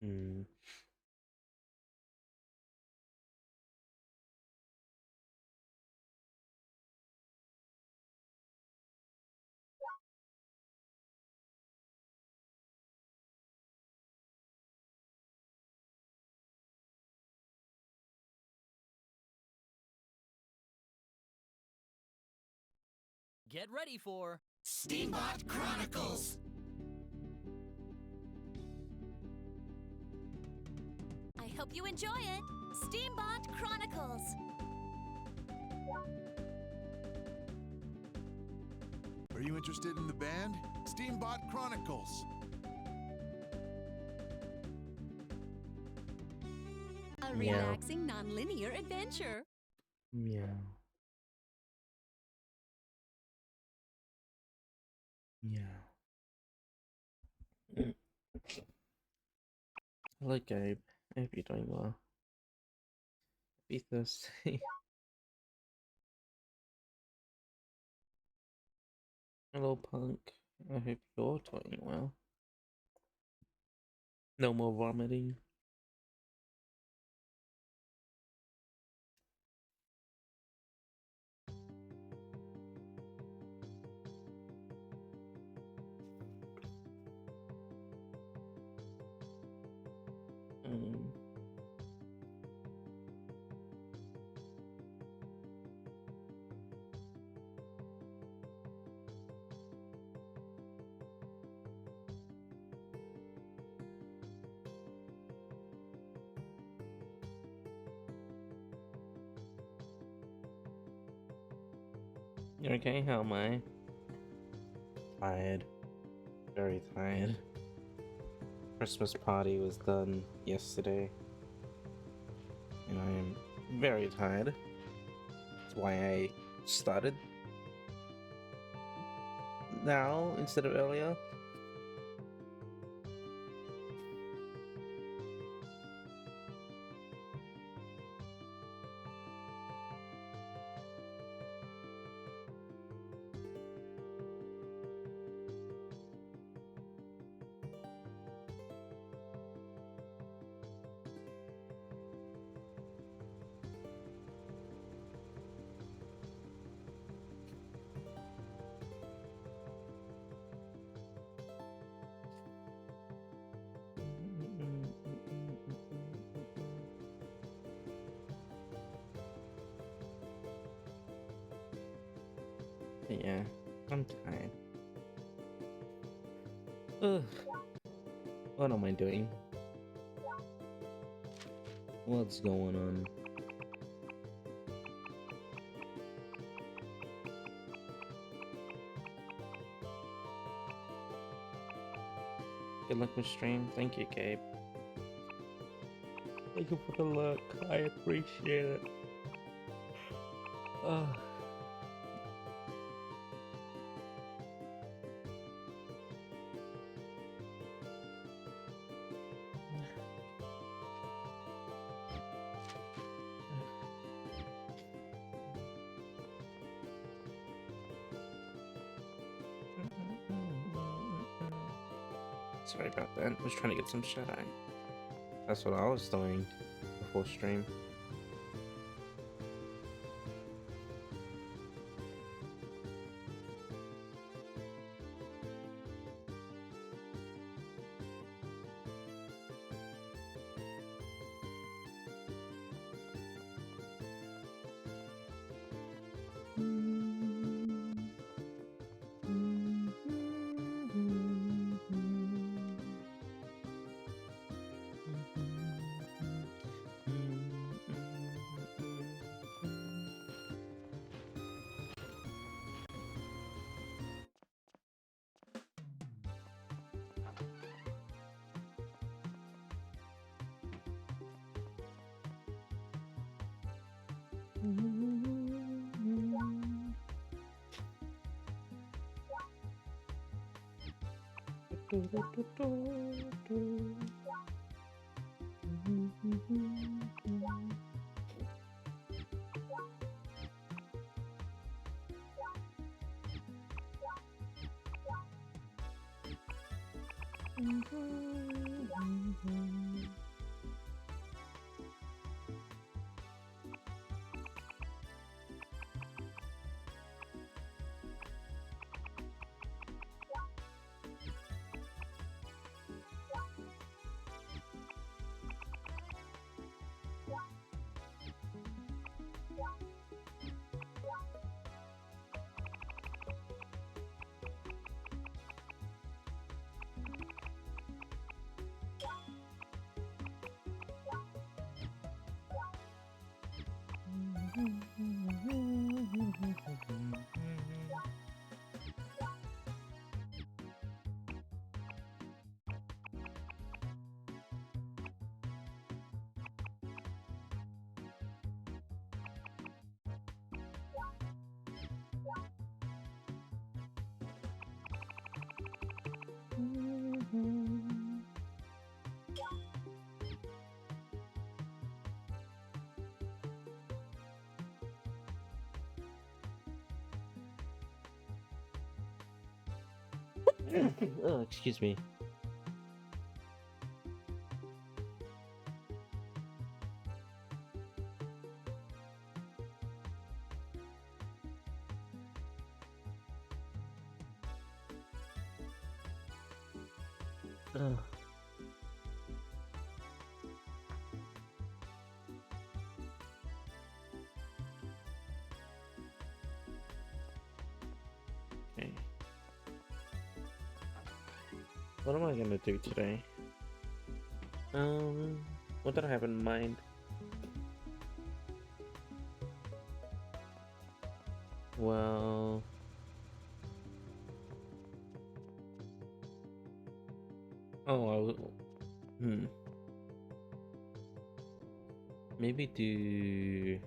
Mm. Get ready for Steambot Chronicles! I hope you enjoy it! Steambot Chronicles! Are you interested in the band? Steambot Chronicles! A Meow. relaxing, non-linear adventure. Meow. Meow. Hello, Gabe. I hope you're doing well. Happy Thursday. Hello, Punk. I hope you're doing well. No more vomiting. Um, you okay? How am I? Tired. Very tired. Christmas party was done yesterday. And I am very tired. That's why I started now instead of earlier. Yeah, I'm tired. Ugh. What am I doing? What's going on? Good luck with stream. Thank you, Gabe. Thank you for the luck. I appreciate it. Ugh. Sorry about that. I was trying to get some shut-eye. That's what I was doing before stream. Oh, excuse me. Ugh. Okay. What am I gonna do today? What did I have in mind? Well, hmm. Maybe do.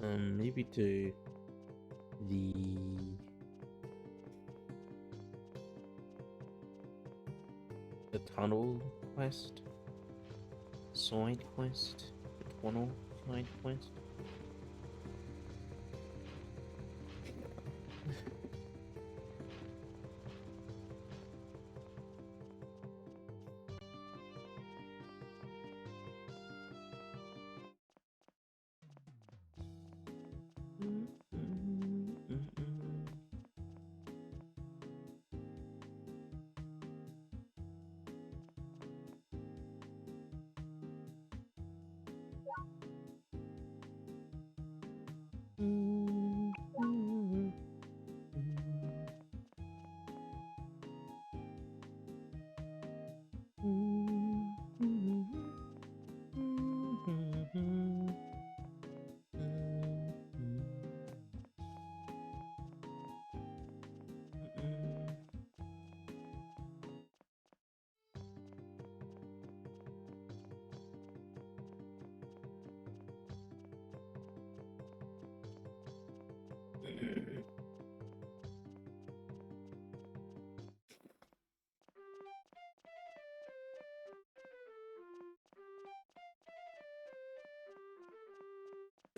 Maybe do the tunnel quest, side quest, the tunnel side quest.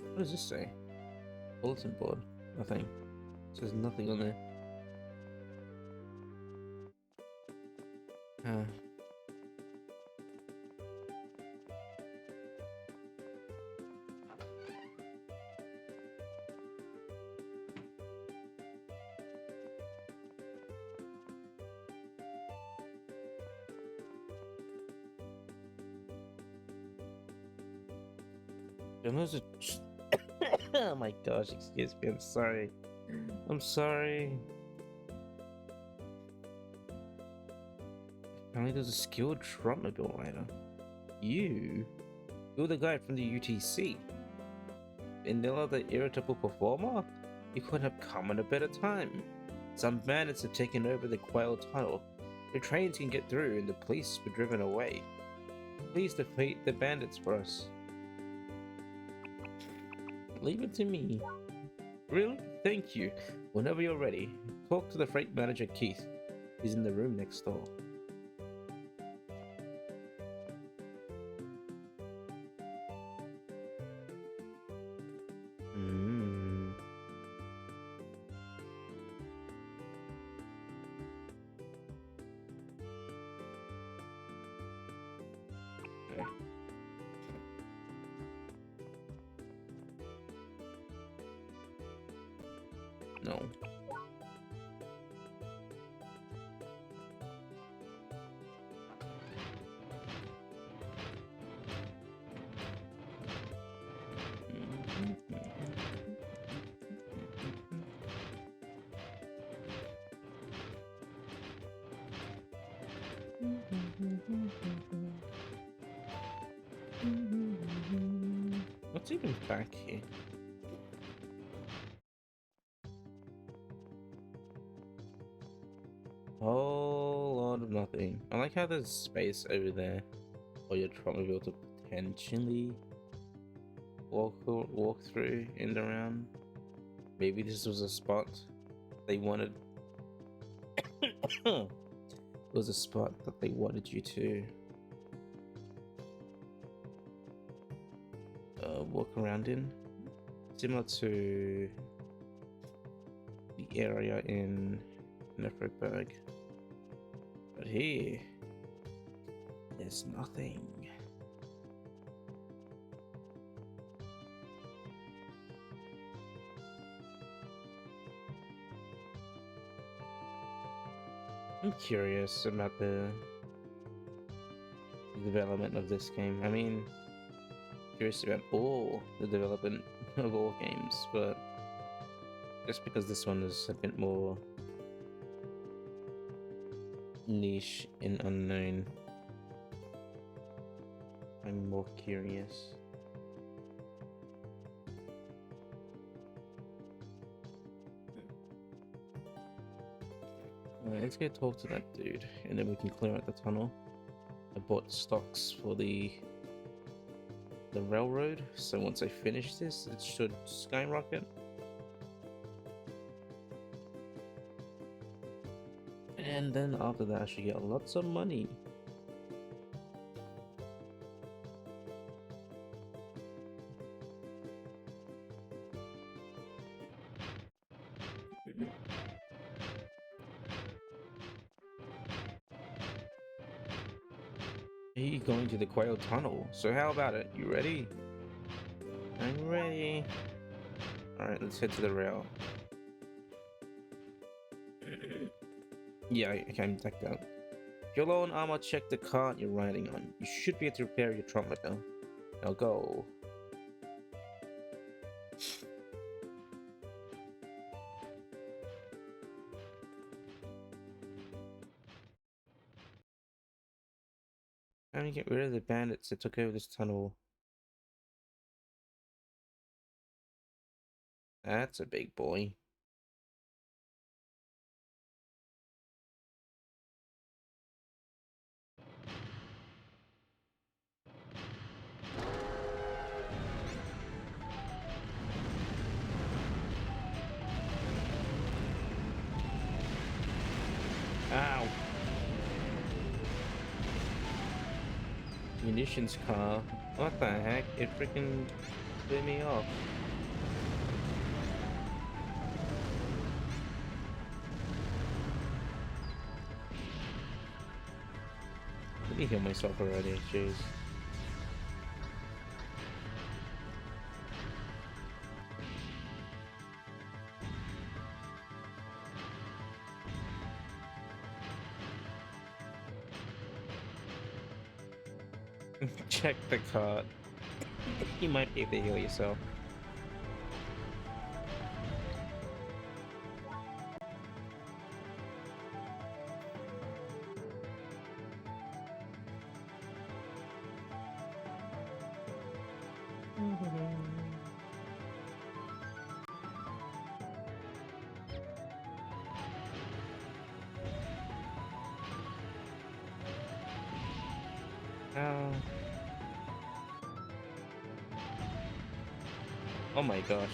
What does this say? Bulletin board. Nothing. It says nothing on there. Oh my gosh, excuse me, I'm sorry. I'm sorry. Apparently there's a skilled Trumpmobile rider. You're the guy from the UTC. Vanilla the irritable performer? You could have come at a better time. Some bandits have taken over the Quail Tunnel. The trains can get through and the police were driven away. Please defeat the bandits for us. Leave it to me. Really? Thank you. Whenever you're ready, talk to the freight manager Keith. He's in the room next door. No. What's even back here? Whole lot of nothing. I like how there's space over there for your Tromaville to potentially walk through and around. Maybe this was a spot they wanted. It was a spot that they wanted you to walk around in, similar to the area in Nefertberg. But here, there's nothing. I'm curious about the development of this game. I mean, curious about all the development of all games, but just because this one is a bit more niche and unknown, I'm more curious. Alright, let's go talk to that dude, and then we can clear out the tunnel. I bought stocks for the railroad, so once I finish this, it should skyrocket. And then after that, I should get lots of money. Hey, going to the Quail Tunnel. So how about it? You ready? I'm ready. Alright, let's head to the rail. Yeah, I'm decked out. If you're low on armor, check the cart you're riding on. You should be able to repair your Tromaville. Now go. Time to get rid of the bandits that took over this tunnel. That's a big boy. Ow! Munitions car. What the heck? It freaking blew me off. Let me heal myself already, jeez. Check the card. You might be able to heal yourself. Oh my gosh.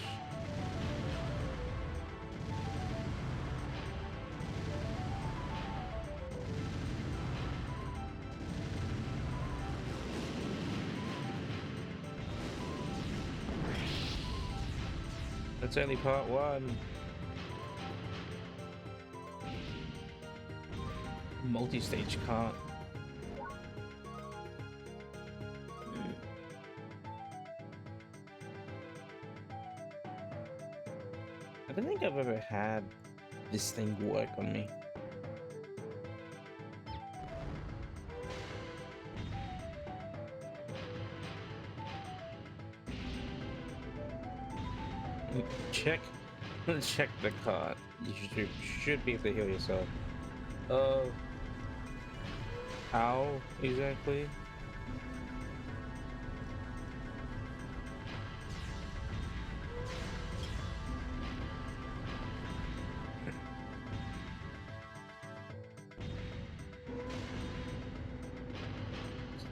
That's only part one. Multi-stage cart. I don't think I've ever had this thing work on me. Check the card. You should be able to heal yourself. Oh. How exactly?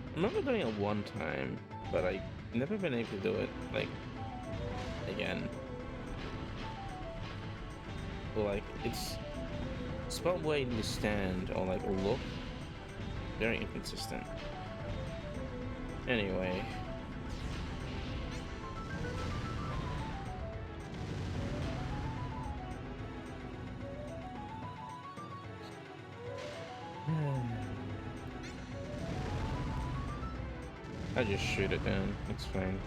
I remember doing it one time, but I never been able to do it like again. Or like it's spot where you stand or like look very inconsistent. Anyway. I just shoot it down. It's fine.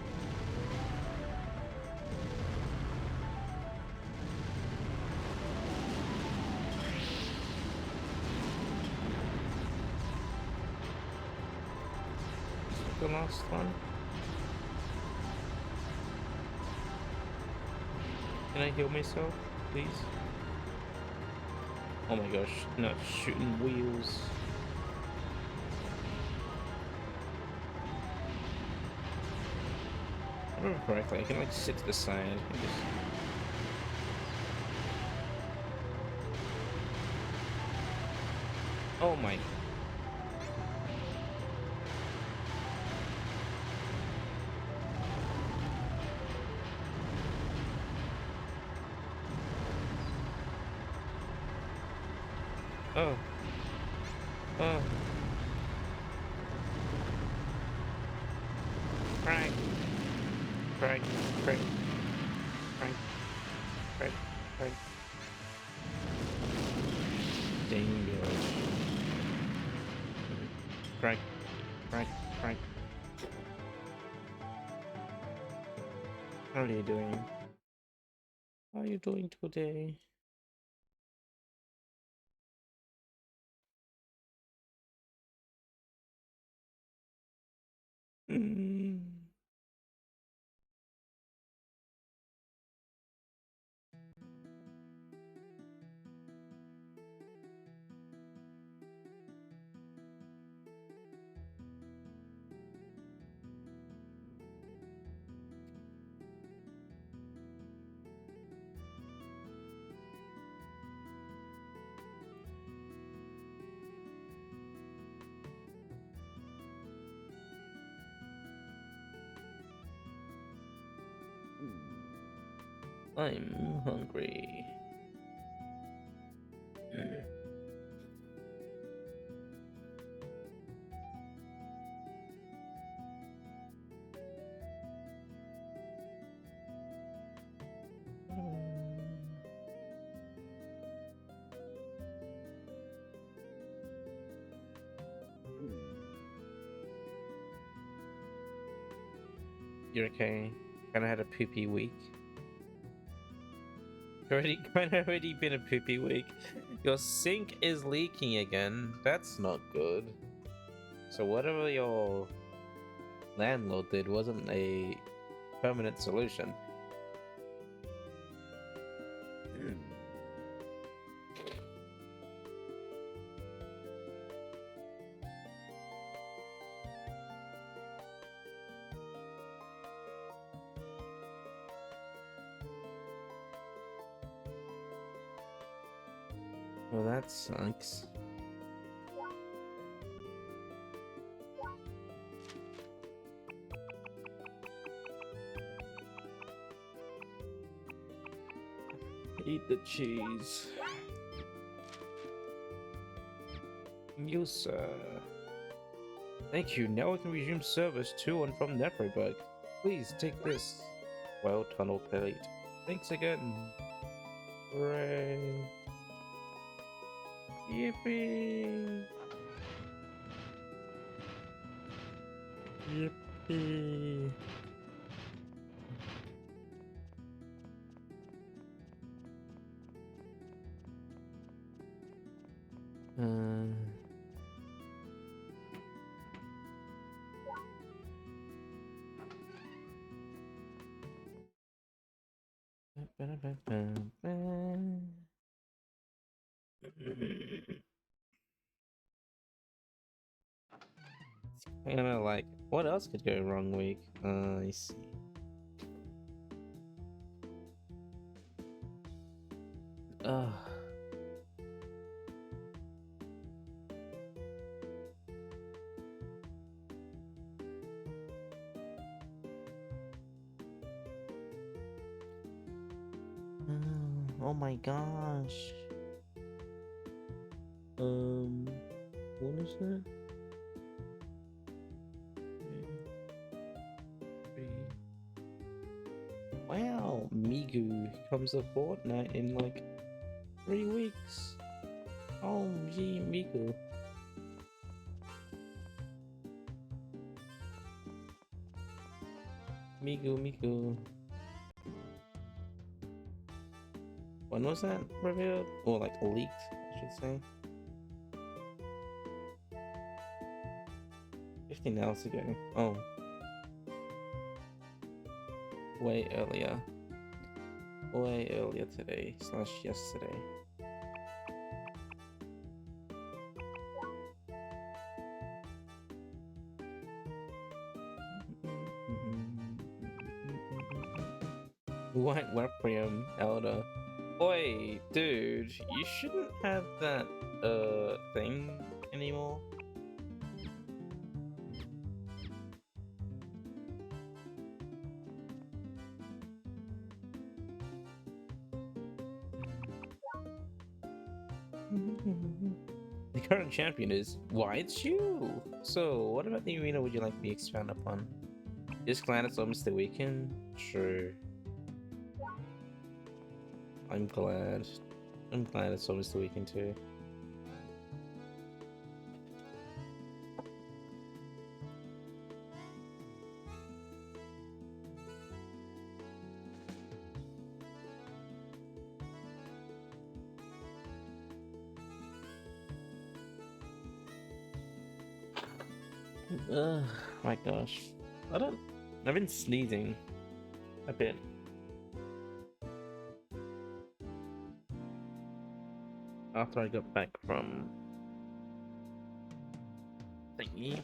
The last one. Can I heal myself, please? Oh my gosh, not shooting wheels. If I remember correctly, I can like sit to the side and just... Oh my... Oh. Oh. Frank. Frank. Frank. Frank. Frank. Frank. Dangerous. Frank. Frank. Frank. How are you doing? How are you doing today? Mm. I'm hungry. You're okay. Kinda had a poopy week. Already been a poopy week. Your sink is leaking again. That's not good. So whatever your landlord did wasn't a permanent solution. Well, that sucks. Eat the cheese. You, sir. Thank you. Now we can resume service to and from Neferberg. Please take this. Well, tunnel plate. Thanks again. Hooray. Yippee! Yippee! You know, like, what else could go wrong week? I see. Ugh. Oh my gosh. What is that? Wow, Migu comes to Fortnite in like 3 weeks. Oh, gee, Migu. Migu. When was that revealed? Or like leaked, I should say. 15 hours ago. Oh. Way earlier today / yesterday. White Requiem Elder. Oi, dude, you shouldn't have that thing anymore. The current champion is White Shoe. So, what about the arena would you like me to expand upon? Just glad it's almost the weekend? True. I'm glad it's almost the weekend too. My gosh. I've been sneezing a bit. After I got back from thingy.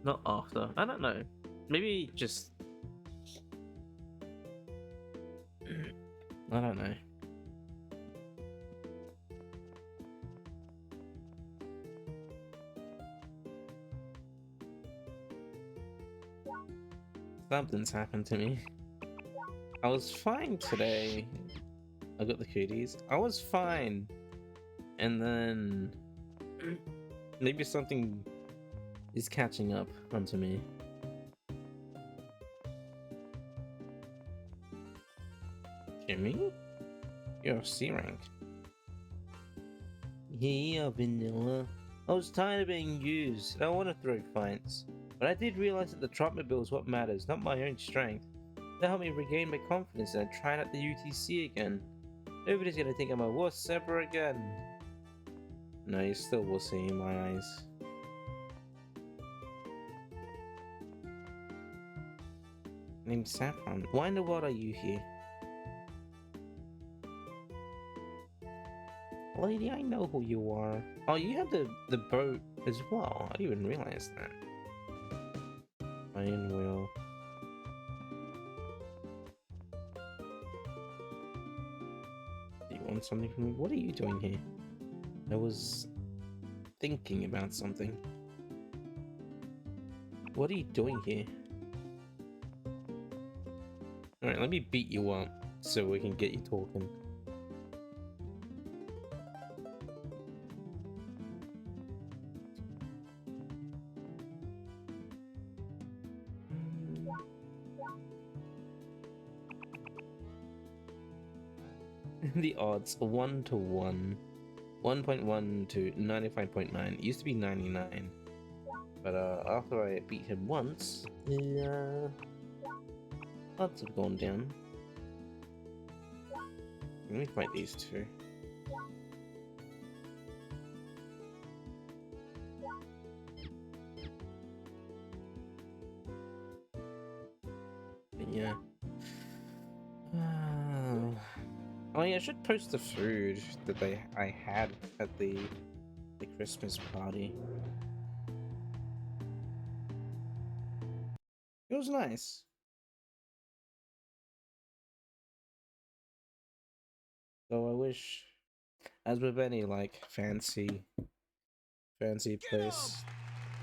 Not after. I don't know. Maybe just I don't know. Something's happened to me. I was fine today. I got the cooties. I was fine. And then maybe something is catching up onto me. Jimmy? You're C rank. Yeah, vanilla. I was tired of being used. I don't want to throw fights. But I did realize that the Trotmobile is what matters, not my own strength. That helped me regain my confidence and try out the UTC again. Nobody's gonna think I'm a wuss ever again. No, you're still wussy in my eyes. Named Saffron. Why in the world are you here? Lady, I know who you are. Oh, you have the boat as well. I didn't even realize that. Iron wheel. Do you want something from me? What are you doing here? I was thinking about something. What are you doing here? Alright, let me beat you up so we can get you talking. The odds 1 to 1. 1.1 to 95.9. It used to be 99. But after I beat him once, the odds have gone down. Let me fight these two. But yeah. Oh yeah, I should post the food that I had at the the Christmas party. It was nice. So I wish, as with any like fancy place,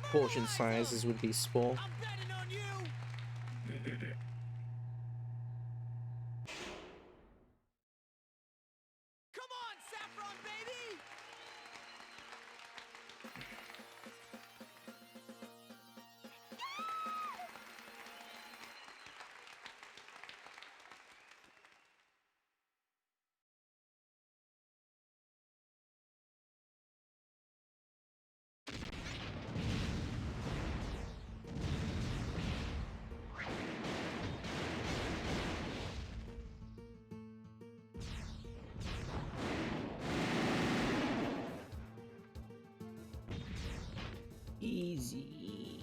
portion sizes would be small. I'm betting on you. Come on, Saffron baby. Easy.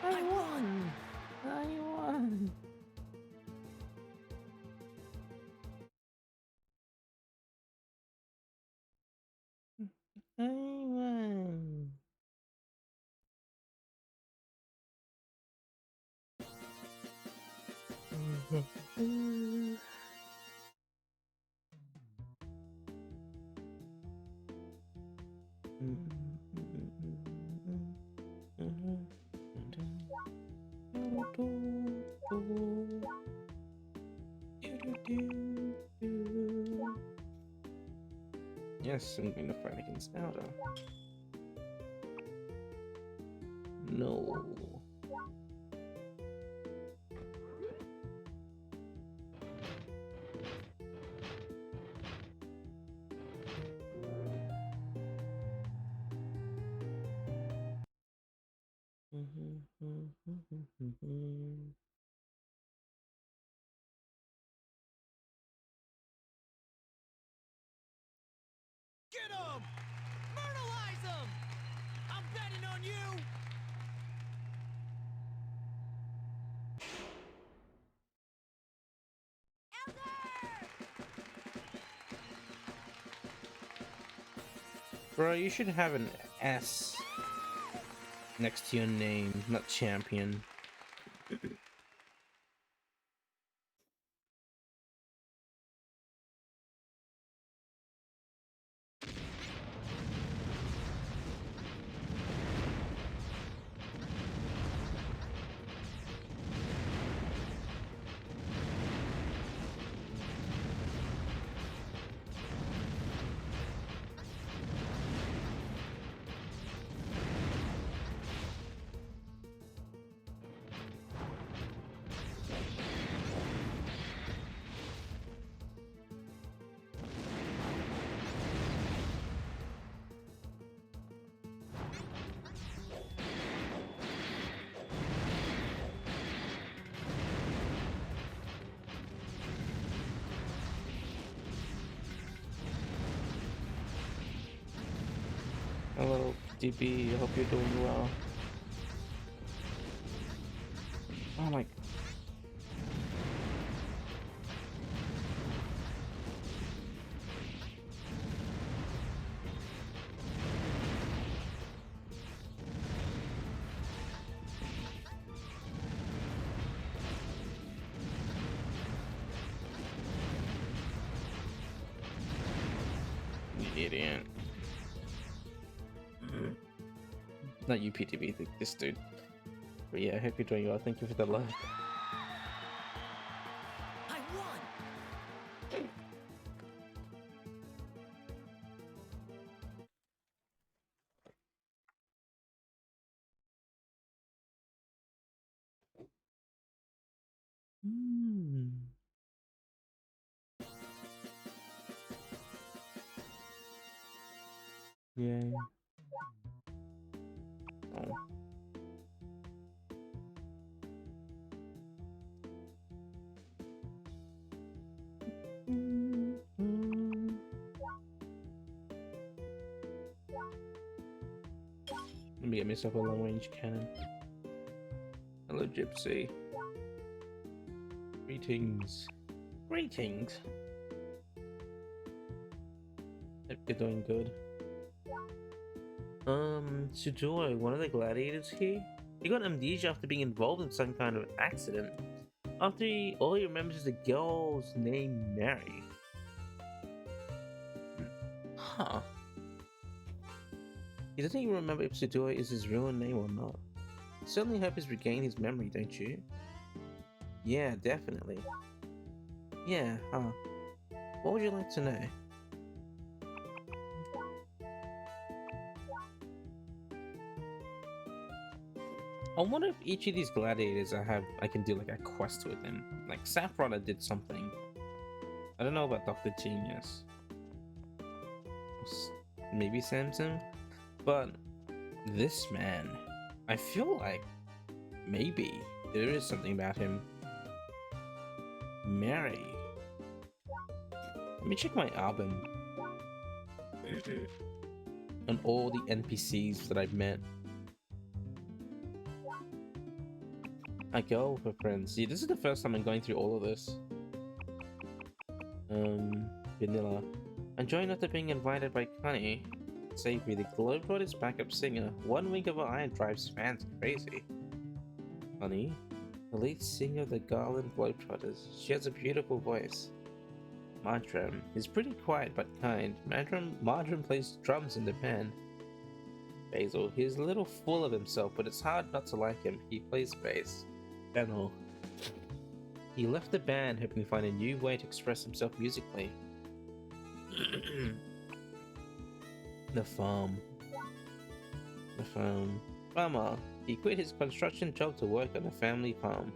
I won. I won. I won. Yes, I'm going to fight against Elder. No. Get him! Myrtleize him! I'm betting on you! Bro, you should have an S next to your name, not champion. Hello, DB. I hope you're doing well. Oh my. You idiot. Not you, PTB, this dude. But yeah, I hope you're doing well. Thank you for the love. I won! Yay. Oh. Let me get myself a long range cannon. Hello, Gypsy. Greetings. Greetings. Hope you're doing good. Sudoro, one of the gladiators here, he got amnesia after being involved in some kind of accident. All he remembers is the girl's name, Mary. Huh. He doesn't even remember if Sudoro is his real name or not. Certainly hope he's regained his memory, don't you? Yeah, definitely. Yeah, huh. What would you like to know? I wonder if each of these gladiators I can do like a quest with them. Like Saffron, I did something. I don't know about Dr. Genius. Maybe Samson? But this man, I feel like maybe there is something about him. Mary. Let me check my album. On all the NPCs that I've met. I go with her friends. See, this is the first time I'm going through all of this. Vanilla. Enjoying after being invited by Connie. Savory, the Globetrotter's backup singer. One wink of her eye drives fans crazy. Connie, the lead singer of the Garland Globetrotters. She has a beautiful voice. Marjoram is pretty quiet but kind. Marjoram plays drums in the band. Basil, he's a little full of himself, but it's hard not to like him. He plays bass. Fennel. He left the band hoping to find a new way to express himself musically. The farm. Farmer. He quit his construction job to work on a family farm.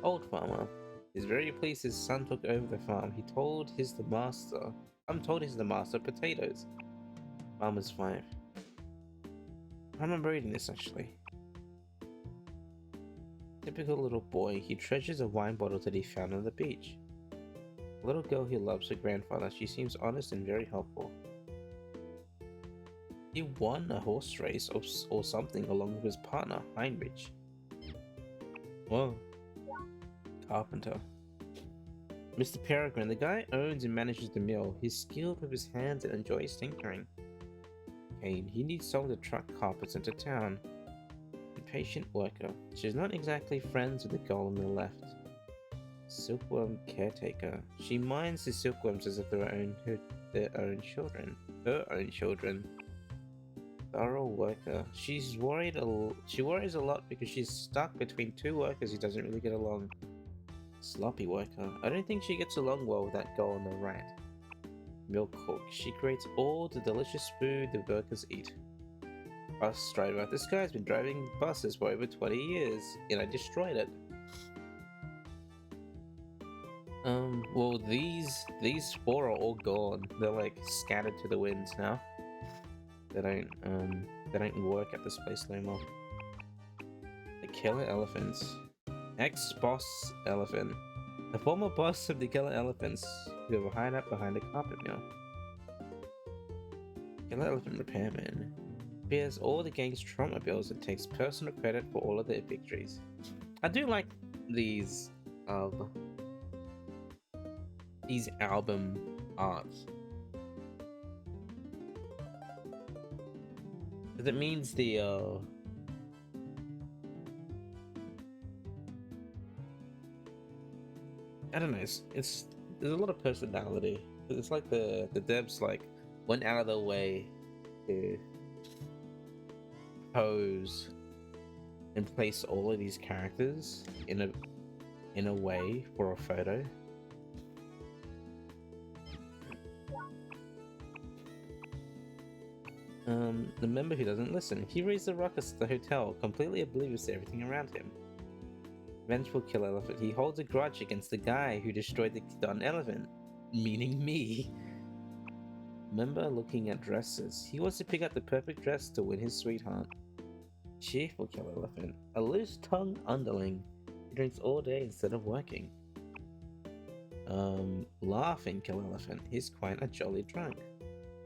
Old farmer. He's very pleased his son took over the farm. I'm told he's the master of potatoes. Farmer's 5. I remember reading this actually. Typical little boy, he treasures a wine bottle that he found on the beach. A little girl he loves her grandfather. She seems honest and very helpful. He won a horse race or something along with his partner, Heinrich. Whoa. Carpenter. Mr. Peregrine, the guy owns and manages the mill. He's skilled with his hands and enjoys tinkering. Kane, he needs someone to truck carpets into town. Impatient worker. She's not exactly friends with the girl on the left. Silkworm caretaker. She minds the silkworms as if they were their own children. Her own children. Thorough worker. She worries a lot because she's stuck between two workers who doesn't really get along. Sloppy worker. I don't think she gets along well with that girl on the right. Milk cook. She creates all the delicious food the workers eat. Bus driver. This guy's been driving buses for over 20 years, and I destroyed it. Well, these 4 are all gone. They're like scattered to the winds now. They don't work at this place no more. The killer elephants. Ex-boss elephant. The former boss of the killer elephants who have a hideout behind a carpet mill. Killer elephant repairman. Bears all the gang's trauma bills and takes personal credit for all of their victories. I do like these album arts. Because it means the I don't know, there's a lot of personality. It's like the devs like went out of their way to pose and place all of these characters in a way for a photo. The member who doesn't listen. He raised the ruckus at the hotel, completely oblivious to everything around him. Vengeful kill elephant. He holds a grudge against the guy who destroyed the done elephant, meaning me. Member looking at dresses. He wants to pick out the perfect dress to win his sweetheart. Cheerful kill elephant. A loose-tongued underling. He drinks all day instead of working. Laughing kill elephant. He's quite a jolly drunk.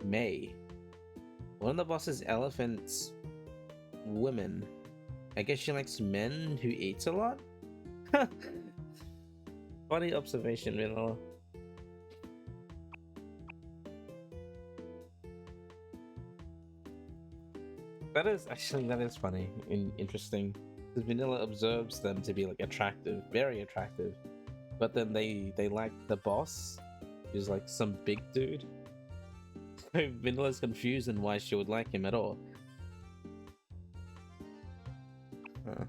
May. One of the boss's elephant's women. I guess she likes men who eats a lot? Funny observation, Vanilla. That is funny and interesting. Because Vanilla observes them to be like attractive, very attractive. But then they like the boss, who's like some big dude. So Vanilla's confused on why she would like him at all. Huh.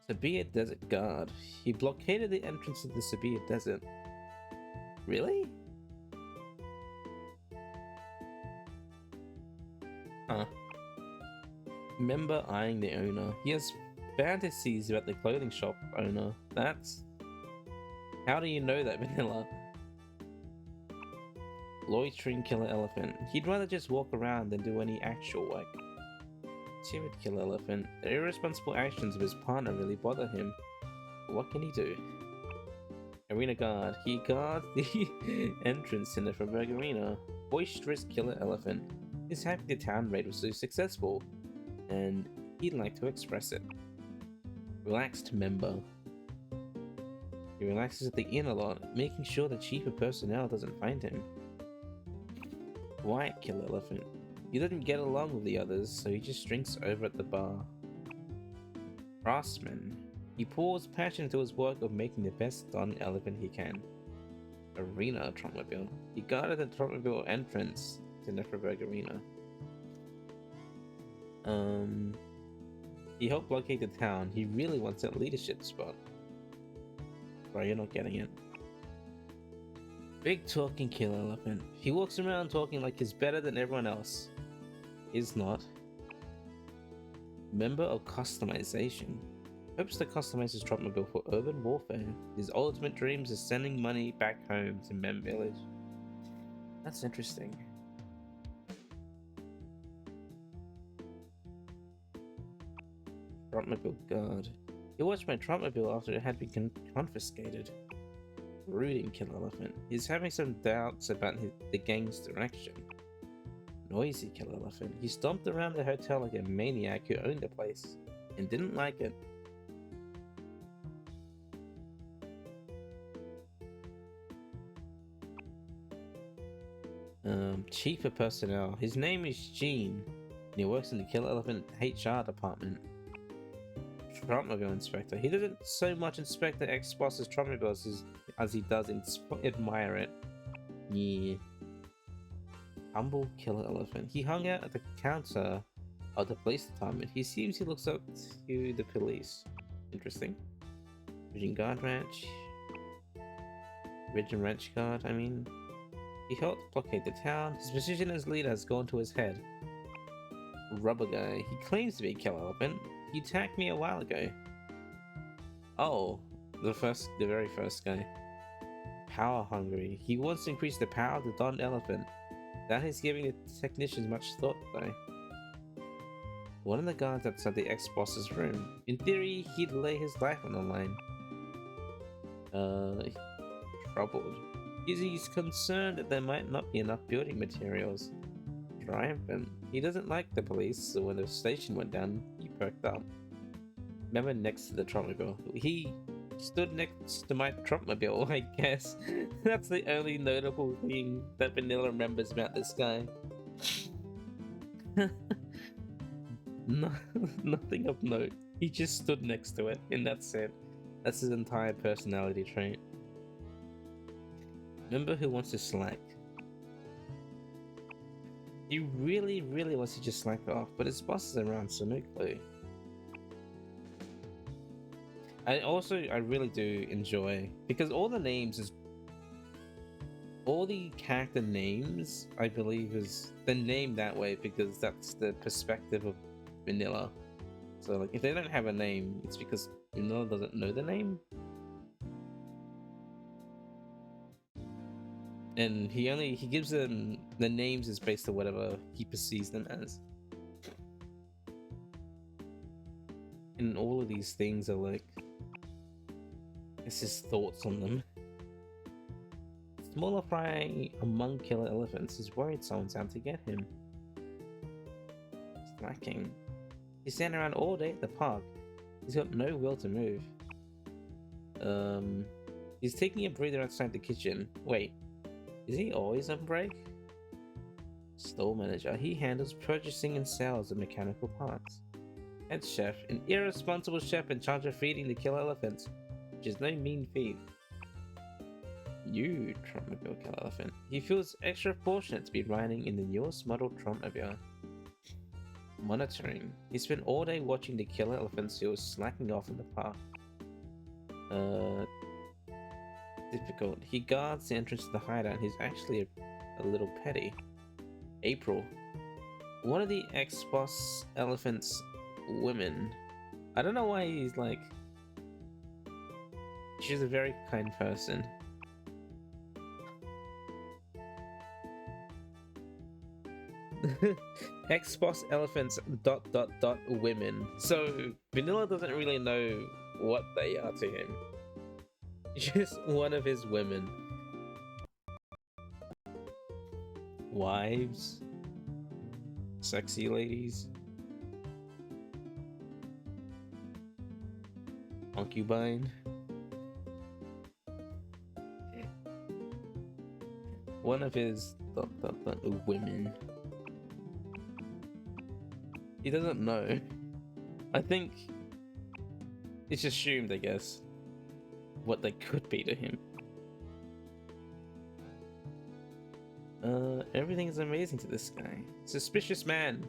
Sabia Desert Guard. He blockaded the entrance to the Sabia Desert. Really? Huh. Member eyeing the owner. He has fantasies about the clothing shop owner. That's... How do you know that, Vanilla? Loitering killer elephant. He'd rather just walk around than do any actual work. Timid killer elephant. The irresponsible actions of his partner really bother him. What can he do? Arena guard. He guards the entrance to Nifferberg Arena. Boisterous killer elephant. He's happy the town raid was so successful, and he'd like to express it. Relaxed member. He relaxes at the inn a lot, making sure the chief of personnel doesn't find him. Quiet killer elephant. He doesn't get along with the others, so he just drinks over at the bar. Craftsman. He pours passion into his work of making the best done elephant he can. Arena Trotmobile. He guarded the Trotmobile entrance to Nifferberg Arena. He helped locate the town. He really wants that leadership spot. Bro, you're not getting it. Big talking killer elephant. He walks around talking like he's better than everyone else. He's not. Member of customization. Hopes to customize his Trotmobile for urban warfare. His ultimate dreams is sending money back home to Mem Village. That's interesting. Trotmobile guard. He watched my Trotmobile after it had been confiscated. Brooding killer elephant. He's having some doubts about the gang's direction. Noisy killer elephant. He stomped around the hotel like a maniac who owned the place and didn't like it. Chief of personnel. His name is Gene, and he works in the killer elephant HR department. Trotmobile inspector. He doesn't so much inspect the ex-boss's Trotmobiles as he does admire it. Yeah. Humble killer elephant. He hung out at the counter of the police department. He seems he looks up to the police. Interesting. Virgin Guard Ranch. Virgin Ranch Guard, I mean. He helped blockade the town. His position as leader has gone to his head. Rubber guy. He claims to be a killer elephant. He attacked me a while ago. Oh, the very first guy. Power hungry. He wants to increase the power of the Don Elephant. That is giving the technicians much thought though. One of the guards outside the ex-boss's room. In theory, he'd lay his life on the line. Troubled. He's concerned that there might not be enough building materials. Triumphant. He doesn't like the police, so when the station went down, he perked up. Remember next to the Trotmobile. He stood next to my Trotmobile, I guess. That's the only notable thing that Vanilla remembers about this guy. Nothing of note. He just stood next to it, and that's it. That's his entire personality trait. Remember who wants to slack. He really wants to just slack off, but his boss is around, so no clue. I really do enjoy, because all the character names, I believe, they're named that way because that's the perspective of Vanilla. So like, if they don't have a name, it's because Vanilla doesn't know the name. And he gives them the names is based on whatever he perceives them as. And all of these things are like, it's his thoughts on them. Smaller fry among killer elephants is worried someone's out to get him. Slacking. He's standing around all day at the park. He's got no will to move. He's taking a breather outside the kitchen. Wait, is he always on break? Store manager. He handles purchasing and sales of mechanical parts. Head chef. An irresponsible chef in charge of feeding the killer elephants, which is no mean feat. New Trumpmobile killer elephant. He feels extra fortunate to be riding in the newest model Trumpmobile. Monitoring. He spent all day watching the killer elephants who was slacking off in the park. Difficult. He guards the entrance to the hideout. He's actually a little petty. April. One of the ex-boss elephant's women. I don't know why he's like... She's a very kind person. Ex-boss elephants ... women. So Vanilla doesn't really know what they are to him. Just one of his women. Wives. Sexy ladies. Concubine. One of his ... women. He doesn't know. I think it's assumed, I guess, what they could be to him. Everything is amazing to this guy. Suspicious man.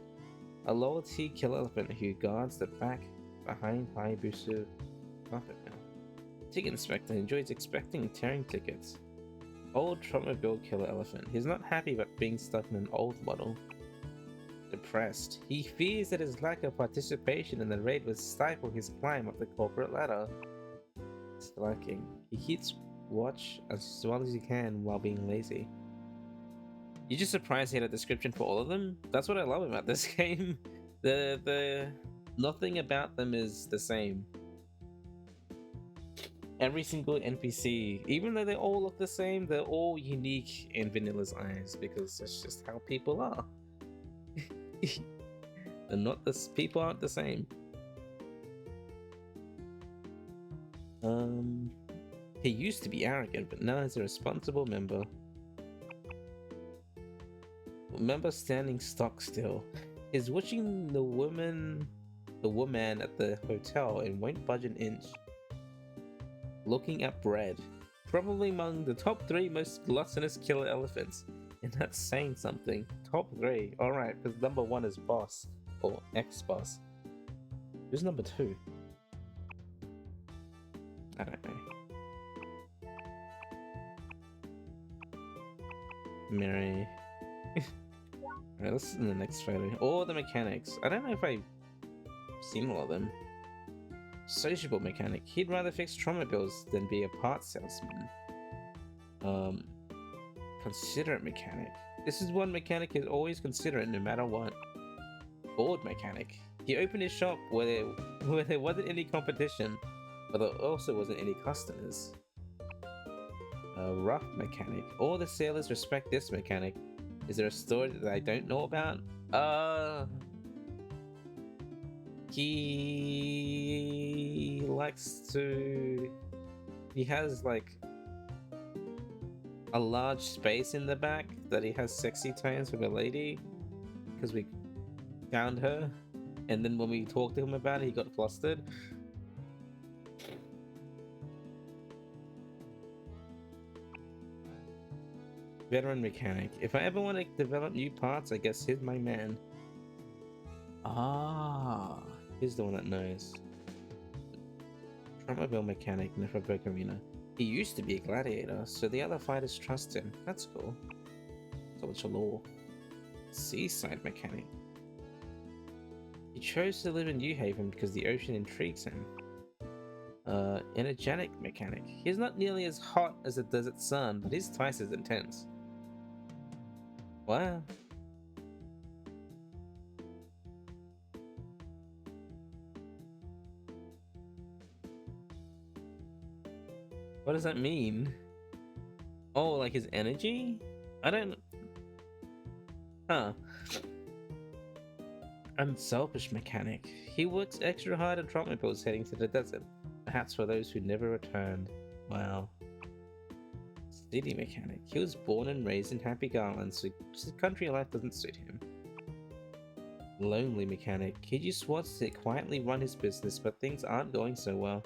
A lower tier killer elephant who guards the back behind Hayabusa carpet now. Ticket inspector enjoys expecting tearing tickets. Old Trumpmobile killer elephant. He's not happy about being stuck in an old model. Depressed. He fears that his lack of participation in the raid will stifle his climb up the corporate ladder. Slacking. He keeps watch as well as he can while being lazy. You're just surprised he had a description for all of them? That's what I love about this game. The nothing about them is the same. Every single NPC, even though they all look the same, they're all unique in Vanilla's eyes because that's just how people are. They're not the people aren't the same. He used to be arrogant, but now he's a responsible member. Member standing stock still. Is watching the woman at the hotel and won't budge an inch. Looking at bread. Probably among the top 3 most gluttonous killer elephants. And that's saying something. Top 3. Alright, because number 1 is boss. Or ex-boss. Who's number 2? I don't know. Mary. Alright, let's see the next photo. All the mechanics. I don't know if I've seen all of them. Sociable mechanic. He'd rather fix Trumpmobiles than be a parts salesman. Considerate mechanic. This is one mechanic is always considerate no matter what. Bored mechanic. He opened his shop where there wasn't any competition, but there also wasn't any customers. Rough mechanic. All the sailors respect this mechanic. Is there a story that I don't know about? He likes to... He has like a large space in the back that he has sexy times with a lady because we found her, and then when we talked to him about it, he got flustered. Veteran mechanic. If I ever want to develop new parts, I guess he's my man. Ah, he's the one that knows. Trumpmobile mechanic, Neferberg Arena. He used to be a gladiator, so the other fighters trust him. That's cool. So it's a law. Seaside mechanic. He chose to live in New Haven because the ocean intrigues him. Energetic mechanic. He's not nearly as hot as the desert sun, but he's twice as intense. Wow. What does that mean? Oh, like his energy? I don't... Huh. Unselfish mechanic. He works extra hard on Trumpmobiles heading to the desert. Perhaps for those who never returned. Wow. City mechanic. He was born and raised in Happy Garland, so his country life doesn't suit him. Lonely mechanic. He just wants to quietly run his business, but things aren't going so well.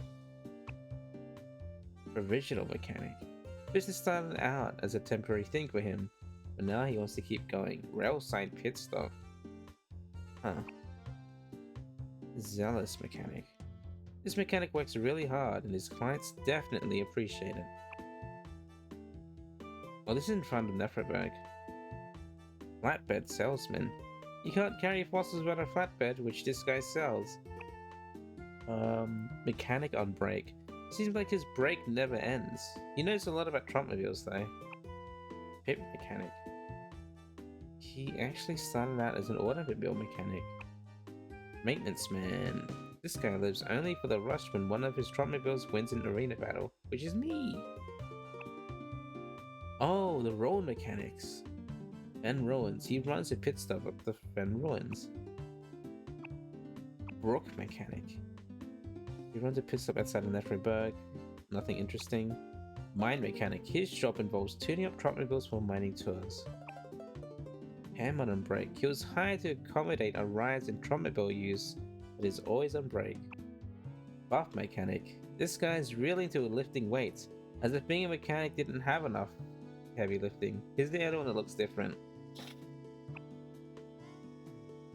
Provisional mechanic. Business started out as a temporary thing for him, but now he wants to keep going. Rail side pit stop. Huh. Zealous mechanic. This mechanic works really hard and his clients definitely appreciate it. Well, this is in front of Nephroberg. Flatbed salesman. You can't carry fossils without a flatbed, which this guy sells. Mechanic on brake. Seems like his brake never ends. He knows a lot about Trumpmobiles though. Pit mechanic. He actually started out as an automobile mechanic. Maintenance man. This guy lives only for the rush when one of his Trumpmobiles wins an arena battle, which is me. Oh, the road mechanics. Fen Ruins. He runs a pit stop at the Fen Ruins. Brook mechanic. He runs a pit stop outside of Nephroberg. Nothing interesting. Mine mechanic. His job involves tuning up Trumpmobiles for mining tours. Hammer on brake. He was hired to accommodate a rise in Trumpmobile use, but is always on brake. Buff mechanic. This guy is really into lifting weights, as if being a mechanic didn't have enough heavy lifting. He's the only one that looks different.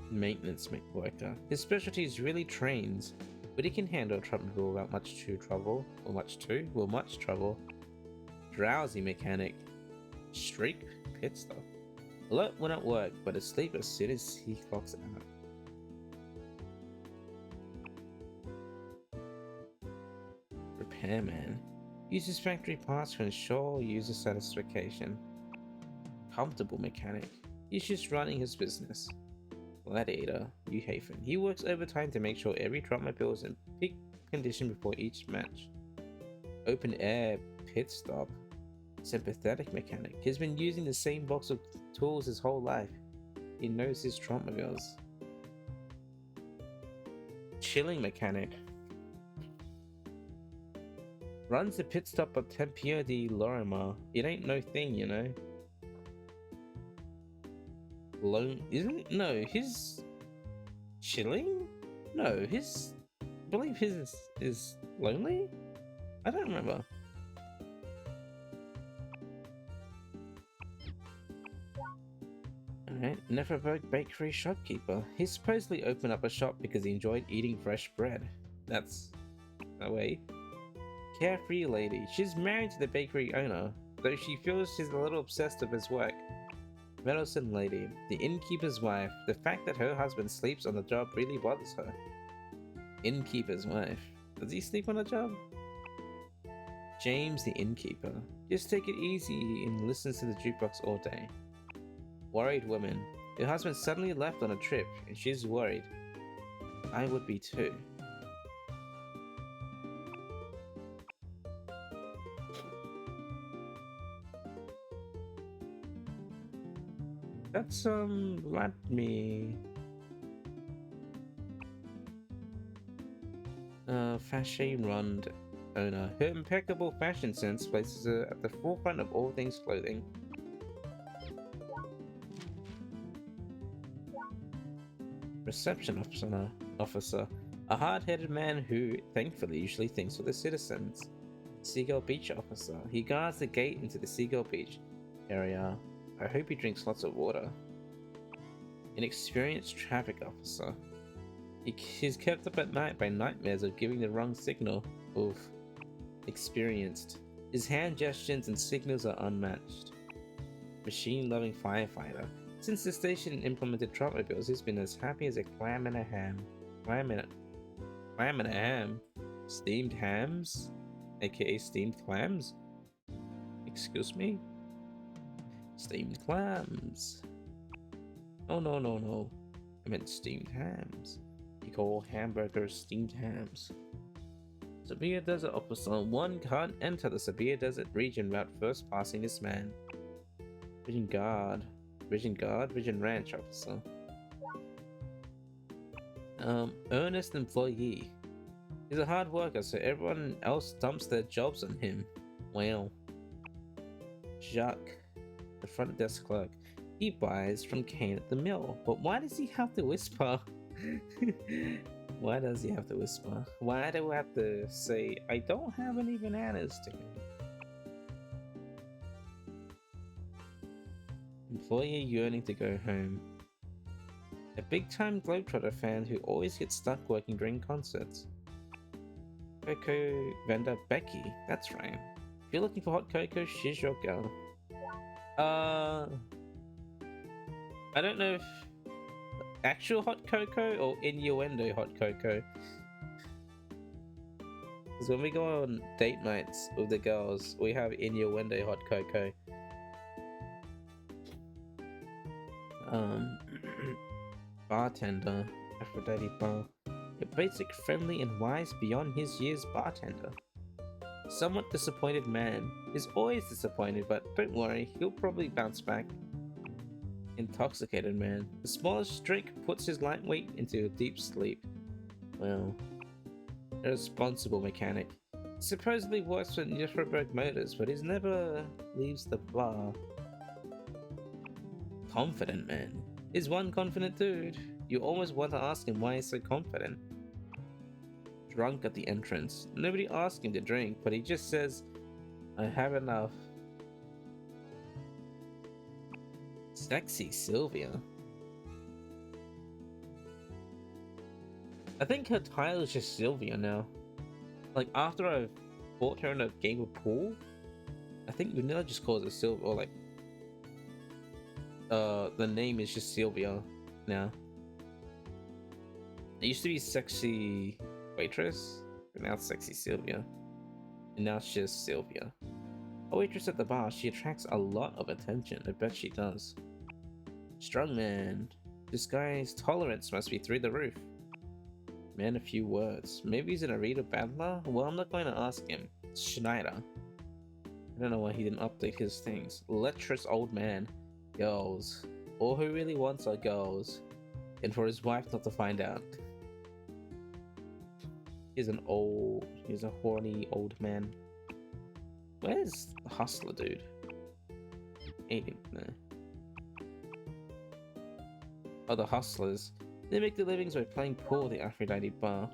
Maintenance worker. His specialty is really trains, but he can handle a Trumpmobile without much trouble. Drowsy mechanic. Streak pit stop. Alert when at work, but asleep as soon as he clocks out. Repairman. Uses factory parts to ensure user satisfaction. Comfortable mechanic. He's just running his business. Gladiator. Uhafen. He works overtime to make sure every Trumpmobile is in peak condition before each match. Open air pit stop. Sympathetic mechanic. He's been using the same box of tools his whole life. He knows his Trumpmobiles. Chilling mechanic. Runs the pit stop at Tempio di Lorimer. It ain't no thing, you know. Isn't it? No, his chilling? No, his I believe his is lonely? I don't remember. Alright, Nephroberg Bakery shopkeeper. He supposedly opened up a shop because he enjoyed eating fresh bread. That's a way. Carefree lady. She's married to the bakery owner, though she feels she's a little obsessed with his work. Meddlesome lady. The innkeeper's wife. The fact that her husband sleeps on the job really bothers her. Innkeeper's wife. Does he sleep on the job? James the innkeeper. Just take it easy and listens to the jukebox all day. Worried woman. Her husband suddenly left on a trip and she's worried. I would be too. That's let me fashion run owner. Her impeccable fashion sense places her at the forefront of all things clothing. Reception officer. A hard-headed man who, thankfully, usually thinks for the citizens. Seagull Beach officer. He guards the gate into the Seagull Beach area. I hope he drinks lots of water. An experienced traffic officer. He's kept up at night by nightmares of giving the wrong signal. Oof. Experienced. His hand gestures and signals are unmatched. Machine-loving firefighter. Since the station implemented Trumpmobiles, he's been as happy as a clam in a ham. Clam in a ham? Steamed hams? AKA steamed clams? Excuse me? Steamed clams. Oh no. I meant steamed hams. You call hamburgers steamed hams. Sabia Desert Officer. One can't enter the Sabia Desert region without first passing this man. Vision Ranch Officer. Earnest employee. He's a hard worker, so everyone else dumps their jobs on him. Wow. Jacques, the front desk clerk. He buys from Kane at the mill. But why does he have to whisper? Why does he have to whisper? Why do I have to say, I don't have any bananas to him? Employee yearning to go home. A big-time Globetrotter fan who always gets stuck working during concerts. Cocoa vendor Becky, that's right. If you're looking for hot cocoa, she's your girl. I don't know if actual hot cocoa or innuendo hot cocoa. Because when we go on date nights with the girls, we have innuendo hot cocoa. Bartender, Aphrodite Bar. A basic, friendly, and wise beyond his years bartender. Somewhat disappointed man. Is always disappointed, but don't worry, he'll probably bounce back. Intoxicated man. The smallest drink puts his lightweight into a deep sleep. Well, irresponsible mechanic. Supposedly works for Nifferberg Motors, but he never leaves the bar. Confident man. Is one confident dude. You almost want to ask him why he's so confident. Drunk at the entrance. Nobody asks him to drink, but he just says, I have enough. Sexy Sylvia. I think her title is just Sylvia now. Like, after I fought her in a game of pool, I think Vanilla just calls her Sylvia, or like, the name is just Sylvia now. It used to be Sexy Waitress, but now it's Sexy Sylvia. And now it's just Sylvia. A waitress at the bar, she attracts a lot of attention, I bet she does. Strongman. This guy's tolerance must be through the roof. Man, a few words. Maybe he's an arena battler? Well, I'm not going to ask him. It's Schneider. I don't know why he didn't update his things. Lecherous old man. Girls. All who really wants are girls. And for his wife not to find out. He's a horny old man. Where's the hustler dude? Ain't no. Oh, the hustlers. They make their livings by playing pool at the Aphrodite bar.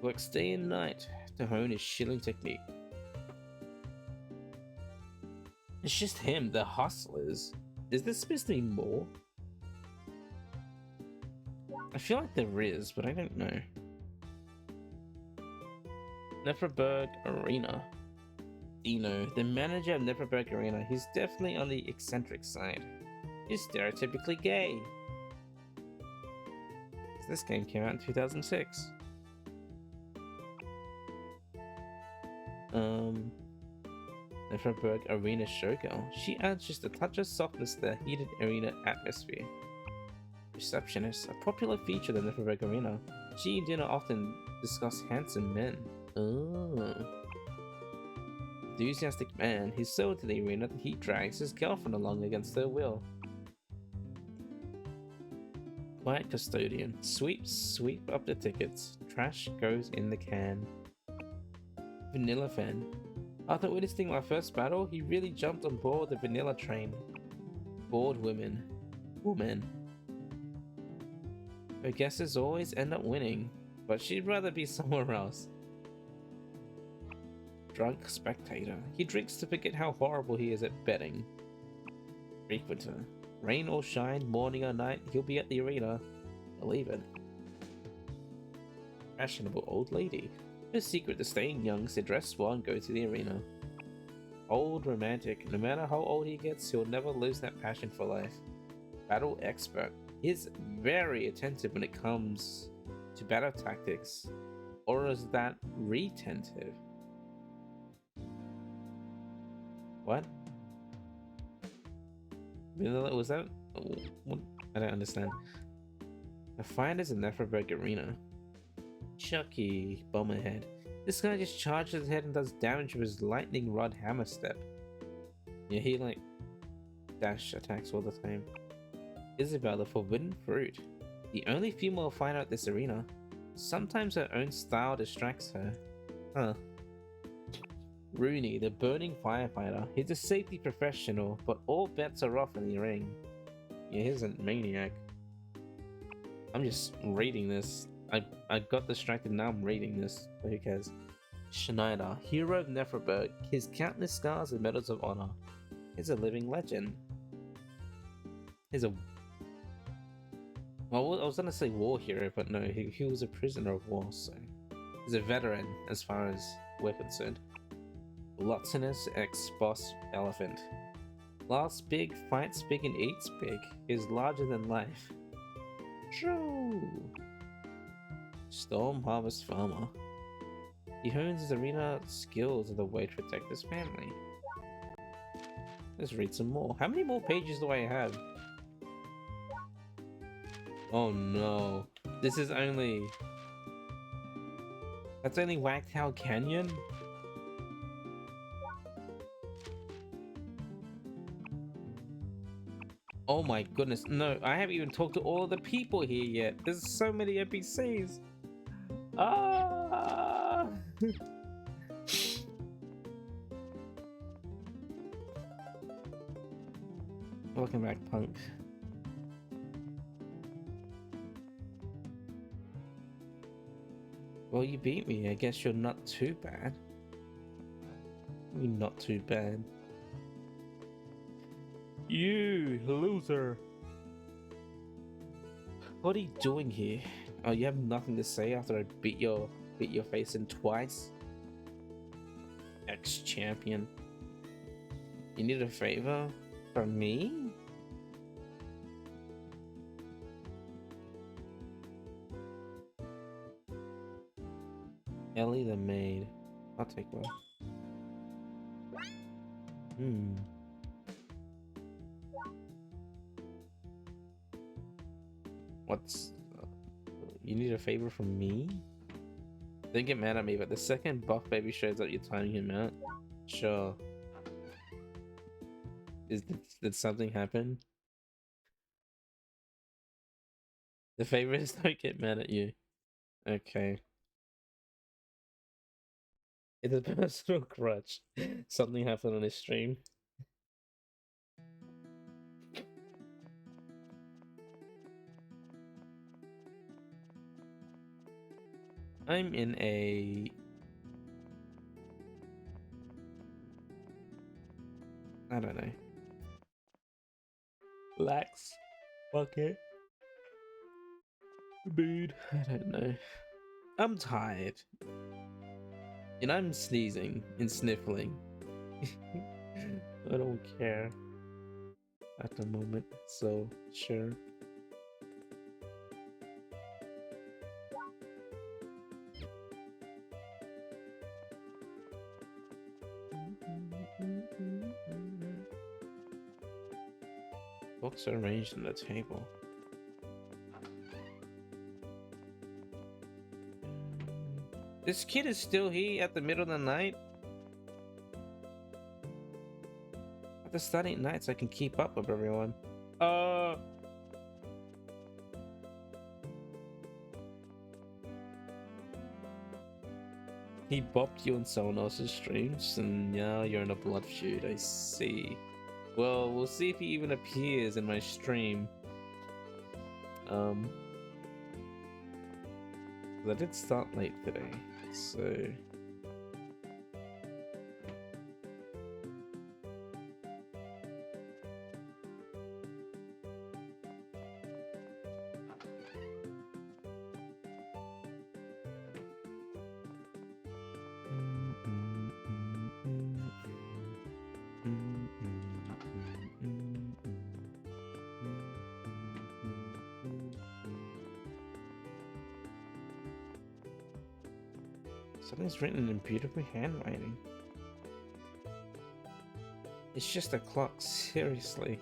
Works day and night to hone his shilling technique. It's just him, the hustlers. Is there supposed to be more? I feel like there is, but I don't know. Nefferberg Arena. Dino, the manager of Nefferberg Arena, he's definitely on the eccentric side. He's stereotypically gay. This game came out in 2006. Nefferberg Arena showgirl. She adds just a touch of softness to the heated arena atmosphere. Receptionist, a popular feature of the Nefferberg Arena. She and Dino often discuss handsome men. Oh. Enthusiastic man, he's so into the arena that he drags his girlfriend along against her will. Quiet custodian, sweep up the tickets. Trash goes in the can. Vanilla fan. After witnessing my first battle, he really jumped on board the vanilla train. Bored women. Her guesses always end up winning, but she'd rather be somewhere else. Drunk spectator. He drinks to forget how horrible he is at betting. Frequenter. Rain or shine, morning or night, he'll be at the arena. Believe it. Fashionable old lady. No secret to staying young, so dress well and go to the arena. Old romantic. No matter how old he gets, he'll never lose that passion for life. Battle expert. He's very attentive when it comes to battle tactics. Or is that retentive? What? Was that? What? I don't understand. The fight is in Nefferberg Arena. Chucky, Bomberhead. This guy just charges his head and does damage with his lightning rod hammer step. Yeah, he like dash attacks all the time. Isabel, the forbidden fruit. The only female fighter at this arena. Sometimes her own style distracts her. Huh. Rooney, the burning firefighter. He's a safety professional, but all bets are off in the ring. Yeah, he's a maniac. I'm just reading this. I got distracted, now I'm reading this. But who cares? Schneider, hero of Neferberg. His countless scars and medals of honor. He's a living legend. He's a... Well, I was gonna say war hero, but no, he was a prisoner of war, so... He's a veteran as far as we're concerned. Gluttonous ex-boss elephant. Laughs big, fights big, and eats big. Is larger than life. True. Storm Harvest Farmer. He hones his arena skills as a way to protect his family. Let's read some more. How many more pages do I have? Oh no. This is only... That's only Wagtail Canyon? Oh my goodness, no, I haven't even talked to all of the people here yet. There's so many NPCs. Ah! Welcome back, punk. Well, you beat me. I guess you're not too bad. You're not too bad. You loser! What are you doing here? Oh, you have nothing to say after I beat your face in twice? Ex-champion. You need a favor from me? Ellie the maid. I'll take one. What's... you need a favor from me? Don't get mad at me, but the second buff baby shows up, you're timing him out. Sure. Did something happen? The favors don't get mad at you. Okay. It's a personal grudge. Something happened on his stream. I'm in a... I don't know. Lax bucket. Mood. I don't know. I'm tired. And I'm sneezing and sniffling. I don't care at the moment, so sure. Books are arranged on the table. This kid is still here at the middle of the night? After studying nights, I can keep up with everyone. He bopped you on someone else's streams, and now you're in a blood feud, I see. Well, we'll see if he even appears in my stream. I did start late today, so... Something's written in beautiful handwriting. It's just a clock, seriously.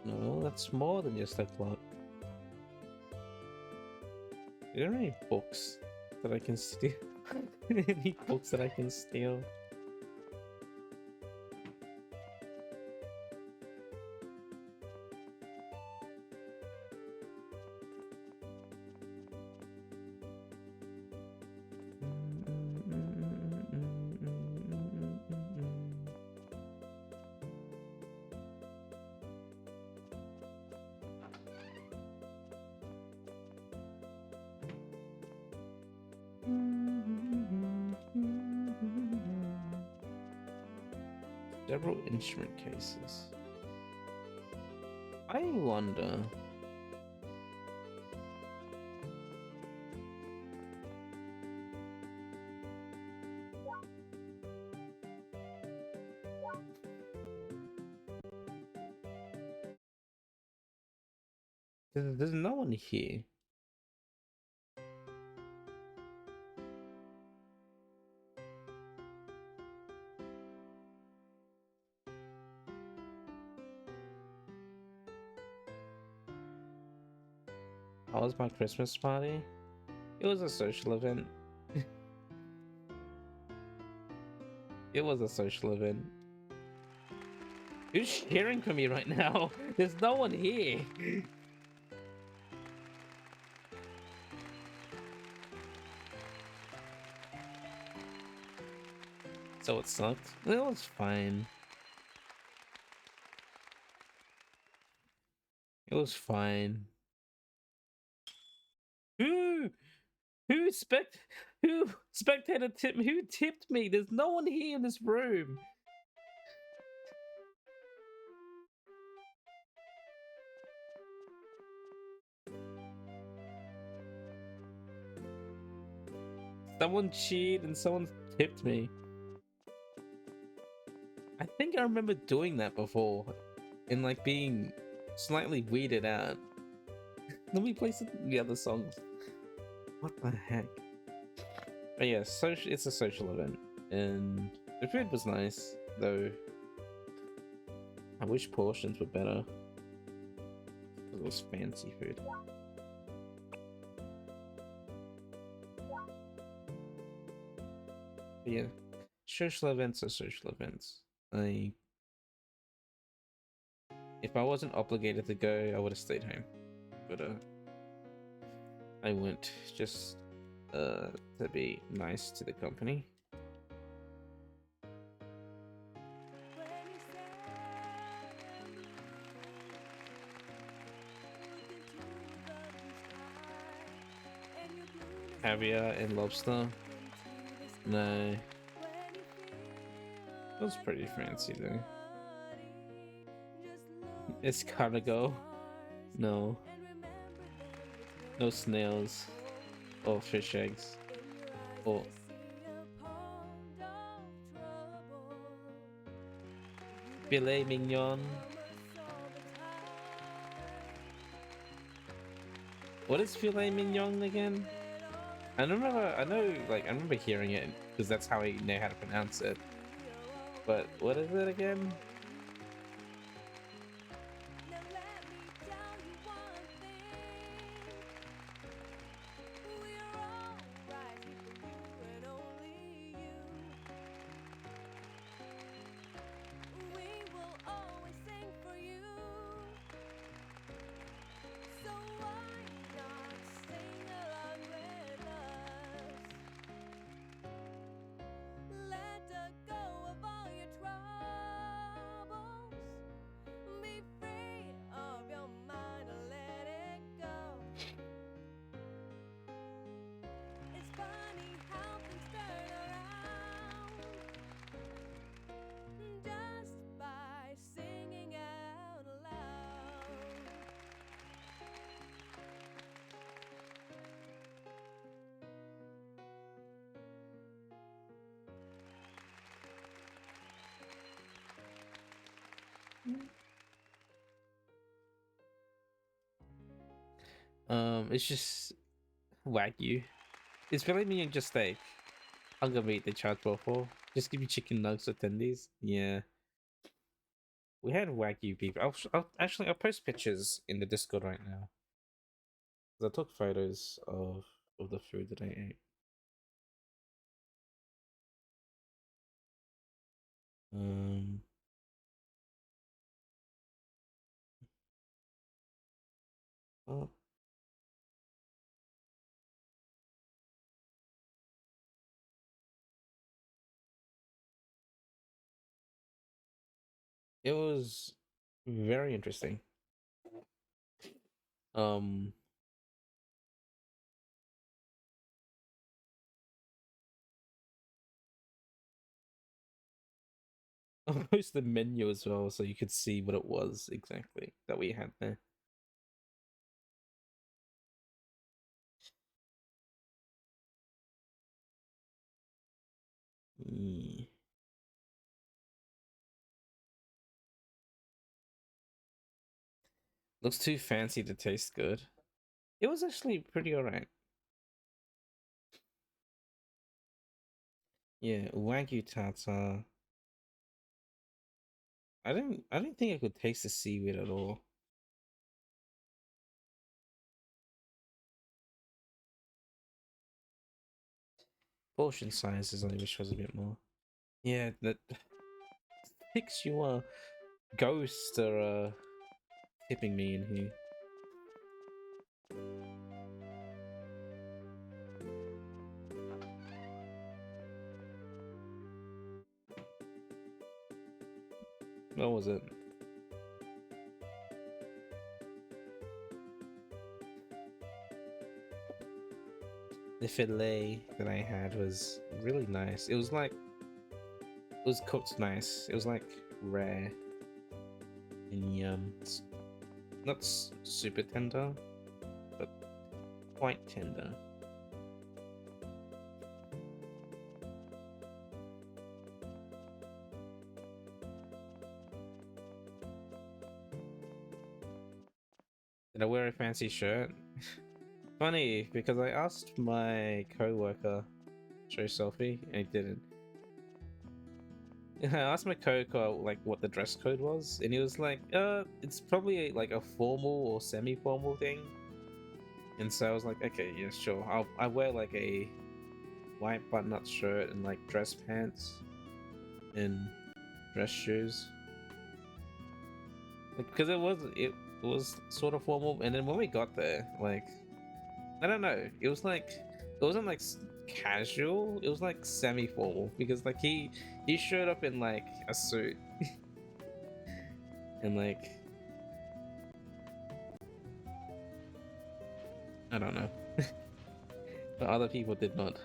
No, that's more than just a clock. Are there any books that I can steal? Any books that I can steal? Several instrument cases. I wonder. There's no one here. How was my Christmas party? It was a social event. It was a social event. Who's cheering for me right now? There's no one here. So it sucked. It was fine. It was fine. Who? Who spectator tipped? Who tipped me? There's no one here in this room. Someone cheated and someone tipped me. I think I remember doing that before and like being slightly weirded out. Let me play some of the other songs. What the heck? But yeah, it's a social event and the food was nice, though I wish portions were better. It was fancy food. But yeah, social events are social events. If I wasn't obligated to go, I would have stayed home. But I went just to be nice to the company. Caviar and lobster. No. It was pretty fancy though. It's carnival. No. No snails. Or fish eggs. Or filet mignon. What is filet mignon again? I remember hearing it because that's how I know how to pronounce it. But what is it again? It's just Wagyu. It's filet mignon just steak. I'm gonna eat the charge for. Just give me chicken nuggets or tendies. Yeah. We had Wagyu beef. I'll post pictures in the Discord right now. 'Cause I took photos of the food that I ate. Um. Oh, it was very interesting. Um. I'll post the menu as well so you could see what it was exactly that we had there. Yeah. Looks too fancy to taste good. It was actually pretty alright. Yeah, Wagyu tartar. I don't think I could taste the seaweed at all. Portion sizes I wish was a bit more. Yeah, that thinks you ghosts are tipping me in here. What was it? The fillet that I had was really nice. It was like it was cooked nice. It was like rare and not super tender, but quite tender. Did I wear a fancy shirt? Funny, because I asked my co-worker to show selfie and he didn't. I asked my co-worker like what the dress code was, and he was like, it's probably like a formal or semi-formal thing. And so I was like, okay, yeah, sure. I wear like a white button-up shirt and like dress pants and dress shoes. Like, because it was sort of formal, and then when we got there, like, I don't know, it wasn't like casual, it was like semi-formal, because like he showed up in like a suit and like I don't know. But other people did not.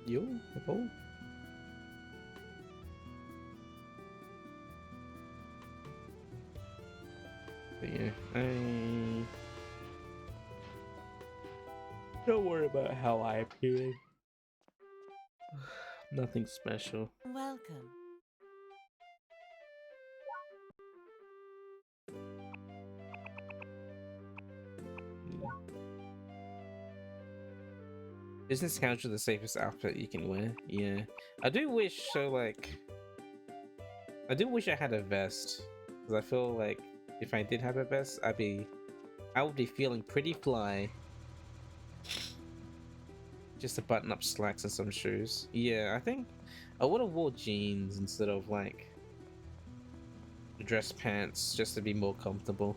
You? Nicole? But yeah, don't worry about how I appear. Nothing special. Welcome. Business casual the safest outfit you can wear. Yeah, I do wish so. Like, I do wish I had a vest, because I feel like if I did have a vest, I would be feeling pretty fly. Just a button-up slacks and some shoes. Yeah, I think I would have wore jeans instead of like dress pants, just to be more comfortable.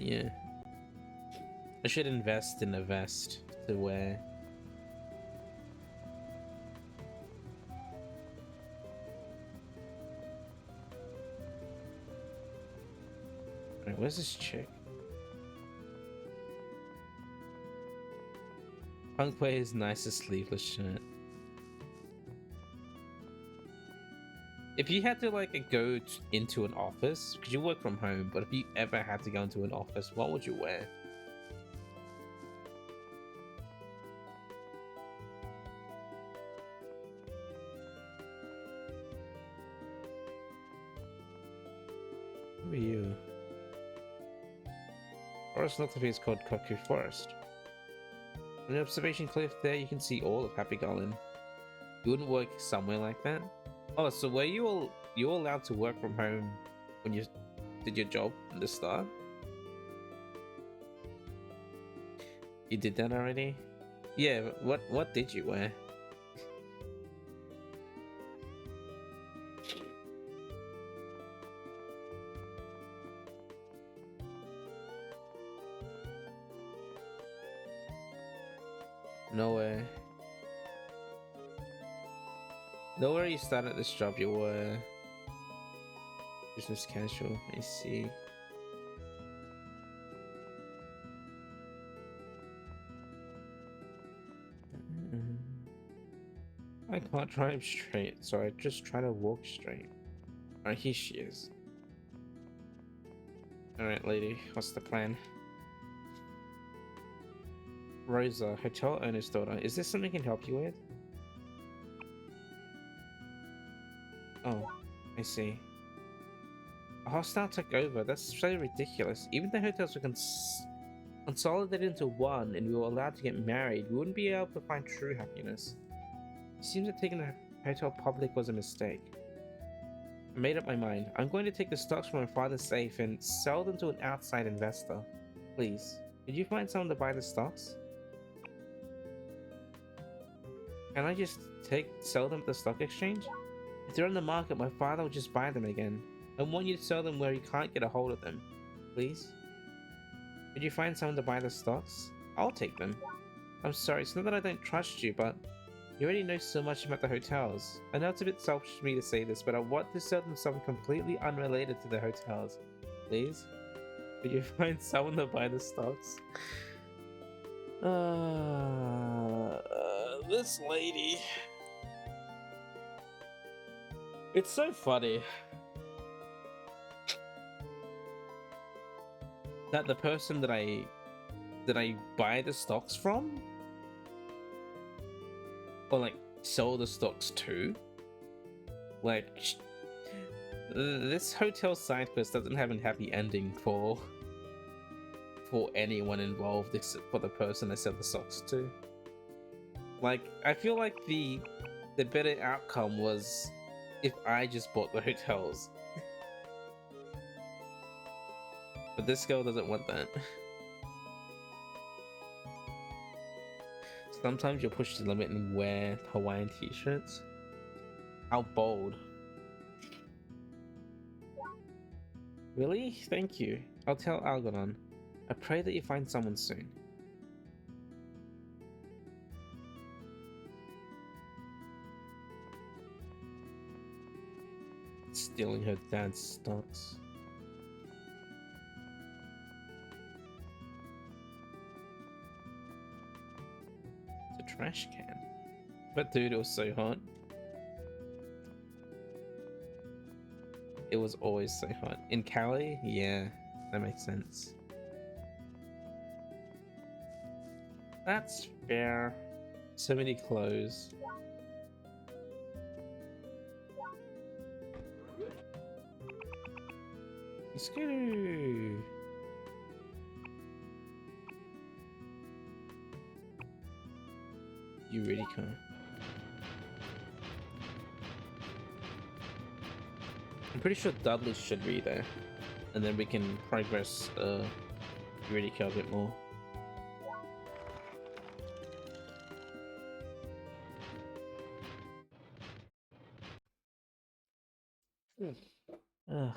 Yeah, I should invest in a vest to wear. Right, where's this chick? Punk wears nicest sleeveless shirt. If you had to like go into an office, because you work from home, but if you ever had to go into an office, what would you wear? Who are you? Forest north of here is called Koku Forest. On the observation cliff there, you can see all of Happy Garland. You wouldn't work somewhere like that? Oh, so were you all allowed to work from home when you did your job at the start? You did that already? Yeah, but what did you wear? No way. Nowhere you started this job, you were business casual. I see. I can't drive straight, so I just try to walk straight. Oh, here she is. Alright, lady, what's the plan? Rosa, hotel owner's daughter. Is this something I can help you with? Oh, I see. A hostile took over. That's so ridiculous. Even the hotels were consolidated into one and we were allowed to get married, we wouldn't be able to find true happiness. It seems that taking the hotel public was a mistake. I made up my mind. I'm going to take the stocks from my father's safe and sell them to an outside investor. Please, could you find someone to buy the stocks? Can I just sell them at the stock exchange? If they're on the market, my father will just buy them again. I want you to sell them where he can't get a hold of them. Please? Could you find someone to buy the stocks? I'll take them. I'm sorry, it's not that I don't trust you, but you already know so much about the hotels. I know it's a bit selfish of me to say this, but I want to sell them something completely unrelated to the hotels. Please? Could you find someone to buy the stocks? This lady. It's so funny that the person that I buy the stocks from, or like sell the stocks to, like this hotel side quest doesn't have a happy ending for anyone involved except for the person I sell the stocks to. Like, I feel like the better outcome was if I just bought the hotels. But this girl doesn't want that. Sometimes you'll push the limit and wear Hawaiian t-shirts. How bold. Really? Thank you. I'll tell Algernon. I pray that you find someone soon. Stealing her dad's stocks. It's a trash can. But dude, it was so hot. It was always so hot. In Cali? Yeah, that makes sense. That's fair. So many clothes. Scoo. You really can't. I'm pretty sure Dudley should be there, and then we can progress Eureka a bit more. Ugh.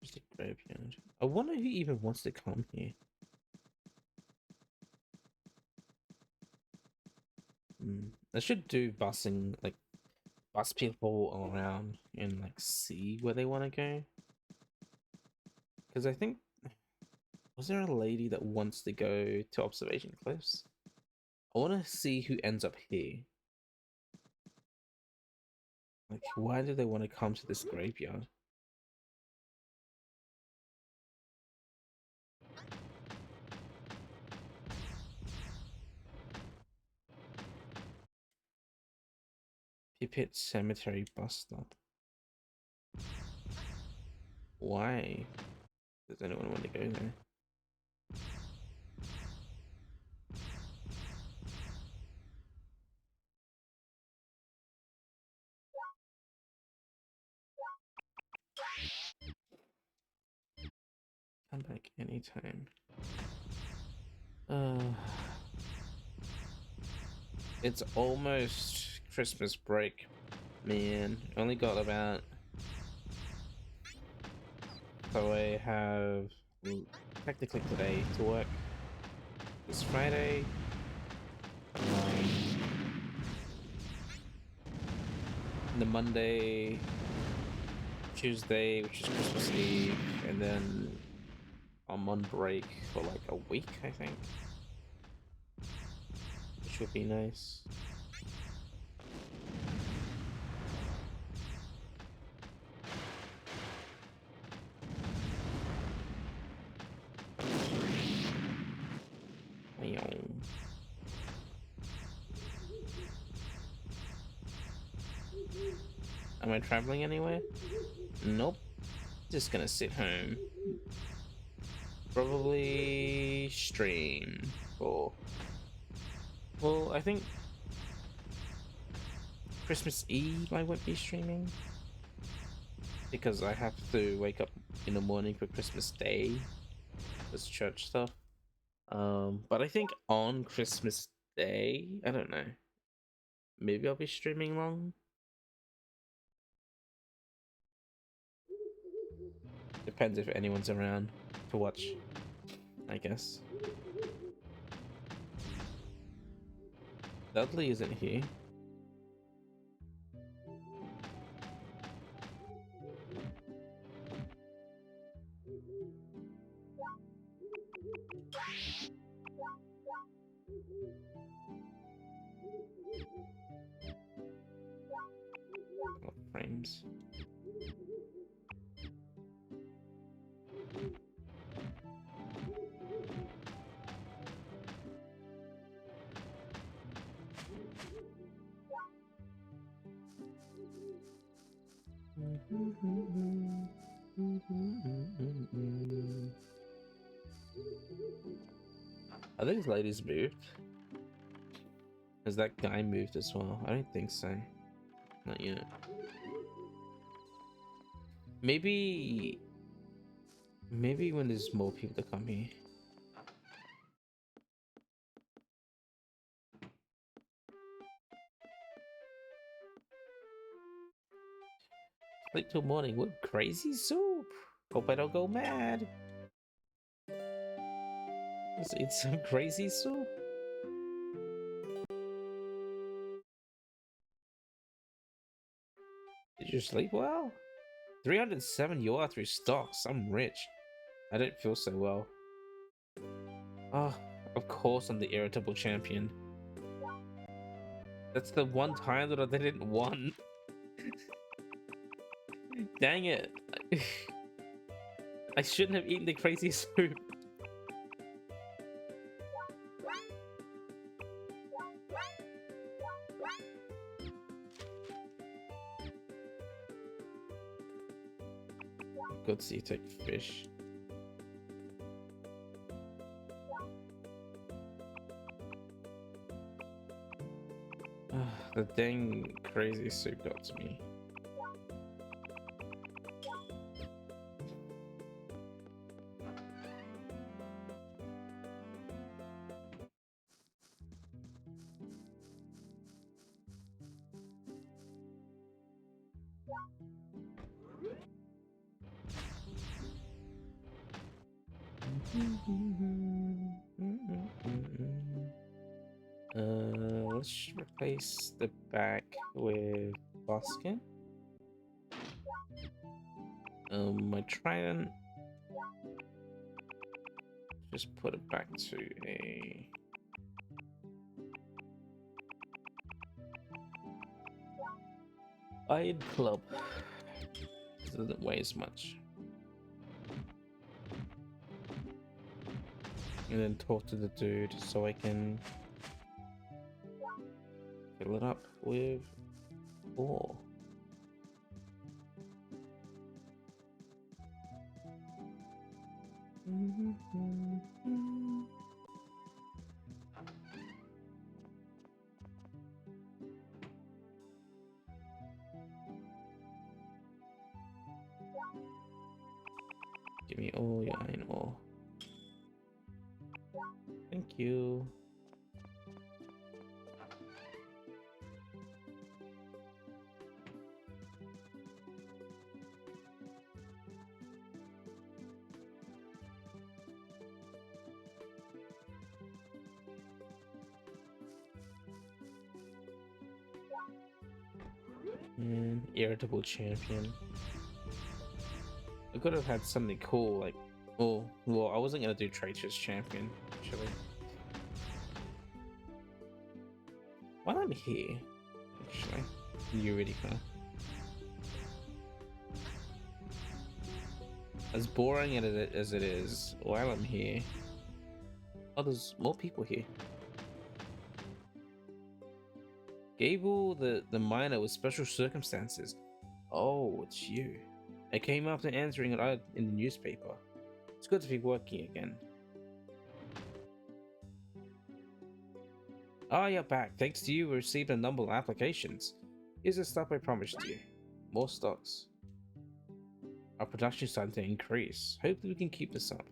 Just a graveyard. I wonder who even wants to come here. I should do busing, like bus people all around and like see where they want to go. Because I think, was there a lady that wants to go to Observation Cliffs? I want to see who ends up here. Like, why do they want to come to this graveyard? Pipit Cemetery bus stop. Why does anyone want to go there? Come back anytime. It's almost Christmas break, man. Only got about. So I have technically today to work. It's Friday. The Monday, Tuesday, which is Christmas Eve, and then I'm on break for like a week, I think, which would be nice. Am I traveling anywhere? Nope. Just gonna sit home. Probably stream. Or, well, I think Christmas Eve I won't be streaming because I have to wake up in the morning for Christmas Day. There's church stuff. But I think on Christmas Day, I don't know. Maybe I'll be streaming long. Depends if anyone's around to watch, I guess. Dudley isn't here. Oh, frames. Are these ladies moved? Has that guy moved as well? I don't think so. Not yet. Maybe when there's more people to come here. Sleep till morning. What crazy soup? Hope I don't go mad. Let's eat some crazy soup. Did you sleep well? 307 you are through stocks. I'm rich. I don't feel so well. Ah, of course I'm the irritable champion. That's the one time that I didn't won. Dang it. I shouldn't have eaten the crazy soup. Good to see you take fish. The dang crazy soup got to me. Let's replace the back with Boskin. My trident. Just put it back to a iron club. It doesn't weigh as much. And then talk to the dude so I can fill it up with 4. Give me all your iron ore. Thank you. And irritable champion. I could have had something cool like, oh, well, I wasn't gonna do traitorous champion actually. While I'm here, actually, Eurydica. As boring as it is, while I'm here, oh, there's more people here. Gable the miner with special circumstances. Oh, it's you. I came after answering an ad in the newspaper. It's good to be working again. Ah, you're back. Thanks to you, we received a number of applications. Here's the stuff I promised you. More stocks. Our production is starting to increase. Hopefully we can keep this up.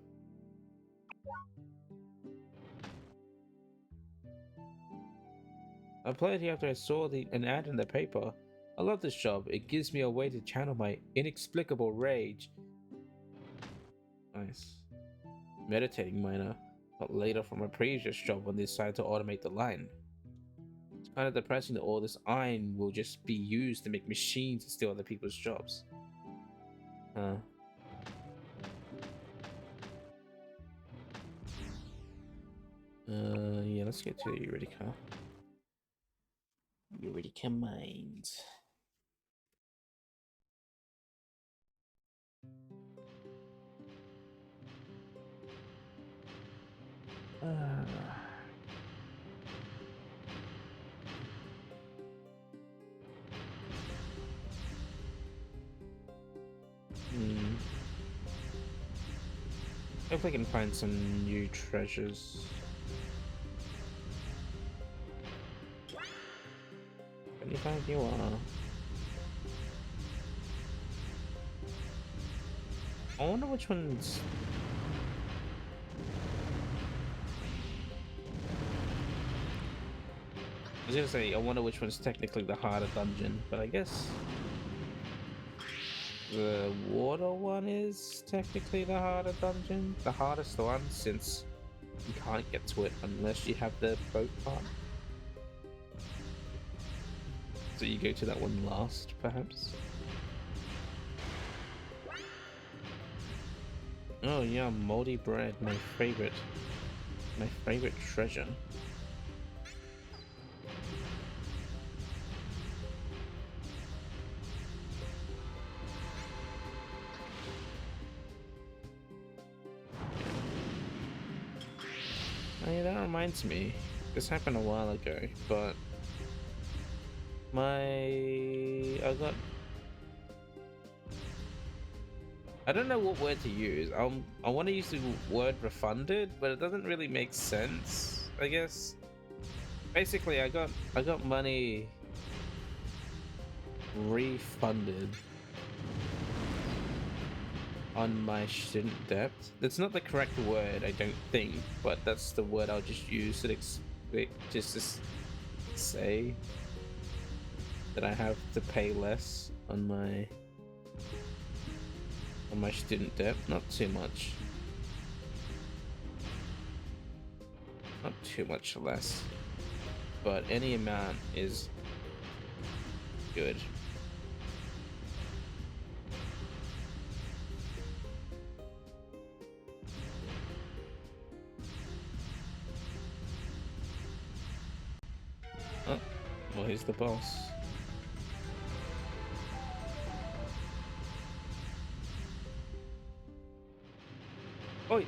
I applied here after I saw an ad in the paper. I love this job. It gives me a way to channel my inexplicable rage. Nice. Meditating miner. Got laid off from my previous job when they decided to automate the line. It's kind of depressing that all this iron will just be used to make machines to steal other people's jobs. Huh. Yeah, let's get to Eurydica. Eurydica mines. If I can find some new treasures. 25 you are. I wonder which ones. I was gonna say, I wonder which one's technically the harder dungeon, but I guess the water one is technically the harder dungeon, the hardest one, since you can't get to it unless you have the boat part. So you go to that one last, perhaps? Oh yeah, moldy bread, my favorite treasure. Hey, that reminds me, this happened a while ago, but I don't know what word to use. I want to use the word refunded, but it doesn't really make sense, I guess. Basically, I got money refunded on my student debt. That's not the correct word, I don't think, but that's the word I'll just use to just to say that I have to pay less on my student debt. Not too much. Not too much less. But any amount is good. Oh, well, here's the boss. Oi!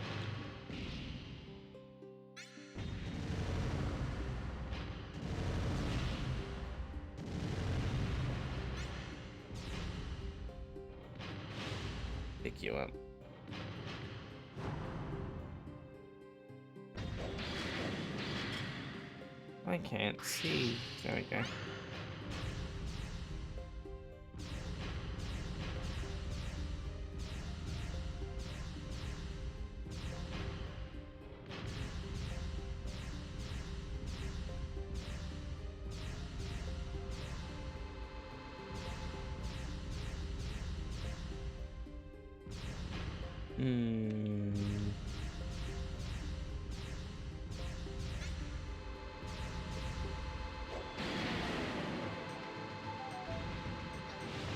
Pick you up. I can't see. There we go.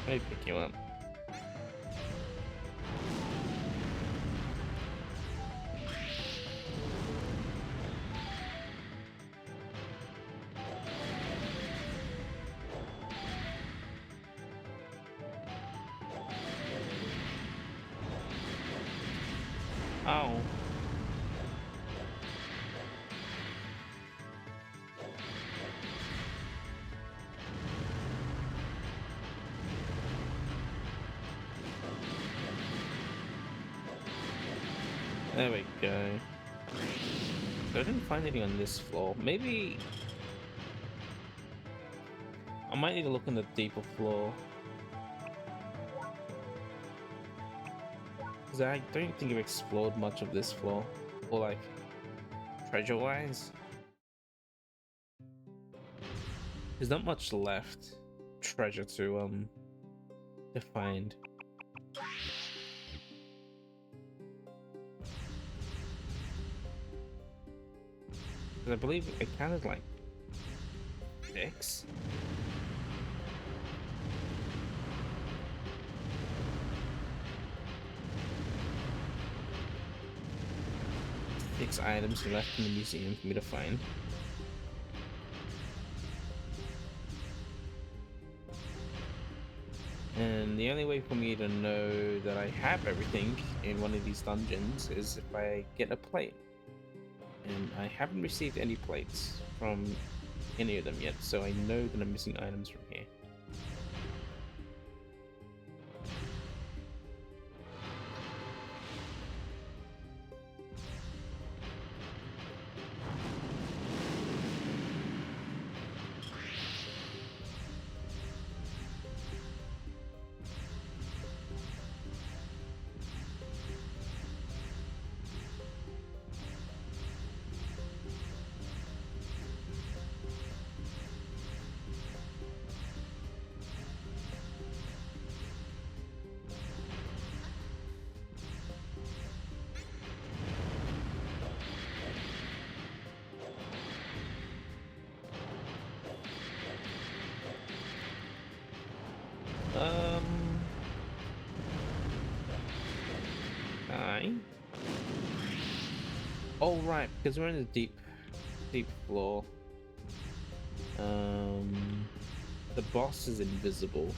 Let me pick you up. Oh. There we go. I didn't find anything on this floor. Maybe I might need to look on the deeper floor. Because I don't think I've explored much of this floor. Or like treasure-wise. There's not much left treasure to find. I believe it counted like 6. Six items left in the museum for me to find. And the only way for me to know that I have everything in one of these dungeons is if I get a plate. And I haven't received any plates from any of them yet, so I know that I'm missing items from here. Oh right, because we're in the deep floor. The boss is invisible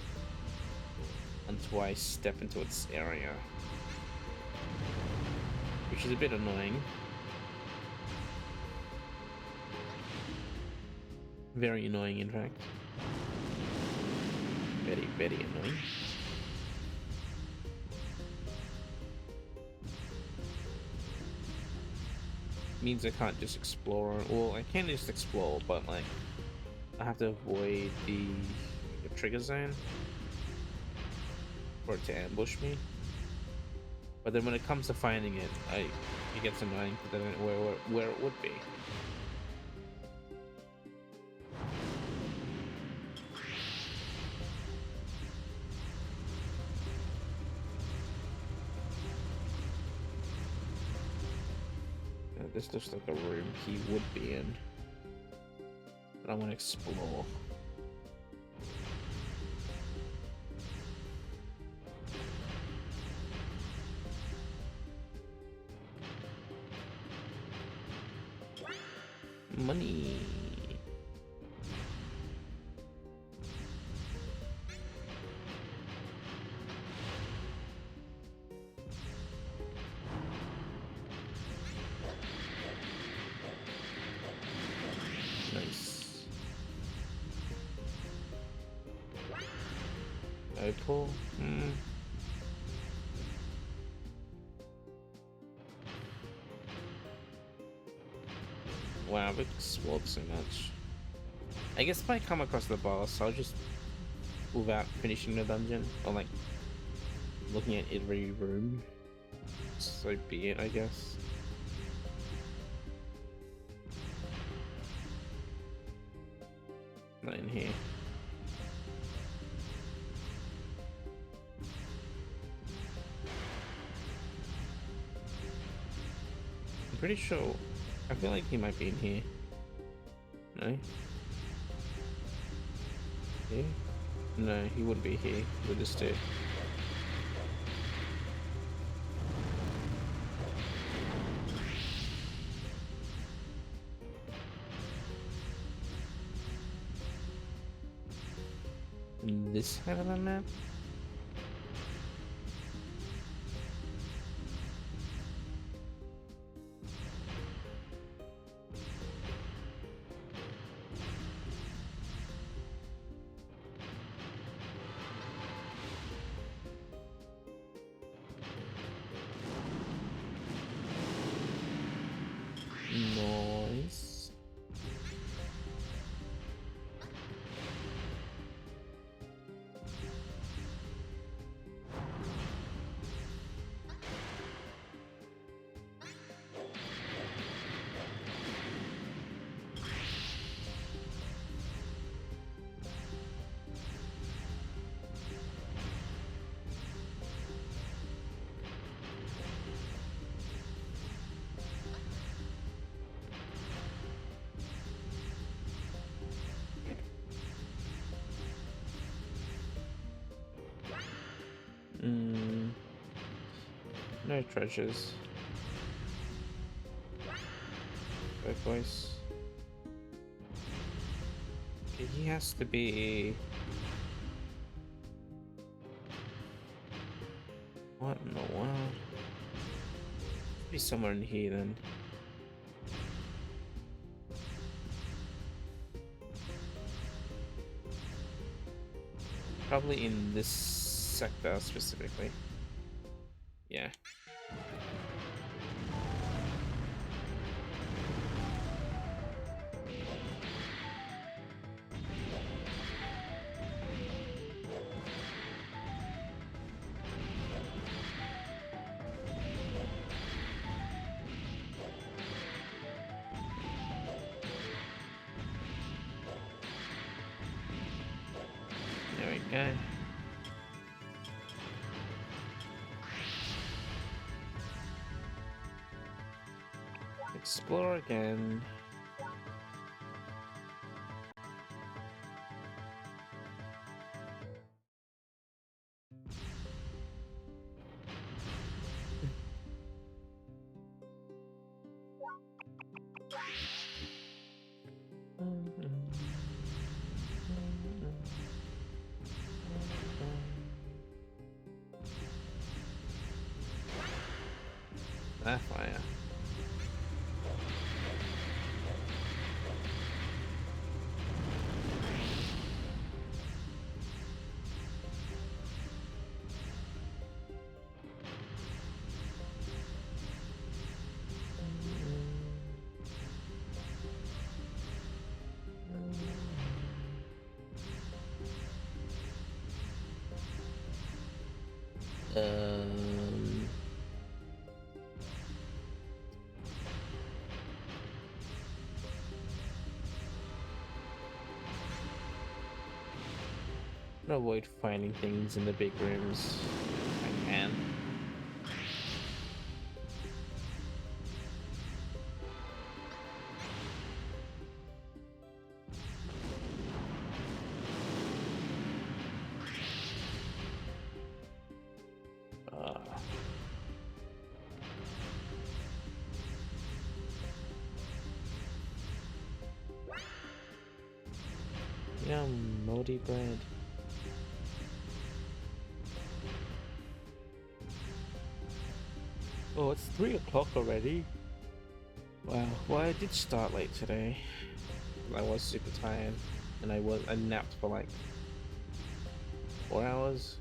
until I step into its area, which is a bit annoying. Very annoying, in fact. Very, very annoying. Means I can't just explore. Well, I can just explore, but like I have to avoid the trigger zone for it to ambush me. But then when it comes to finding it, it gets annoying because I don't know where it would be. This looks like a room he would be in, but I want to explore. Money. Opal. I've explored so much. I guess if I come across the boss, I'll just, without finishing the dungeon, or like looking at every room, so be it, I guess. Not in here. I'm pretty sure. I feel like he might be in here. No? Here? No, he wouldn't be here. He would just do. This side of the map? Noise. No treasures. Both boys. Okay, he has to be. What in the world? Be somewhere in here then. Probably in this sector specifically. Yeah. There we go. Explore again. That fire. Avoid finding things in the big rooms if I can. Yum, moldy bread. Oh, it's 3 o'clock already. Wow. Well, I did start late today. I was super tired, and I napped for like 4 hours.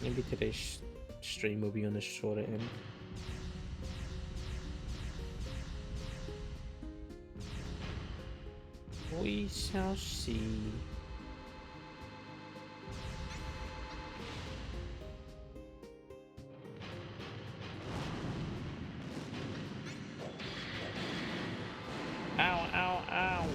Maybe today's stream will be on the shorter end. We shall see. Ow, ow, ow.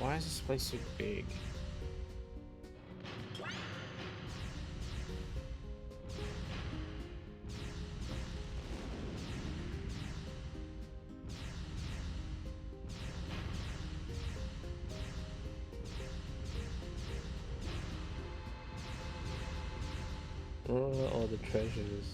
Why is this place so big? Oh, all the treasures.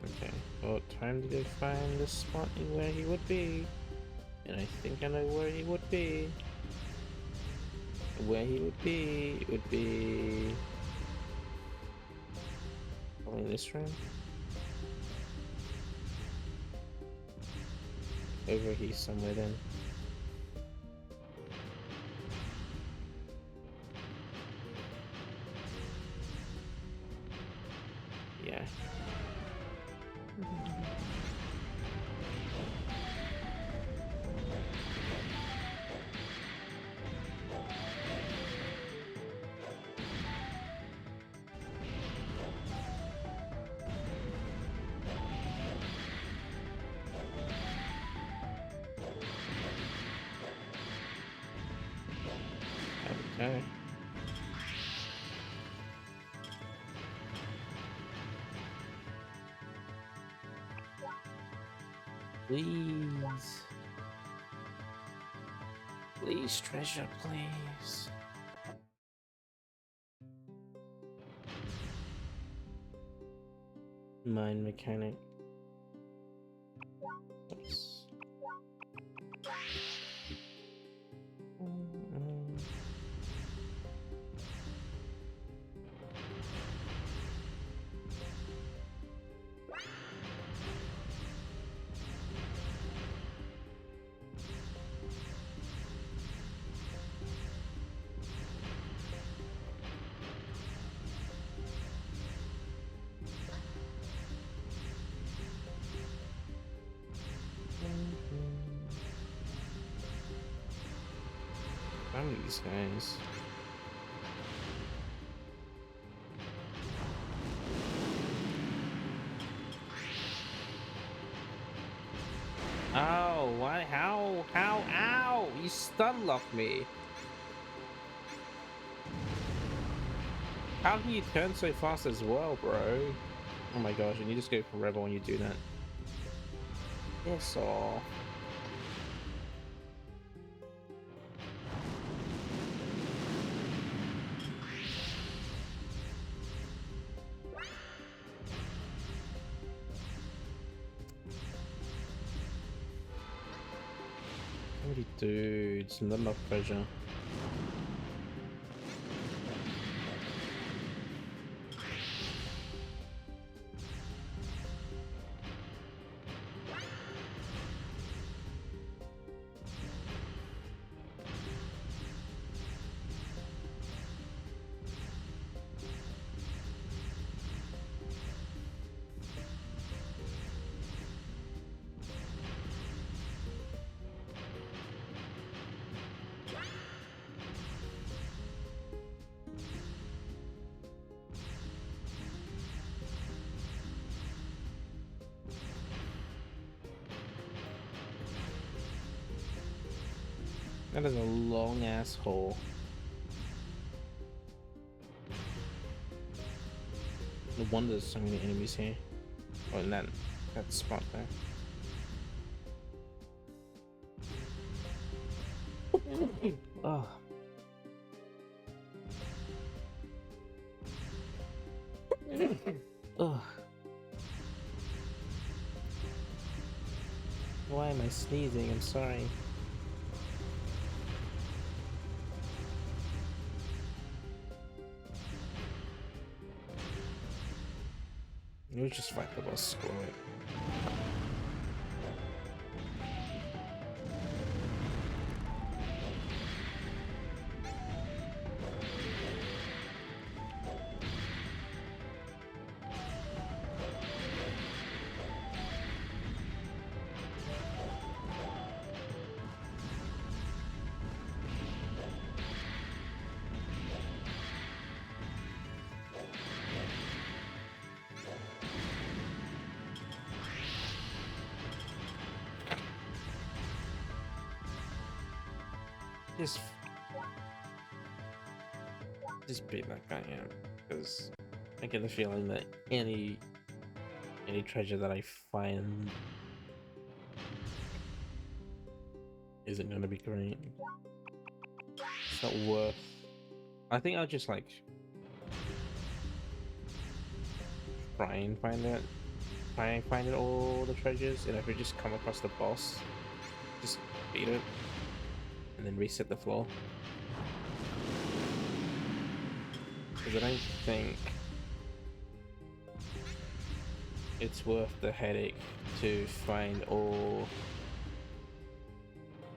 Okay, well, time to go find the spot where he would be. And I think I know where he would be. Where he would be, it would be... probably in this room. Over here somewhere then. Yeah. Okay. Please. Please, treasure, please. Mind mechanic. Oops. Some of these guys. Oh, what? How? Ow! You stun locked me. How can you turn so fast as well, bro? Oh my gosh, and you just go forever when you do that. Yes, all. Dudes, not enough pressure. That is a long ass hole. No wonder there's so many enemies here. Oh, in that spot there. Oh. Ugh. Why am I sneezing? I'm sorry. You just fight the boss, screw it. Just beat that guy up, because I get the feeling that any treasure that I find isn't gonna be great. It's not worth. I think I'll just like try and find all the treasures, and if we just come across the boss, just beat it and then reset the floor. Because I don't think it's worth the headache to find all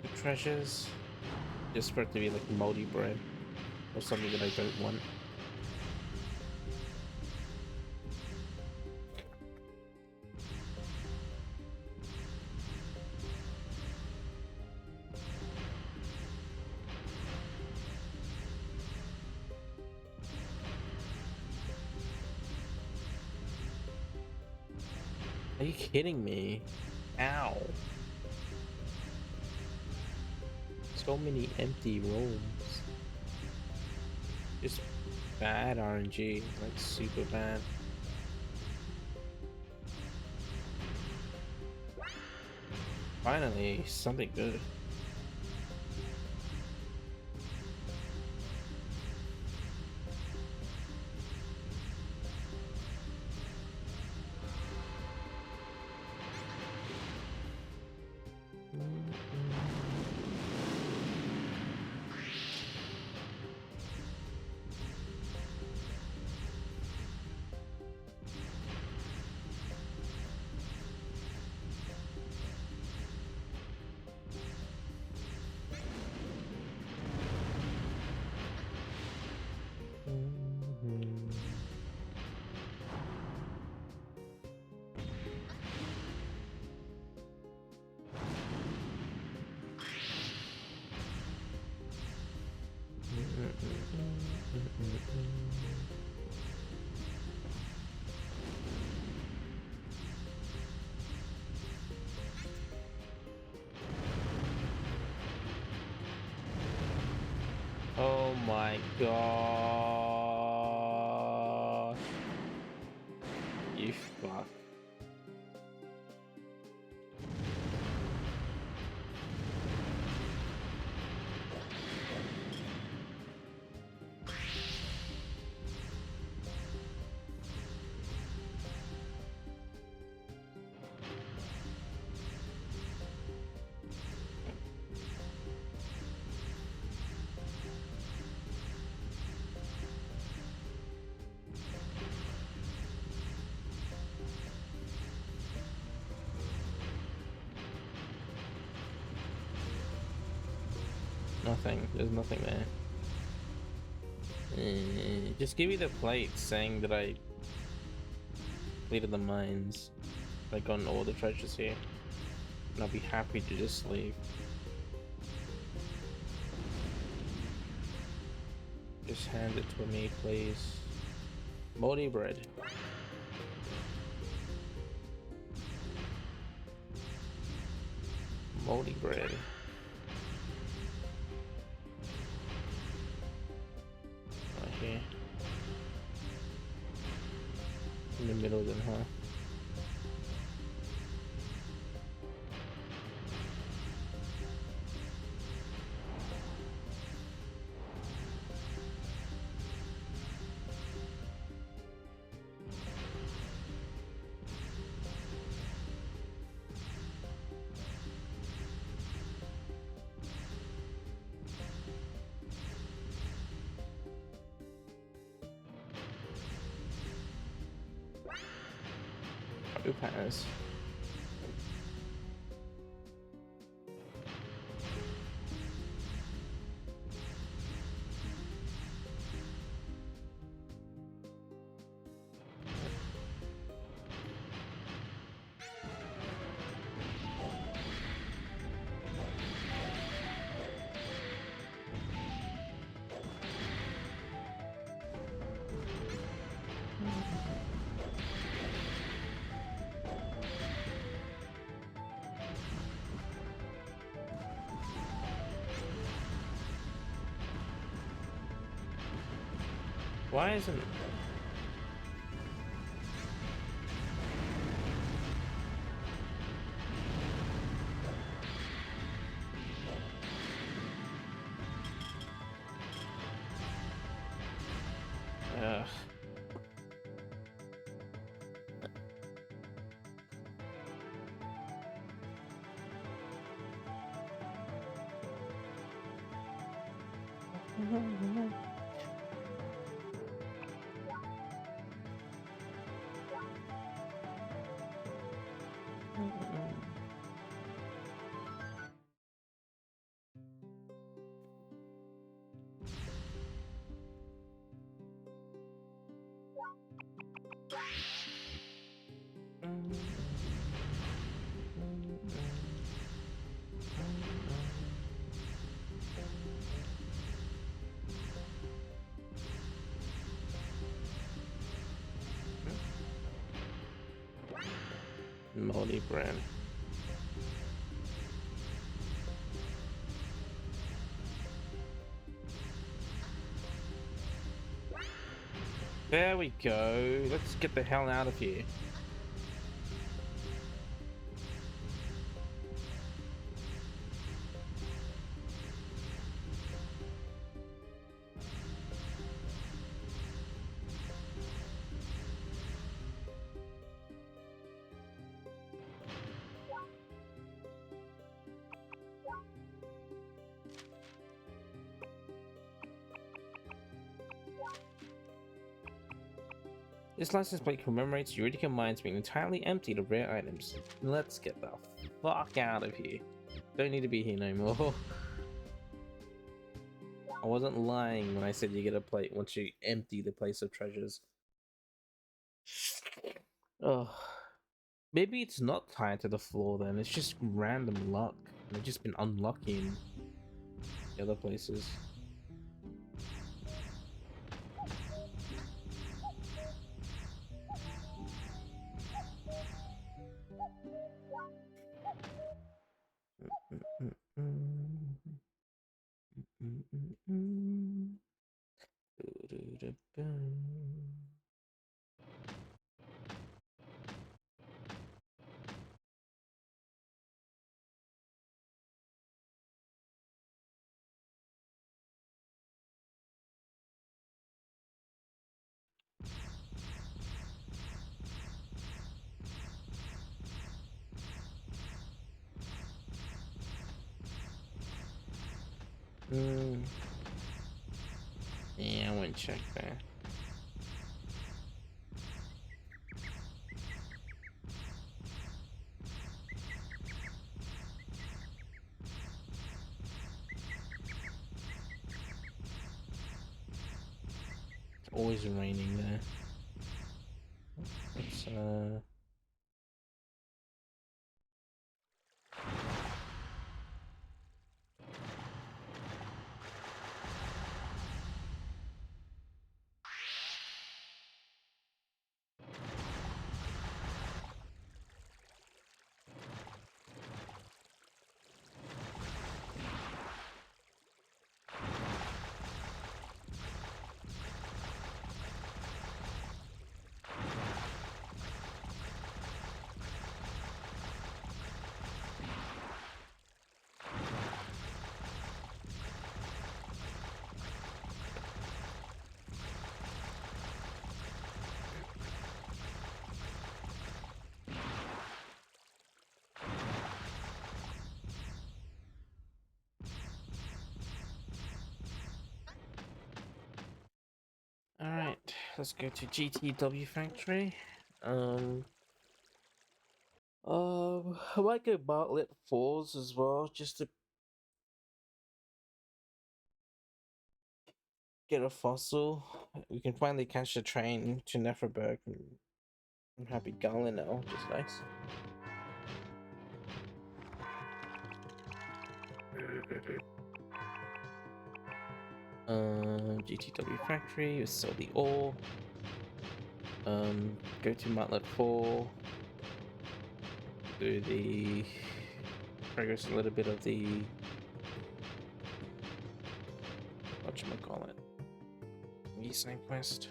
the treasures just for it to be like moldy bread or something that I don't want. Are you kidding me? Ow. So many empty rooms. Just bad RNG, like super bad. Finally, something good. Oh my god. You fuck. Nothing. There's nothing there. Just give me the plate saying that I completed the mines. I got all the treasures here. And I'll be happy to just leave. Just hand it to me, please. Moldy bread. Moldy bread. here. In the middle then, huh? Who has? Why isn't Ugh. Molly brand. There we go. Let's get the hell out of here. This license plate commemorates Eureka mines being entirely emptied of rare items. Let's get the fuck out of here. Don't need to be here no more. I wasn't lying when I said you get a plate once you empty the place of treasures. Oh, maybe it's not tied to the floor then. It's just random luck. I've just been unlucky in the other places. Yeah, I went check there. It's always raining there. It's let's go to GTW factory. I might go Bartlett Falls as well, just to get a fossil. We can finally catch the train to Neferberg. I'm happy Garland now, which is nice. GTW factory, we sell the ore. Go to Martlet 4. Do the progress a little bit of the whatchamacallit, e-sign quest.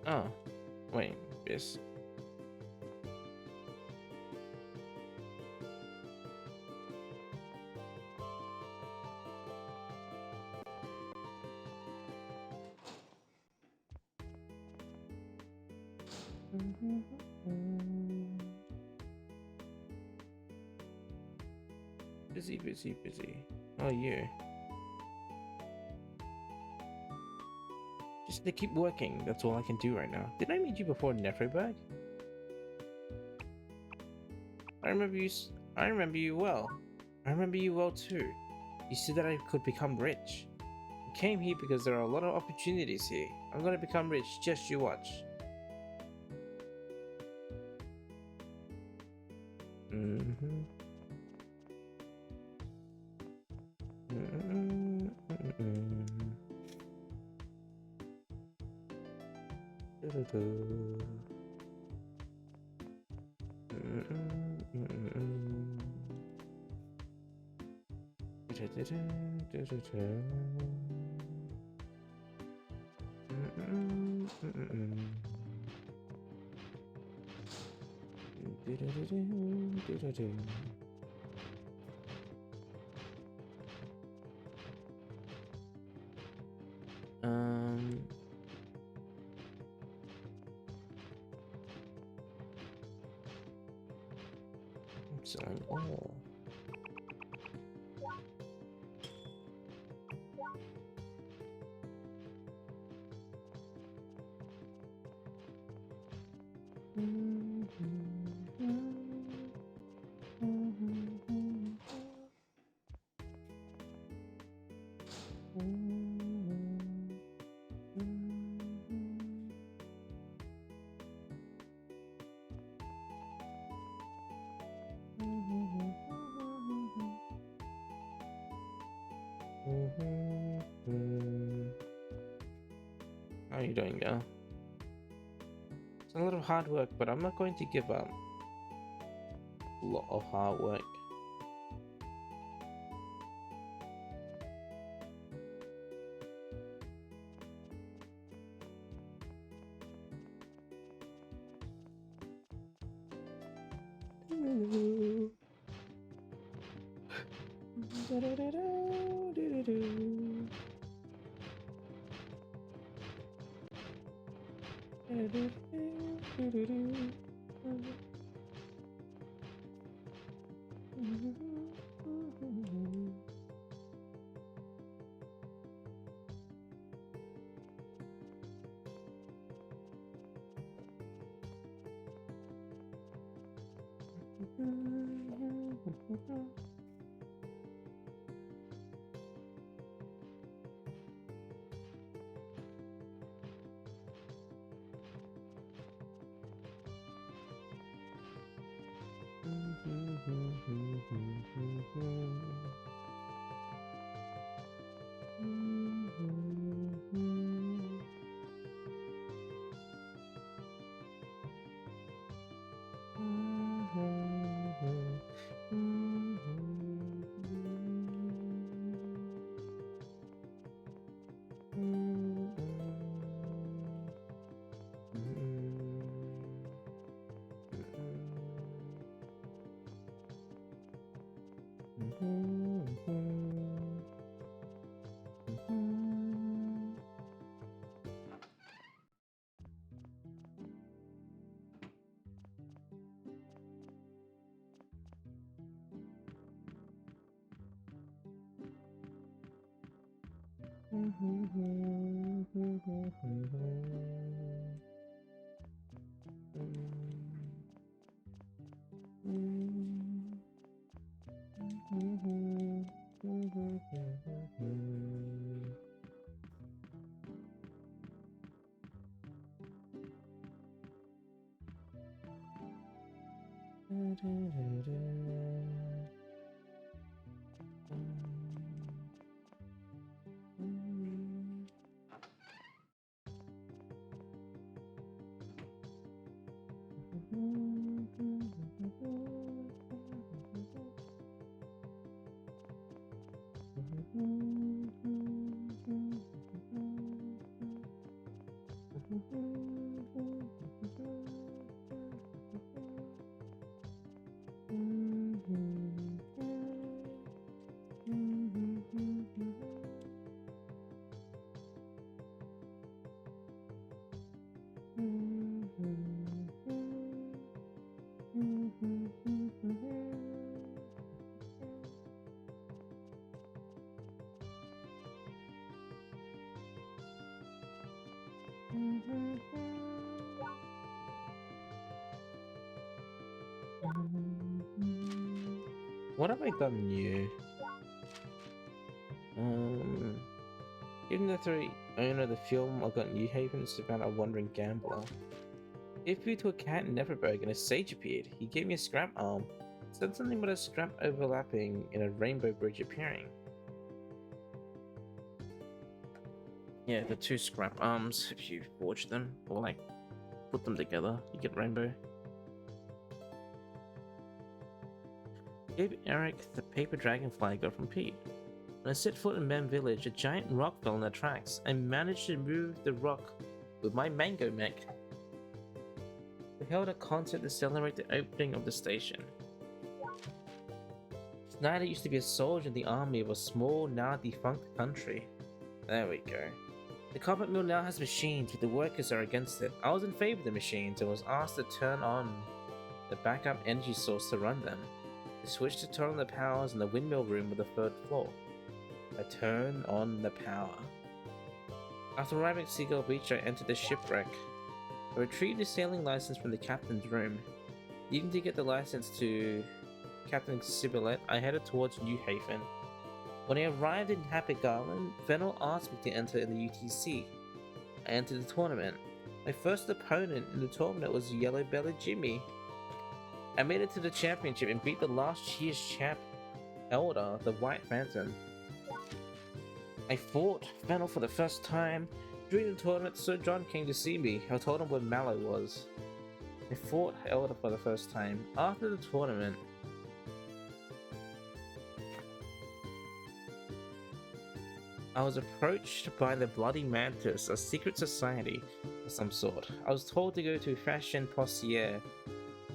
Oh, wait, this. Busy, busy, busy. Oh, yeah. Just to keep working. That's all I can do right now. Did I meet you before Neferberg? I remember you. I remember you well. I remember you well too. You said that I could become rich. I came here because there are a lot of opportunities here. I'm gonna become rich. Just you watch. I'm selling all. How are you doing, girl? It's a lot of hard work, but I'm not going to give up. A lot of hard work. What have I done new? Given the three owner of the film, I got New Haven. It's about a wandering gambler. Gave food to a cat in Neverberg and a sage appeared. He gave me a scrap arm. Said something about a scrap overlapping in a rainbow bridge appearing. Yeah, the two scrap arms, if you forge them, or like put them together, you get rainbow. Gave Eric the paper dragonfly I got from Pete. When I set foot in Mem Village, a giant rock fell in the tracks. I managed to move the rock with my mango mech. We held a concert to celebrate the opening of the station. Snyder used to be a soldier in the army of a small, now defunct country. There we go. The carpet mill now has machines, but the workers are against it. I was in favor of the machines and was asked to turn on the backup energy source to run them. I switched to turn on the powers in the windmill room of the third floor. I turn on the power. After arriving at Seagull Beach, I entered the shipwreck. I retrieved the sailing license from the captain's room. Needing to get the license to Captain Sibylet, I headed towards New Haven. When I arrived in Happy Garland, Fennel asked me to enter in the UTC. I entered the tournament. My first opponent in the tournament was Yellow Belly Jimmy. I made it to the championship and beat the last year's champ, Elder, the White Phantom. I fought Fennel for the first time. During the tournament, Sir John came to see me. I told him where Mallow was. I fought Elder for the first time. After the tournament, I was approached by the Bloody Mantis, a secret society of some sort. I was told to go to Fashion Postier.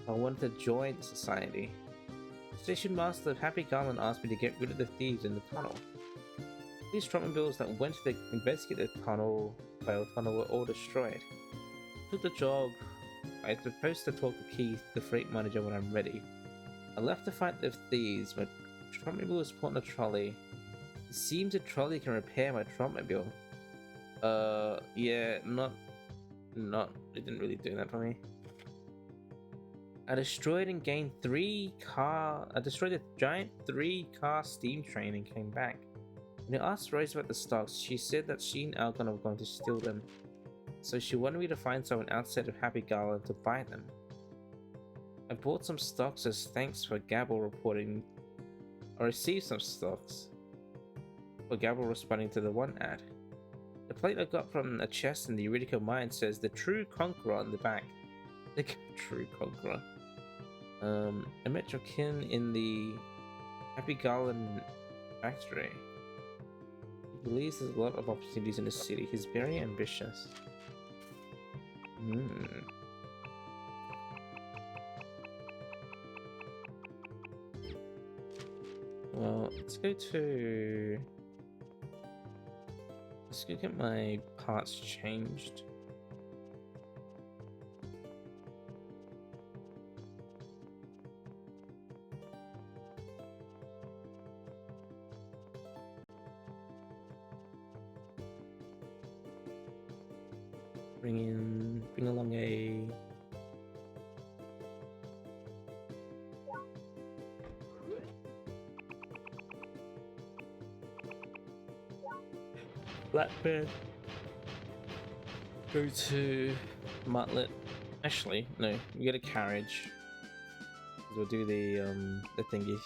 I wanted to join the society. Station Master of Happy Garland asked me to get rid of the thieves in the tunnel. These trumpmobiles that went to investigate the failed tunnel were all destroyed. Took the job. I was supposed to talk to Keith, the freight manager, when I'm ready. I left to fight the thieves. My trumpmobile was put on a trolley. It seems a trolley can repair my trumpmobile. Yeah, it didn't really do that for me. I destroyed a giant 3-car steam train and came back. When I asked Rose about the stocks, she said that she and Algon were going to steal them. So she wanted me to find someone outside of Happy Gala to buy them. I bought some stocks as thanks for Gabble reporting. I received some stocks for Gabble responding to the one ad. The plate I got from a chest in the Eurydica mine says the True Conqueror on the back. The True Conqueror. I met your kin in the Happy Garland factory. He believes there's a lot of opportunities in the city. He's very ambitious. Well, let's go get my parts changed. Bring along a flatbed. Go to Martlet. Actually, no, we get a carriage. We'll do the thingy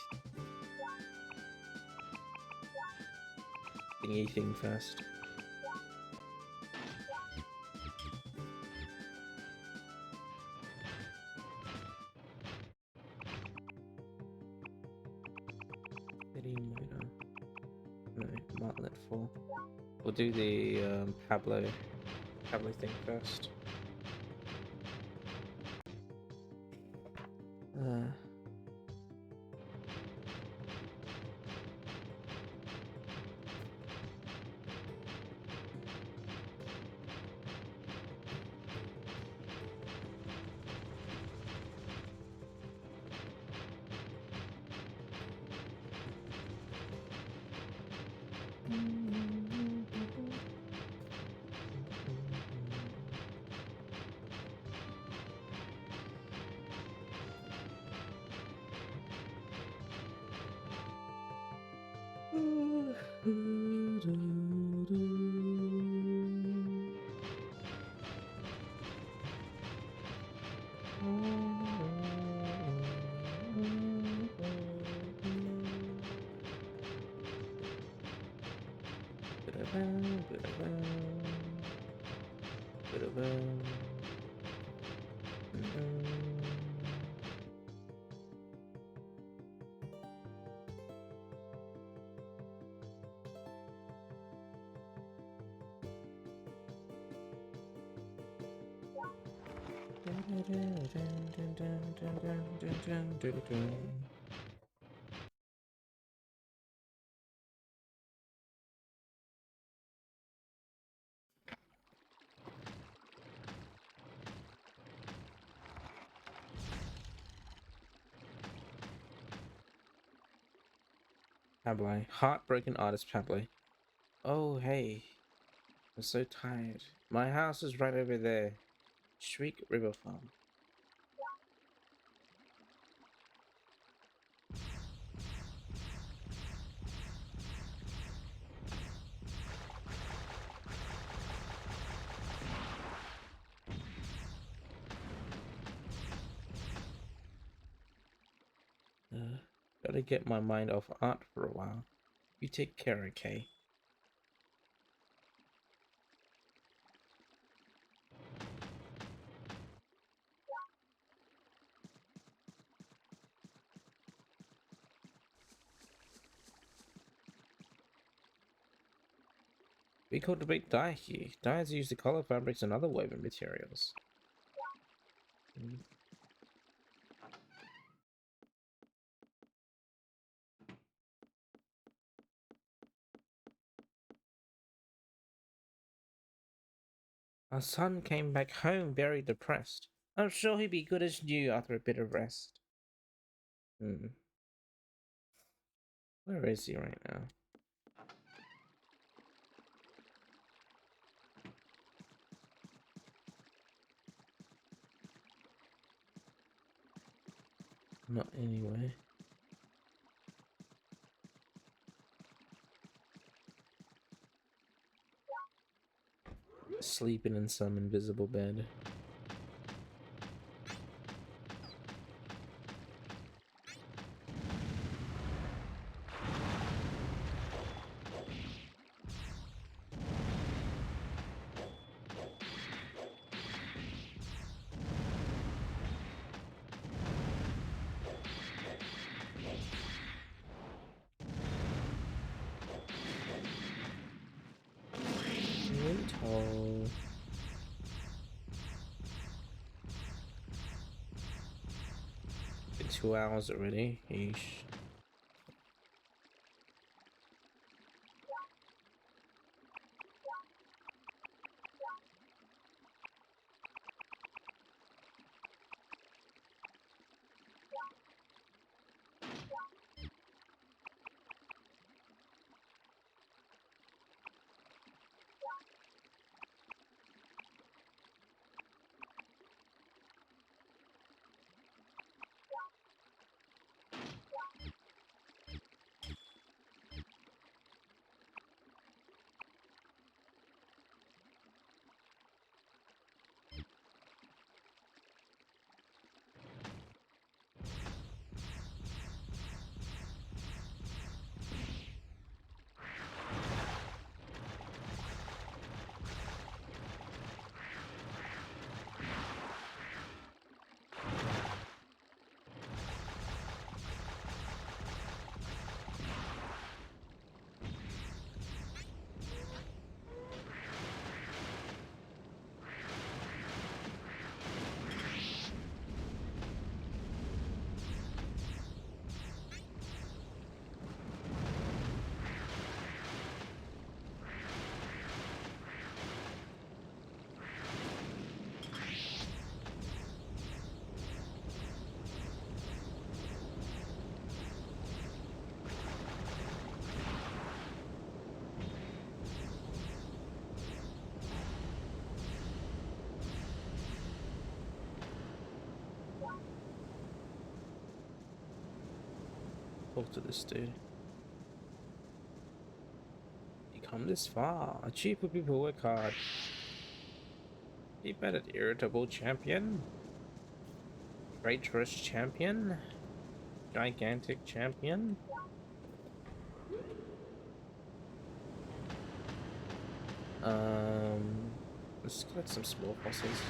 thing first. No, Martlet 4. We'll do the Pablo thing first. Pablo. Heartbroken artist Pablo. Oh, hey. I'm so tired. My house is right over there. Shriek River Farm. Gotta get my mind off art for a while. You take care, okay? We cultivate dye here. Dye is used to color fabrics and other woven materials. Our son came back home very depressed. I'm sure he'd be good as new after a bit of rest. Where is he right now? Not anyway. Sleeping in some invisible bed. Tall. Been 2 hours already. Yeesh. Talk to this dude. You come this far. Achieve people work hard. Keep at it, irritable champion. Traitorous champion. Gigantic champion. Let's collect some small fossils.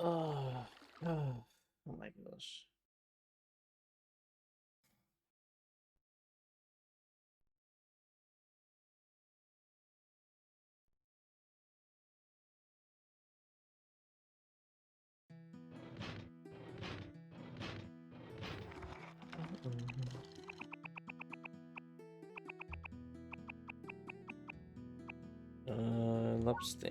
Oh, oh my gosh. Lobster.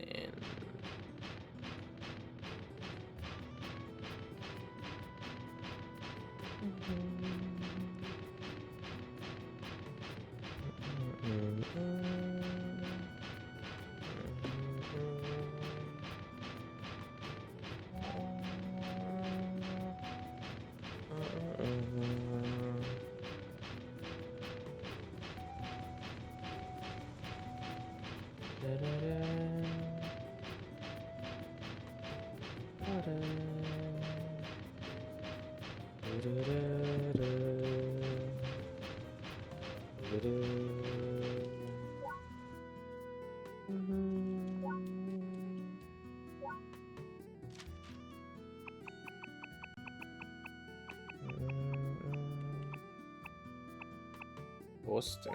horse steak.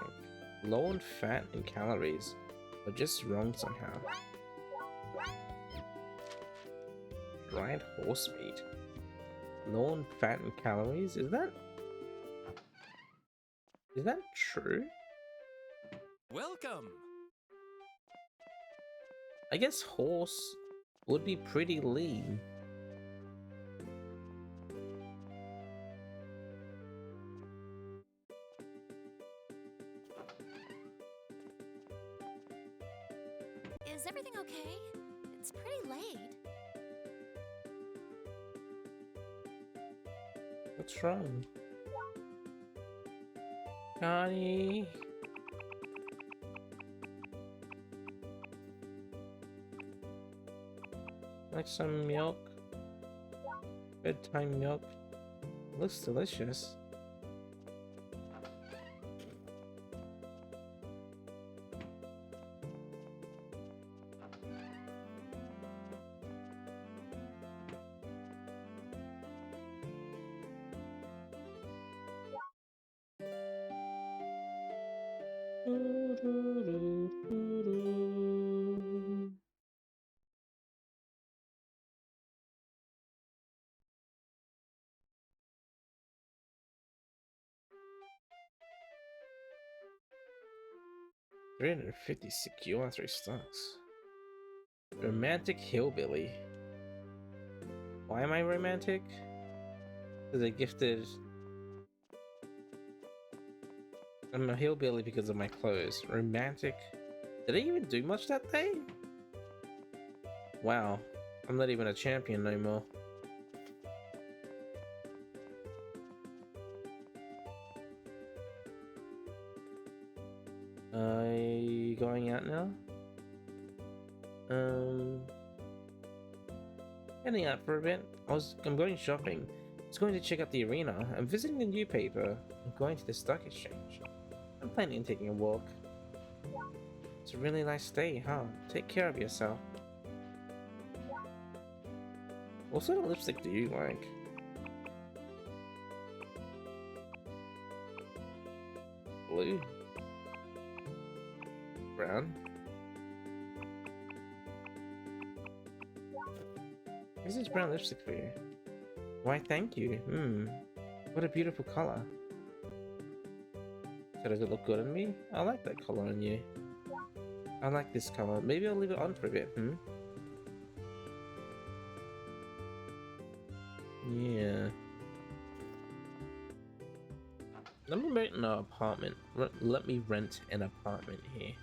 Low in fat and calories, but just wrong somehow. Dried horse meat. Low in fat and calories? Is that true? Welcome. I guess horse would be pretty lean. Is everything okay? It's pretty late. What's wrong? Connie? Like some milk? Bedtime milk? Looks delicious. $356 you want 3 stocks. Romantic hillbilly. Why am I romantic? Because I gifted. I'm a hillbilly because of my clothes. Romantic. Did I even do much that day? Wow. I'm not even a champion no more. Are you going out now? Heading out for a bit. I'm going shopping. I was going to check out the arena. I'm visiting the new paper. I'm going to the stock exchange. I'm planning on taking a walk. It's a really nice day, huh? Take care of yourself. What sort of lipstick do you like? Blue? Brown? This is brown lipstick for you. Why, thank you. What a beautiful color. So does it look good on me? I like that color on you. I like this color. Maybe I'll leave it on for a bit, Yeah. Let me rent an apartment. Let me rent an apartment here.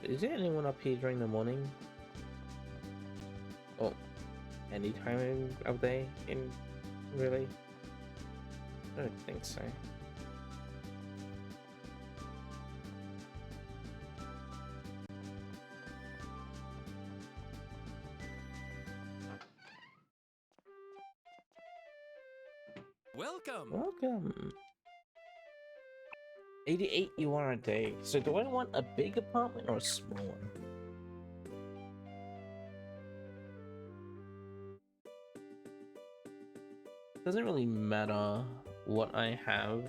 Is there anyone up here during the morning? Oh, any time of day in really? I don't think so. Welcome. Welcome. 88 you are a day. So do I want a big apartment or a small one? Doesn't really matter what I have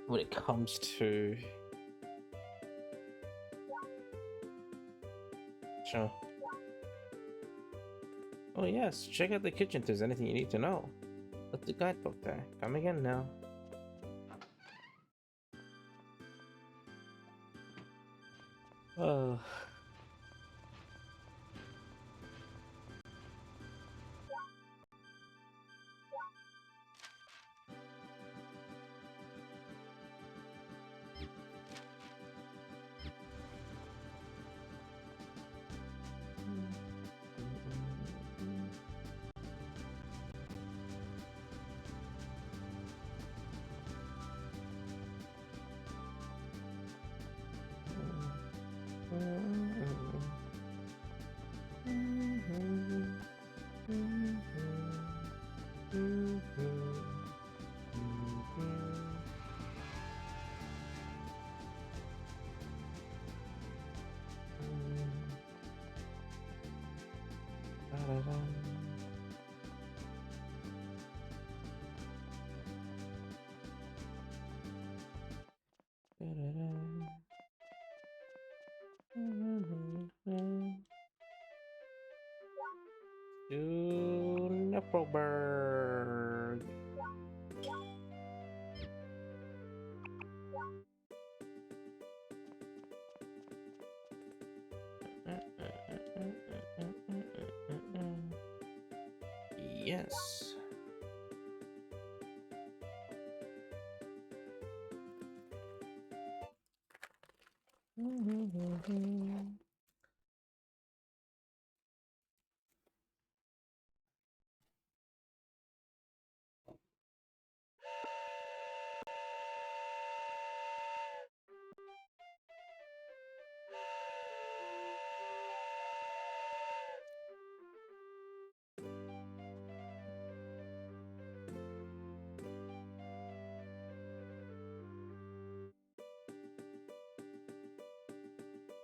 when it comes to... Sure. Oh yes, check out the kitchen if there's anything you need to know. Put the guidebook there. Come again now. Oh. To Neppelberg. Yes.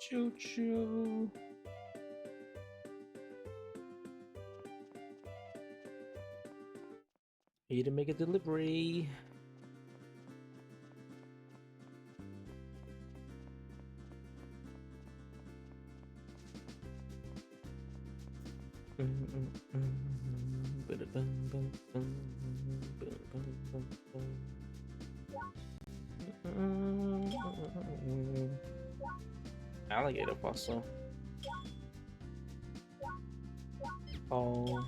Choo choo. Need to make a delivery. Alligator fossil. Oh.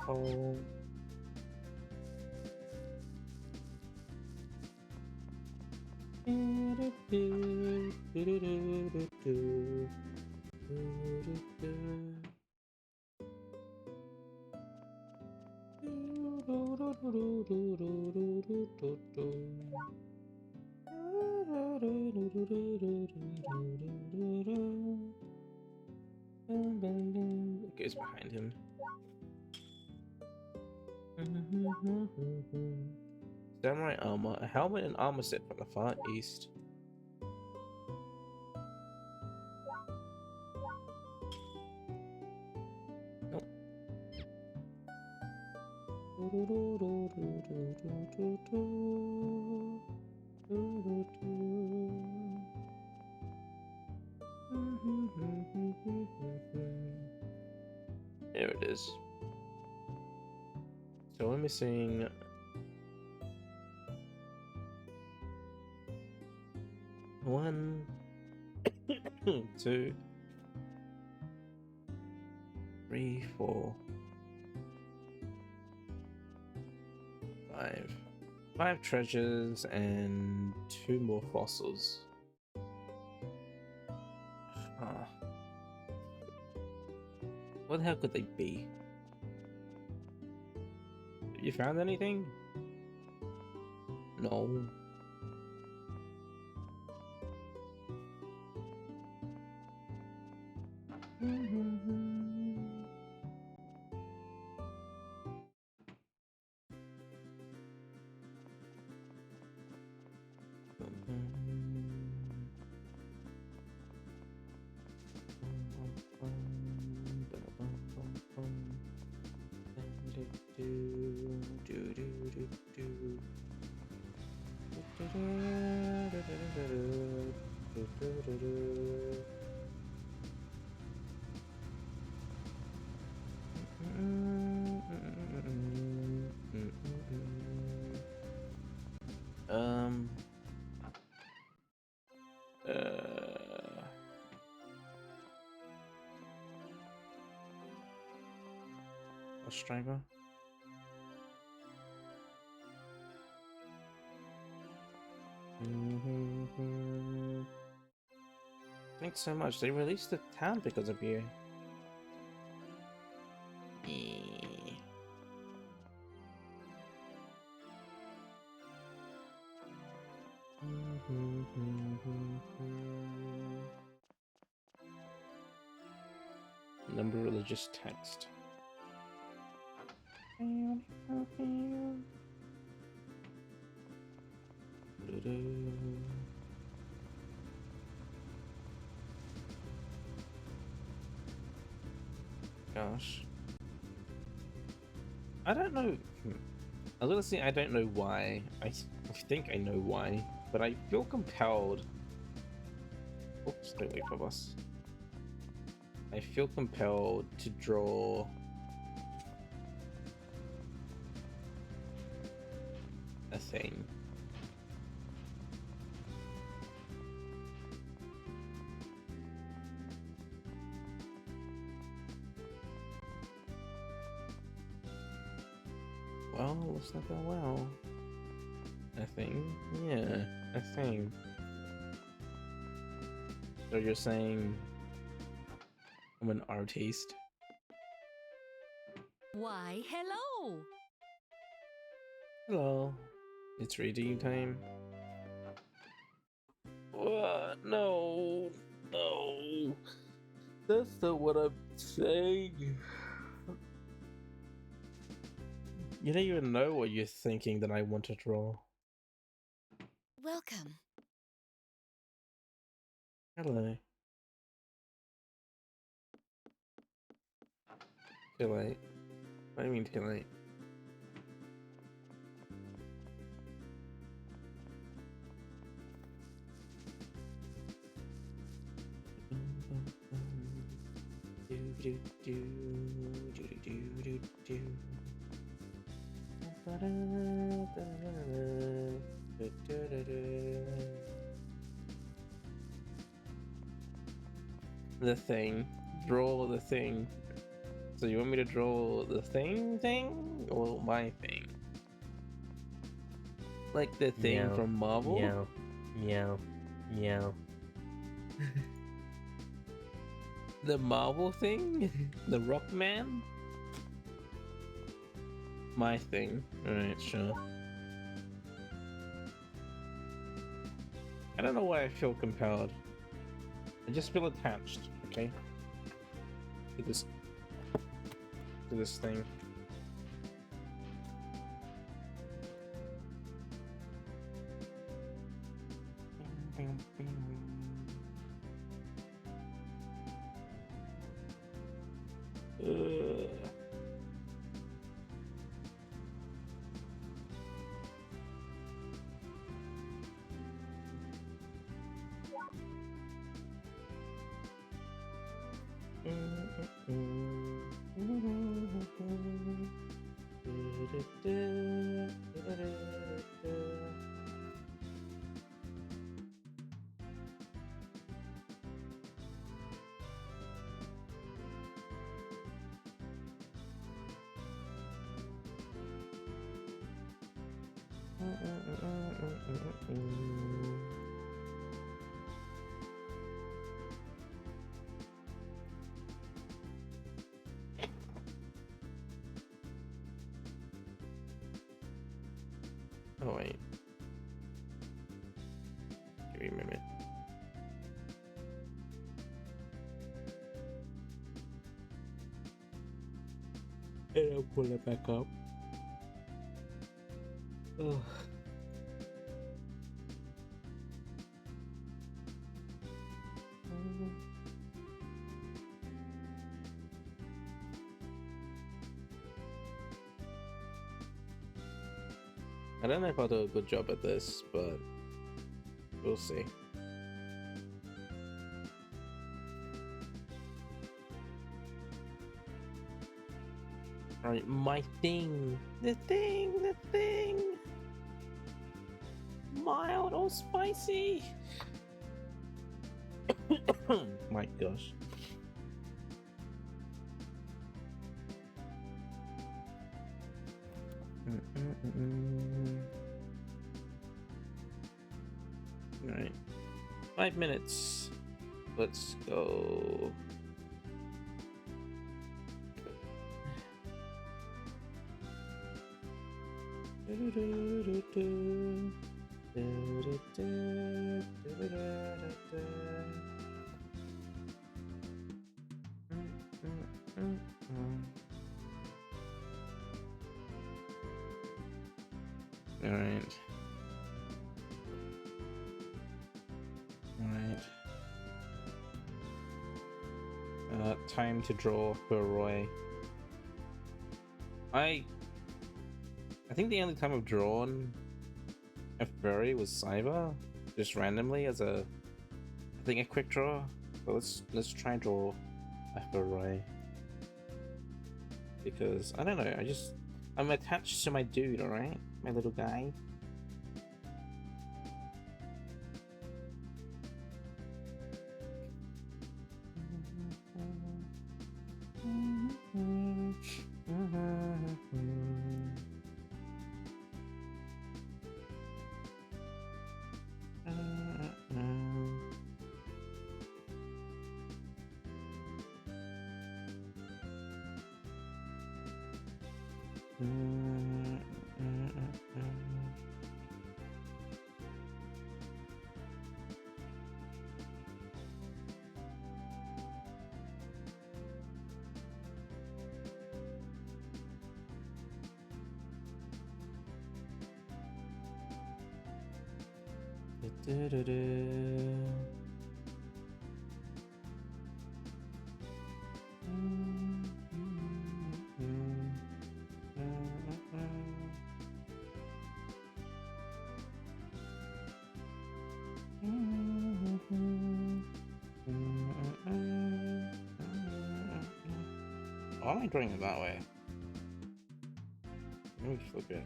Oh. It goes behind him. Samurai armor, a helmet and armor set from the far east. Nope. There it is. So we're missing one, two, three, four, five. 5 treasures and 2 more fossils. Huh. What the hell could they be? Have you found anything? No. Bus driver. Thanks so much. They released the town because of you. Number religious text. Gosh. I don't know. I was gonna say I don't know why. I think I know why, but I feel compelled. Oops, don't wait for us. I feel compelled to draw a thing. Well, looks like a well. A thing? Yeah, a thing. So you're saying I'm an artiste? Why, hello! Hello. It's reading time. What? No. No. That's not what I'm saying. You don't even know what you're thinking that I want to draw. Welcome. Hello. Too late. What do you mean too late? The thing. Draw the thing. So you want me to draw the thing or my thing? Like the thing Meow, from Marvel? Meow, meow, meow. The Marvel thing? The Rockman? My thing. Alright, sure. I don't know why I feel compelled. I just feel attached, okay? To this thing. Oh wait. Give me a minute. And I'll pull it back up. Ugh. I don't know if I'll do a good job at this, but we'll see. Alright, my thing. The thing. Mild or spicy? My gosh. Alright. 5 minutes. Let's go. Alright. Time to draw for Roy. I think the only time I've drawn a furry was Cyber, just randomly as a, I think a quick draw. But let's try and draw a furry because I don't know. I'm attached to my dude. All right, my little guy. Why am I drawing it that way? Let me flip it.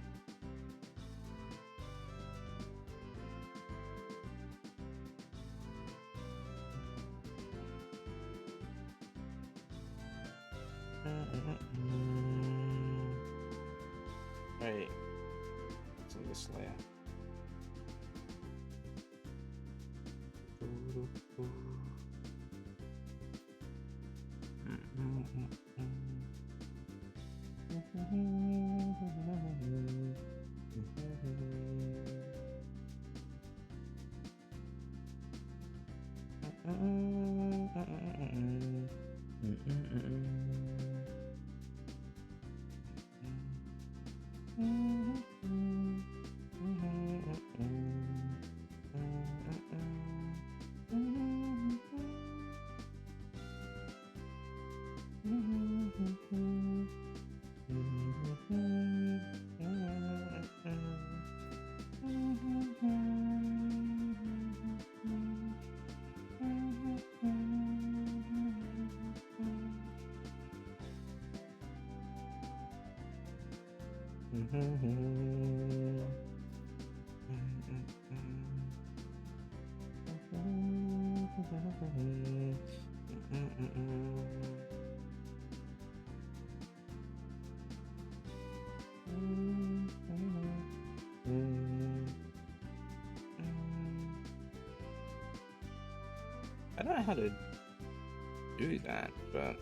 Right. It's in this layer. I don't know how to do that, but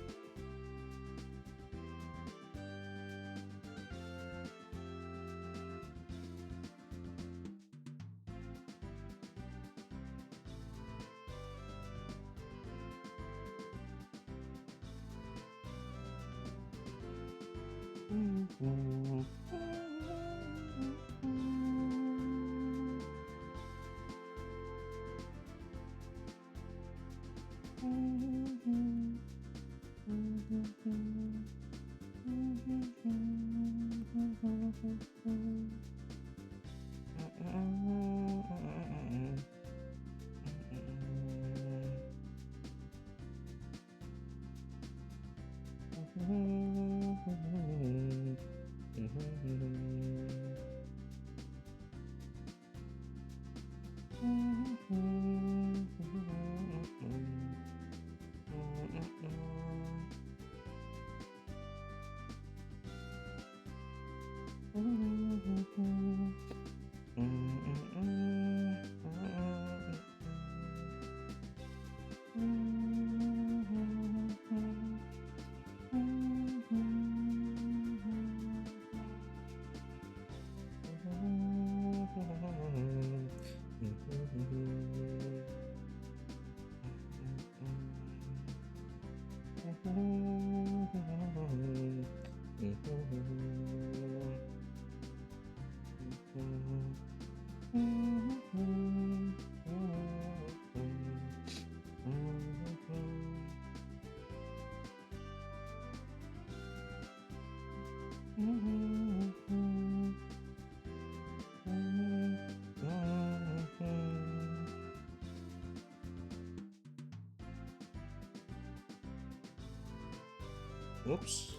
Oops.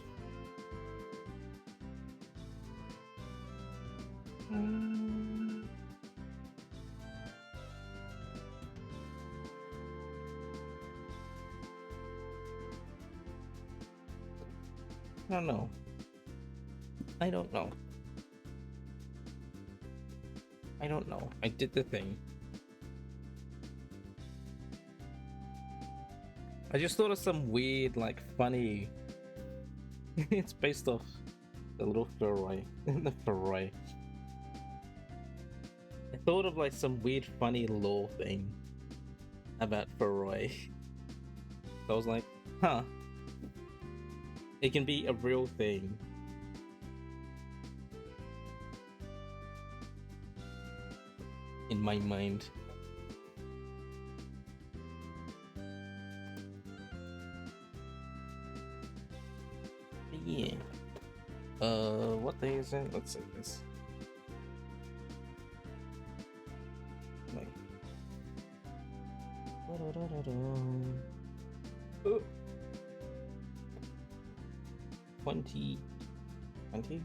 I don't know. I don't know. I don't know. I did the thing. I just thought of some weird, like, funny. It's based off the little Furroy. The Furroy. I thought of like some weird, funny lore thing about Furroy. So I was like, huh. It can be a real thing. In my mind. But yeah. What day is it? Let's see this. Wait. 20. 20?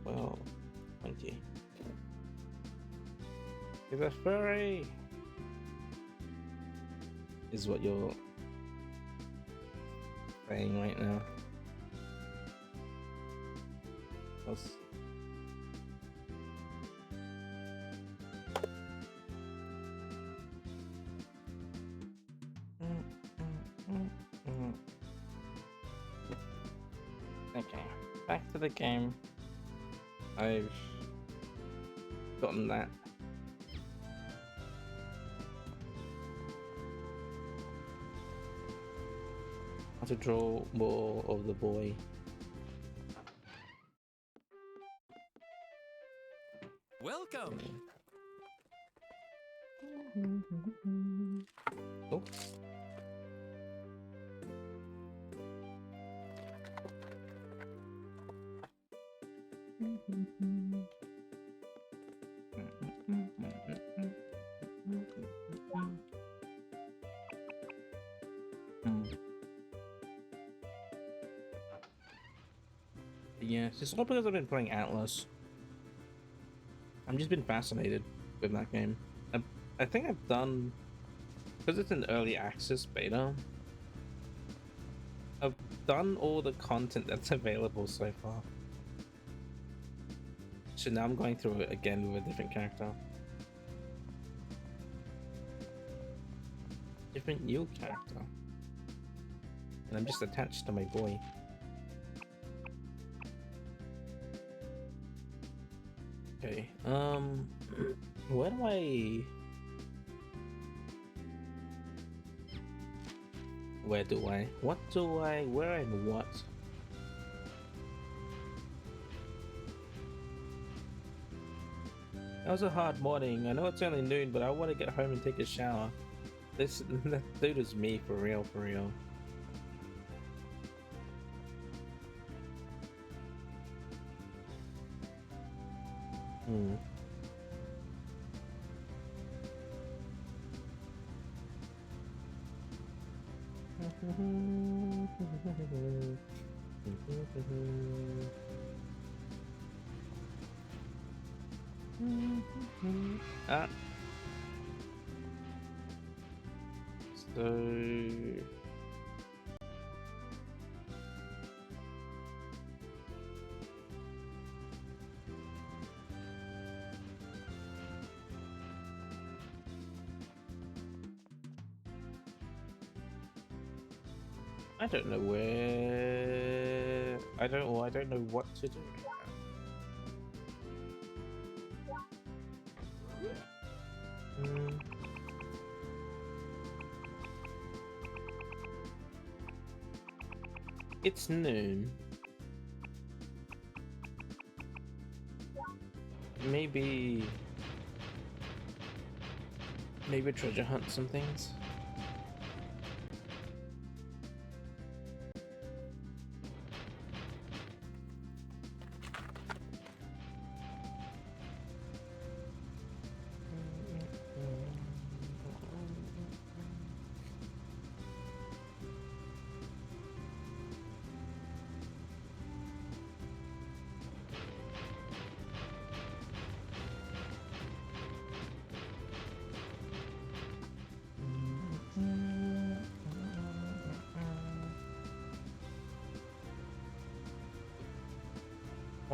Well, 20. Is a furry? Is what you're saying right now. That's... Okay, back to the game. I've gotten that. How to draw more of the boy. Welcome. Oh. Yeah, it's just all because I've been playing Atlas. I've just been fascinated with that game. I think I've done, because it's an early access beta, I've done all the content that's available so far. So now I'm going through it again with a different character. Different new character. And I'm just attached to my boy. Okay, where do I... What do I... Where and what? That was a hard morning. I know it's only noon, but I want to get home and take a shower. This that dude is me, for real, for real. Ah. So... I don't know where... I don't know what to do. It's noon. Maybe treasure hunt some things.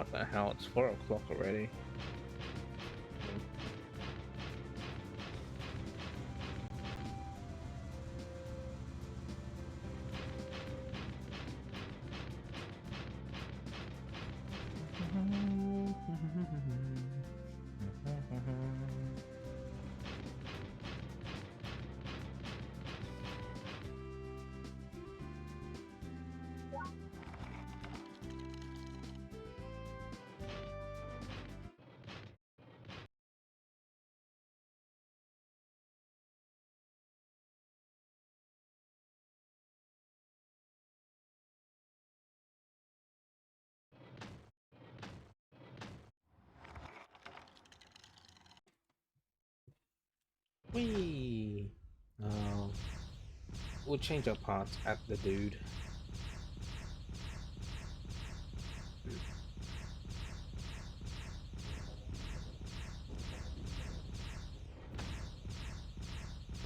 What the hell? It's 4 o'clock already. Whee! Oh. We'll change our parts at the dude.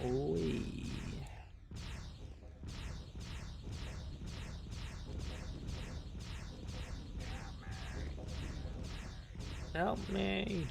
Whee! Help me!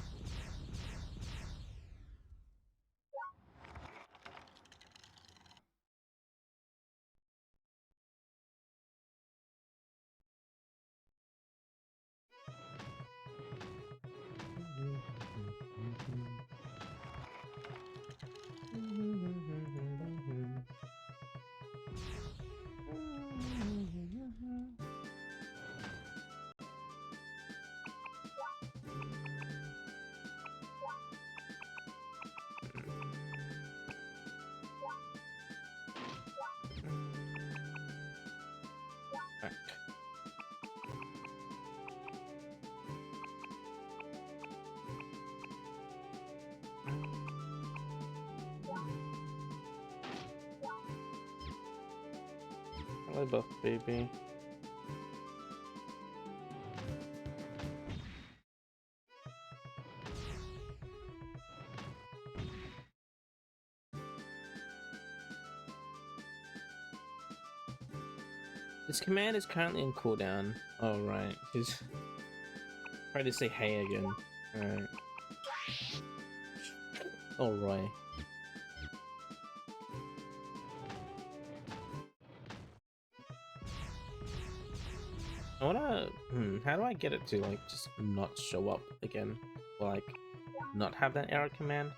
Hello, buff baby. This command is currently in cooldown. Oh right, he's trying to say hey again. Alright. Alright. I wanna how do I get it to like just not show up again? Or like not have that error command?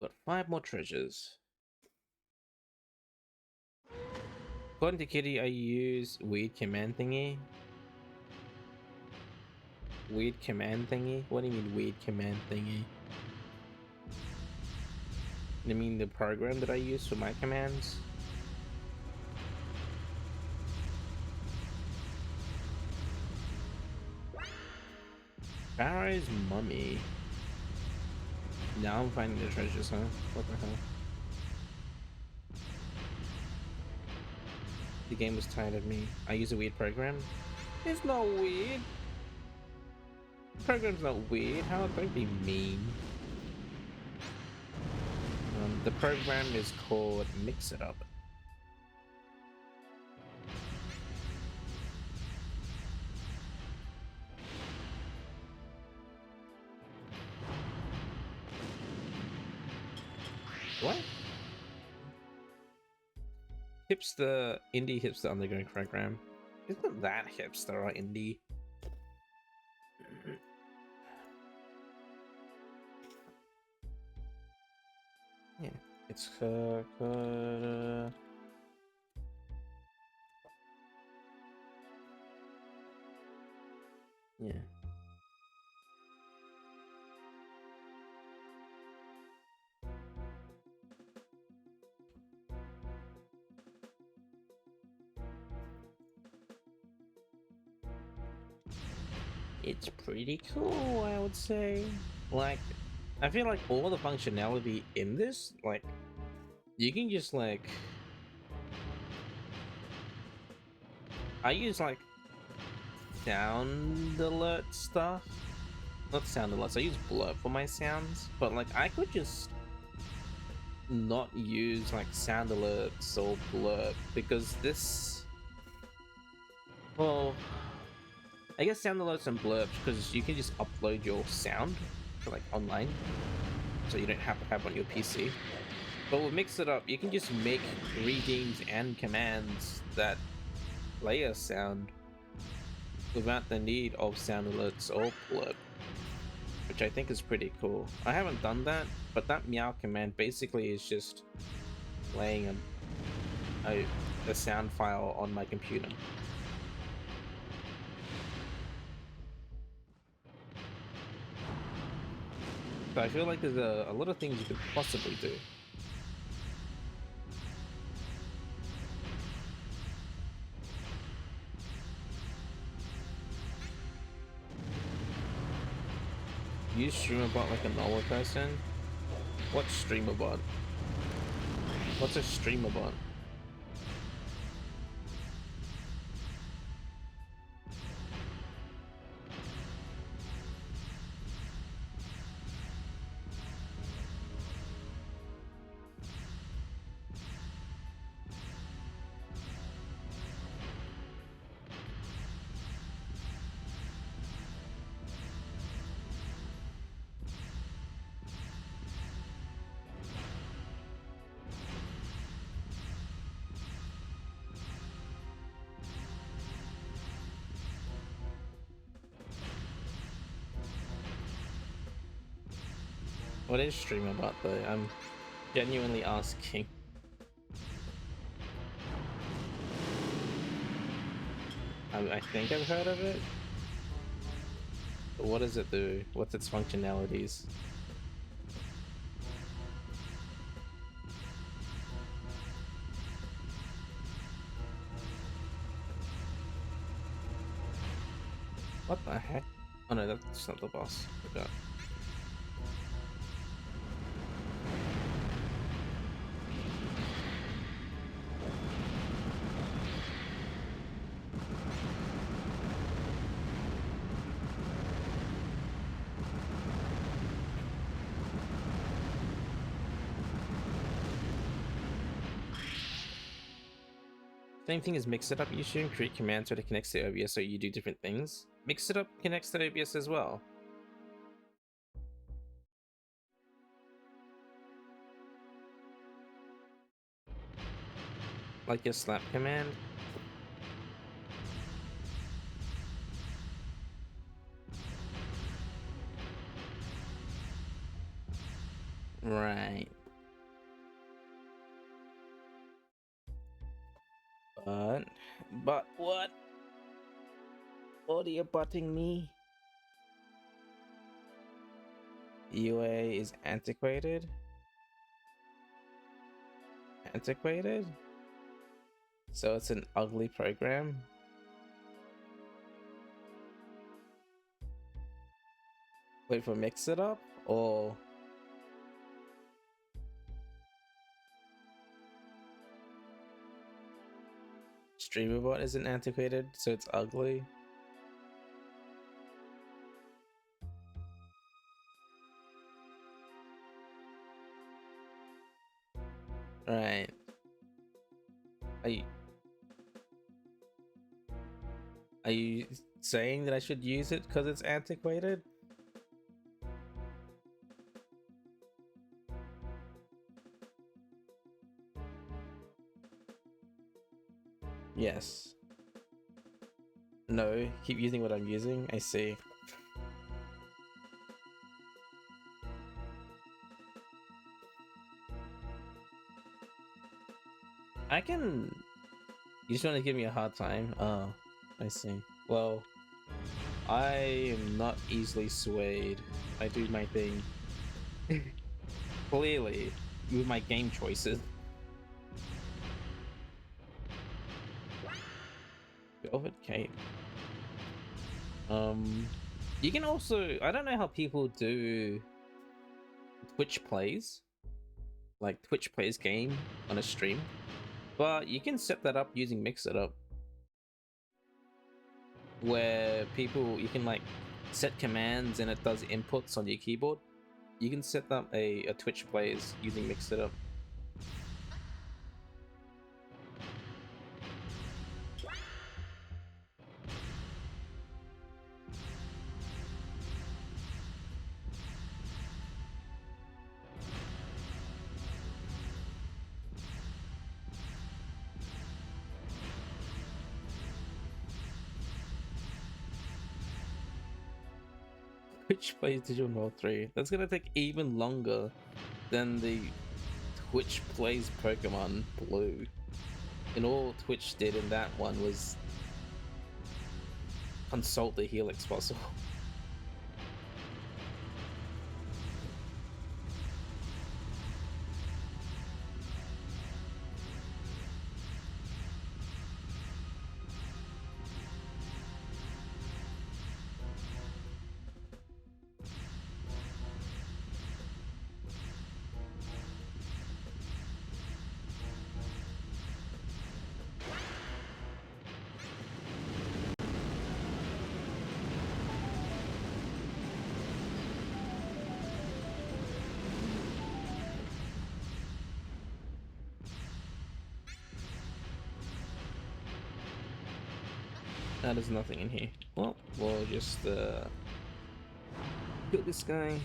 Got 5 more treasures. According to Kitty, I use weird command thingy. Weird command thingy? What do you mean weird command thingy? You mean the program that I use for my commands? Pharaoh's mummy. Now I'm finding the treasures, huh? What the hell? The game was tired of me. I use a weird program. It's not weird. The program's not weird. How don't be mean. The program is called Mix It Up. What? Hipster, indie hipster underground program. Isn't that hipster or indie? Yeah, it's yeah. It's pretty cool, I would say. Like, I feel like all the functionality in this, like, you can just like I use like sound alert stuff. Not sound alerts, I use blurb for my sounds, but like I could just not use like sound alerts or blurb because this, well, I guess sound alerts and blurbs because you can just upload your sound to like online, so you don't have to have on your PC. But we'll mix it up. You can just make readings and commands that play a sound without the need of sound alerts or blurb, which I think is pretty cool. I haven't done that, but that meow command basically is just playing a sound file on my computer. So I feel like there's a lot of things you could possibly do. Use StreamerBot like a normal person? What's StreamerBot? What's a StreamerBot? What is StreamerBot though? I'm genuinely asking. I think I've heard of it. But what does it do? What's its functionalities? What the heck? Oh no, that's not the boss. Forgot. Same thing as Mix It Up. You should create commands so it connects to OBS so you do different things. Mix It Up connects to OBS as well. Like your slap command. Right. But what? What are you butting me? UA is antiquated? Antiquated? So it's an ugly program? Wait for Mix It Up? Or... StreamerBot isn't antiquated, so it's ugly? Right. Are you saying that I should use it because it's antiquated? Yes. No, keep using what I'm using. I see. I can... You just want to give me a hard time? Oh, I see. Well, I am not easily swayed. I do my thing. Clearly, with my game choices. Velvet Cape. You can also... I don't know how people do Twitch plays. Like Twitch plays game on a stream. But you can set that up using Mix It Up. where you can like set commands and it does inputs on your keyboard. You can set up a Twitch plays using Mix It Up. Twitch plays Digital Note 3. That's gonna take even longer than the Twitch plays Pokemon Blue. And all Twitch did in that one was consult the Helix fossil. There's nothing in here. Well, we'll just kill this guy.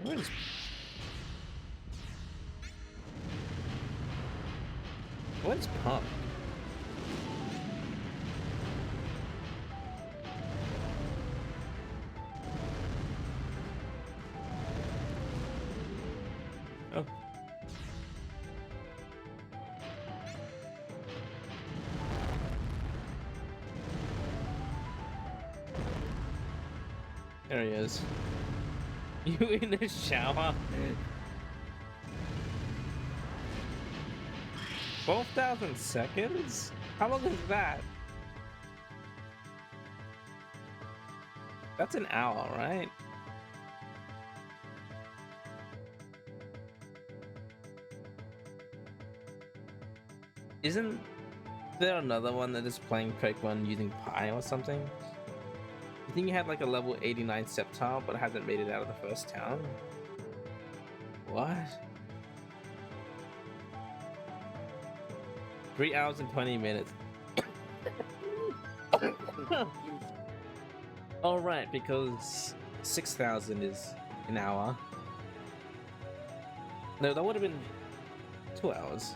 Where is... Where's Pup? Oh. There he is. You in the shower? 12,000 seconds? How long is that? That's an hour, right? Isn't there another one that is playing Pokemon using Pi or something? I think you had like a level 89 Sceptile, but hasn't made it out of the first town. What? 3 hours and 20 minutes. All right, because 6,000 is an hour. No, that would have been 2 hours.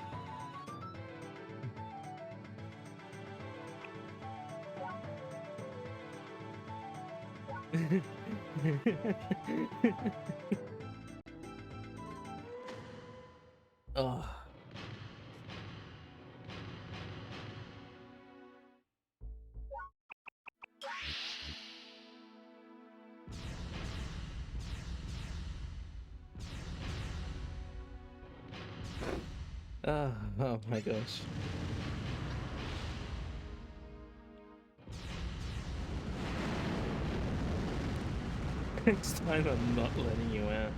Oh. Oh my gosh. Next time I'm not letting you out.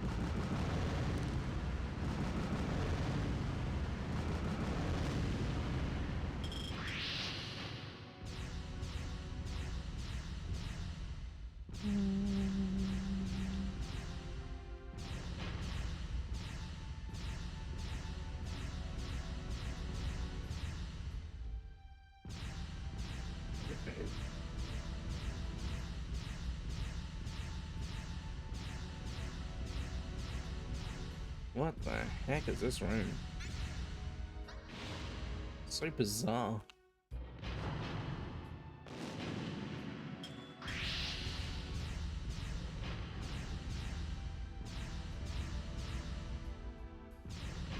What the heck is this room? So bizarre.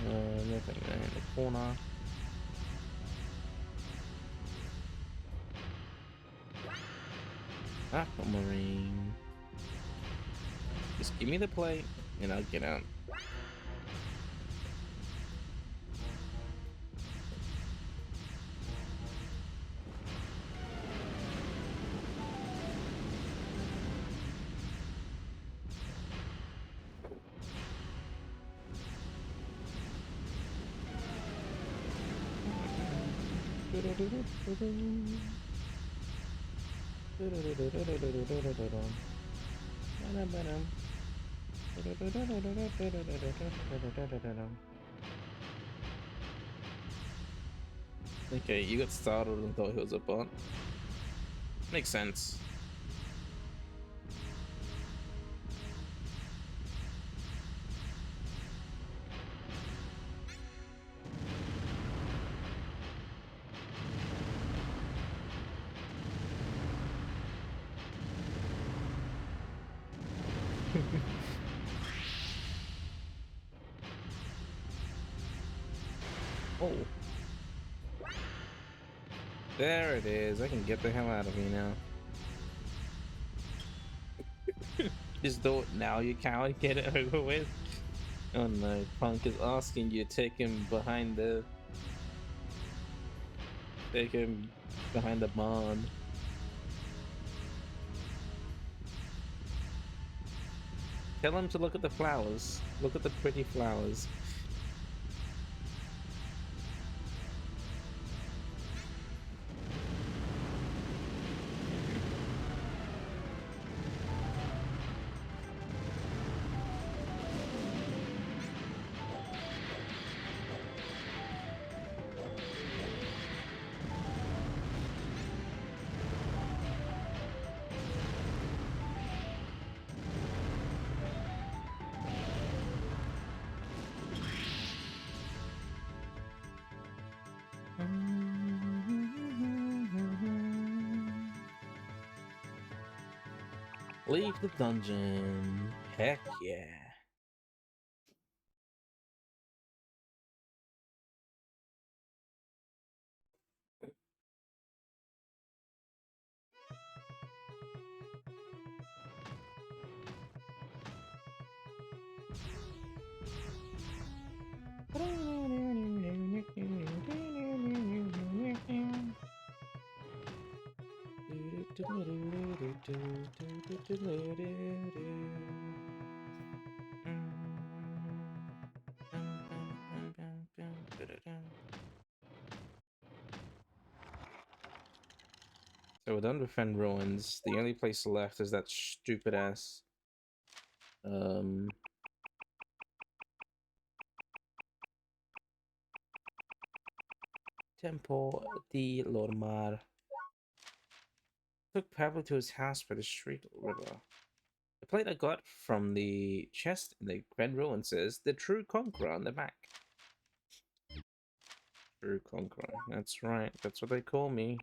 Nothing there in the corner. Aquamarine. Just give me the plate and I'll get out. Okay, you got startled and thought he was a bot. Makes sense. Oh. There it is. I can get the hell out of here now. Just thought now you can't get it over with. Oh no, Punk is asking you to take him behind the barn. Tell him to look at the flowers. Look at the pretty flowers. Leave the dungeon. Heck yeah. So we're done with Fen Ruins. The only place left is that stupid ass Temple di Lormar. Took Pablo to his house by the street river. The plate I got from the chest in the Fen Ruins says the True Conqueror on the back. True Conqueror. That's right. That's what they call me.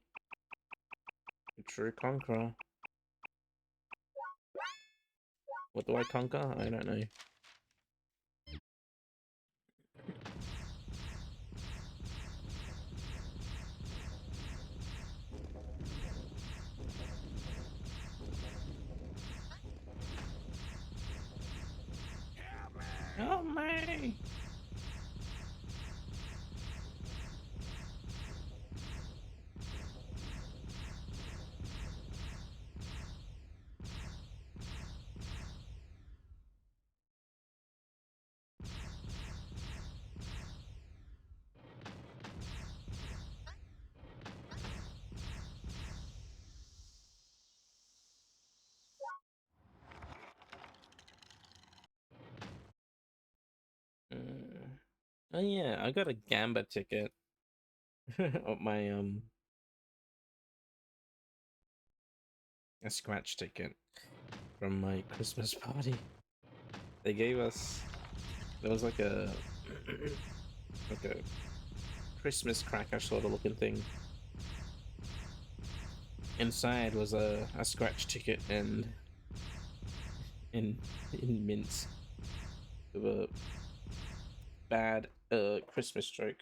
The True Conqueror. What do I conquer? I don't know. Help me! Oh yeah, I got a Gamba ticket. My a scratch ticket from my Christmas party. They gave us, there was like a like a Christmas cracker sort of looking thing. Inside was a scratch ticket and in mints of a bad Christmas joke.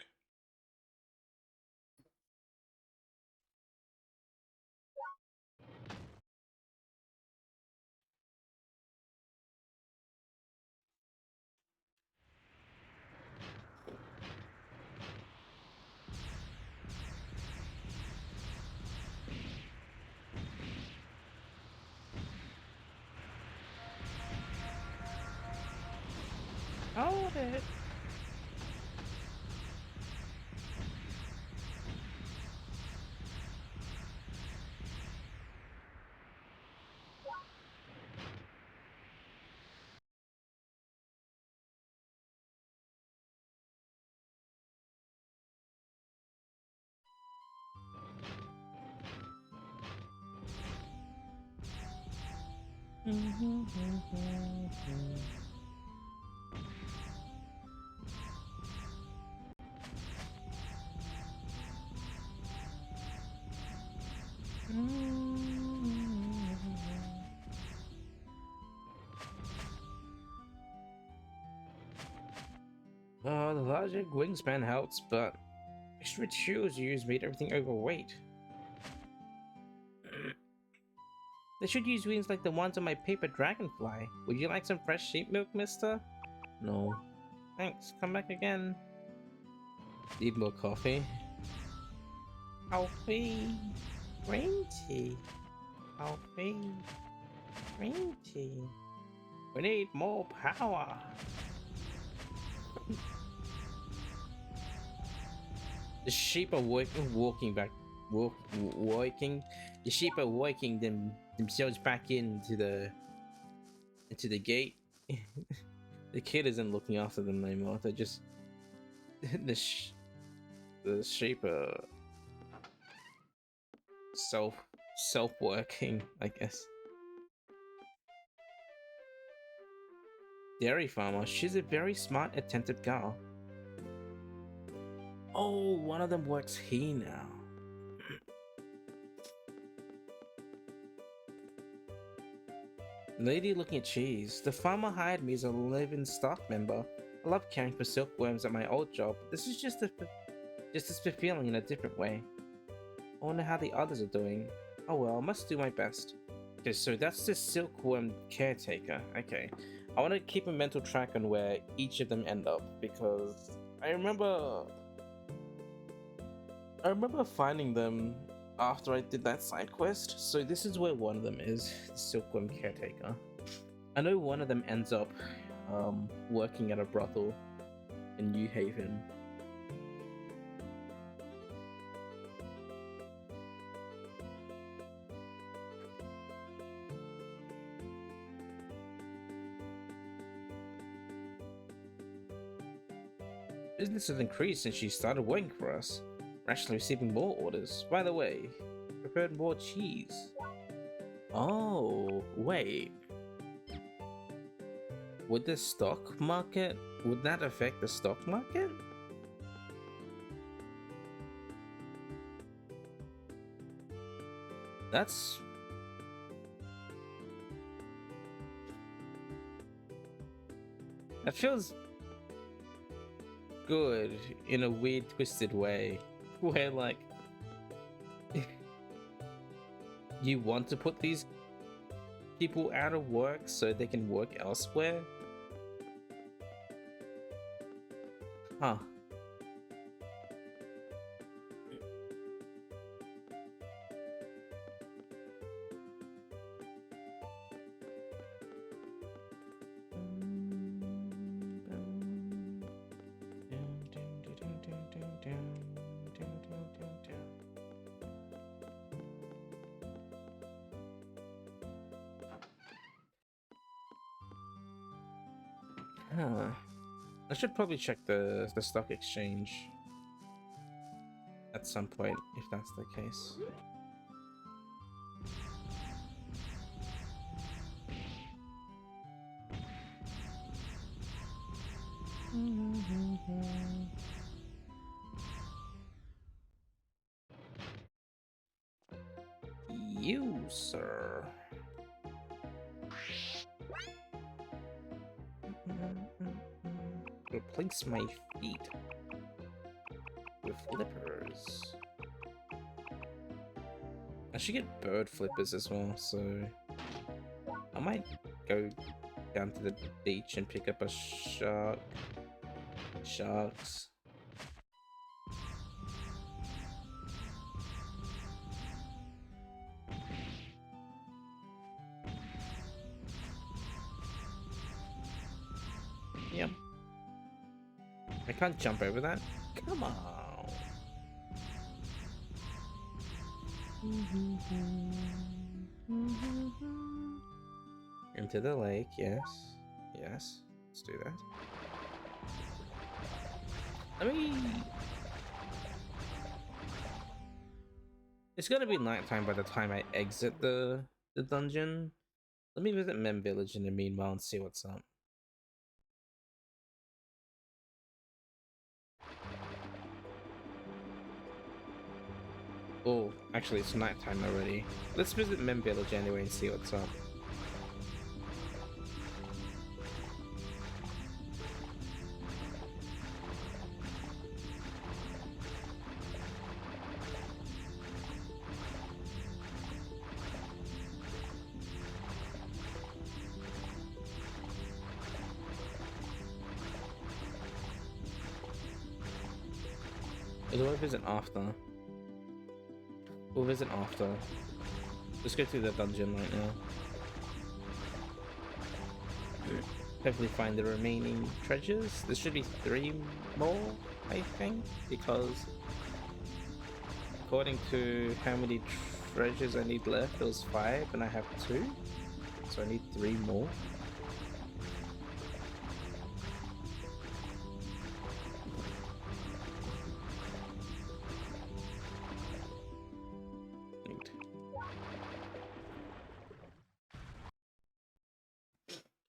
Hold it. The larger wingspan helps, but extra tools used made everything overweight. They should use wings like the ones on my paper dragonfly. Would you like some fresh sheep milk, mister? No. Thanks, come back again. Need more coffee? Coffee. Green tea. Coffee. Green tea. We need more power. The sheep are walking back. Walking. The sheep are walking themselves back into the gate. The kid isn't looking after them anymore. They're just the sheep are self-working, I guess. Dairy farmer. She's a very smart, attentive girl. Oh, one of them works here now. Lady looking at cheese. The farmer hired me as a live-in staff member. I love caring for silkworms at my old job. This is just as fulfilling in a different way. I wonder how the others are doing. Oh well, I must do my best. Okay, so that's the silkworm caretaker. Okay. I want to keep a mental track on where each of them end up, because I remember finding them after I did that side quest. So this is where one of them is, the silkworm caretaker. I know one of them ends up working at a brothel in New Haven. Business has increased since she started working for us. We're actually receiving more orders. By the way, prepared more cheese. Oh, wait. Would the stock market, would that affect the stock market? That feels good in a weird, twisted way, where like you want to put these people out of work so they can work elsewhere. Huh. Huh. I should probably check the stock exchange at some point if that's the case. You, sir. Replace my feet with flippers. I should get bird flippers as well, so I might go down to the beach and pick up a sharks. Yep. I can't jump over that. Come on. Into the lake, yes. Yes. Let's do that. It's gonna be nighttime by the time I exit the dungeon. Let me visit Mem Village in the meanwhile and see what's up. Oh, actually it's nighttime already. Let's visit Mem Village anyway and see what's up. Or do I visit after? We'll visit after. Let's go through the dungeon right now. Hopefully find the remaining treasures. There should be 3 more, I think, because according to how many treasures I need left, there was 5 and I have 2. So I need 3 more.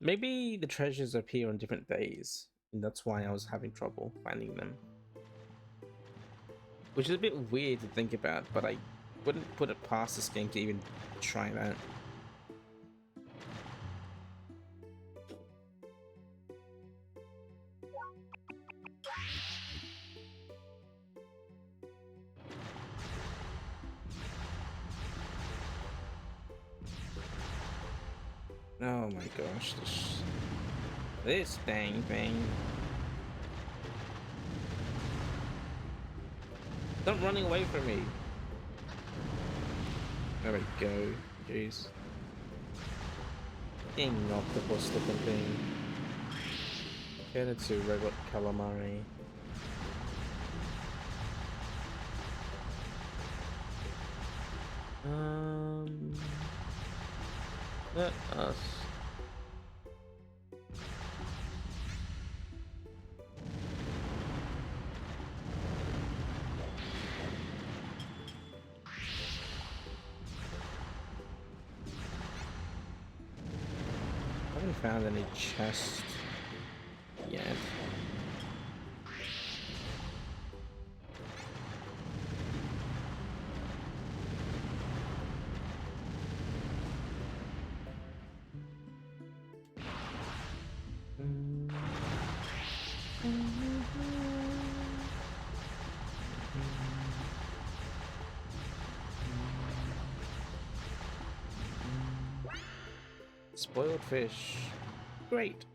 Maybe the treasures appear on different days, and that's why I was having trouble finding them. Which is a bit weird to think about, but I wouldn't put it past this game to even try that. Oh my gosh, this dang thing. Stop running away from me. There we go. Jeez. Dang octopus looking thing. Turn it to robot calamari. Let us. I haven't found any chest yet. Spoiled fish. Great.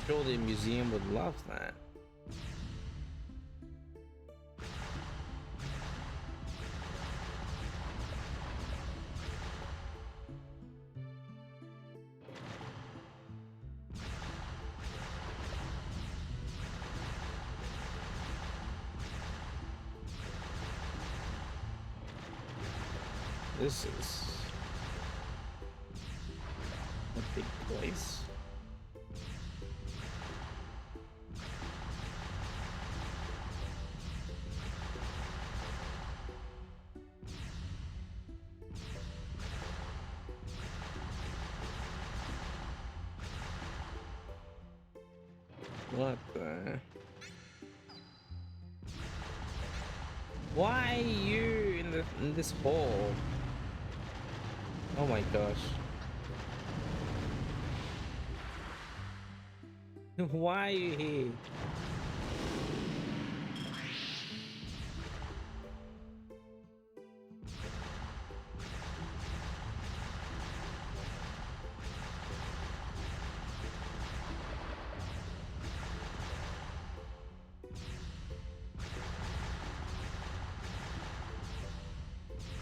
Sure, the museum would love that. This is a big place. What the? Why are you in this hole? Oh my gosh. Why are you here?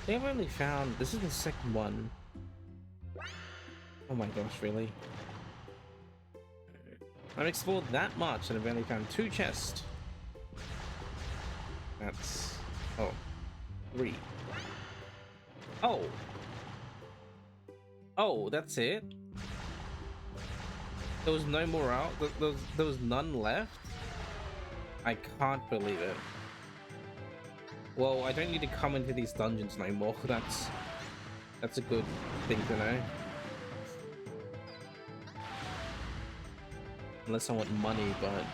They've only found, this is the second one. Oh my gosh, really? I've explored that much and I've only found 2 chests. That's... oh. 3. Oh! Oh, that's it? There was no more out? There was none left? I can't believe it. Well, I don't need to come into these dungeons no more. That's a good thing to know. Unless I want money, but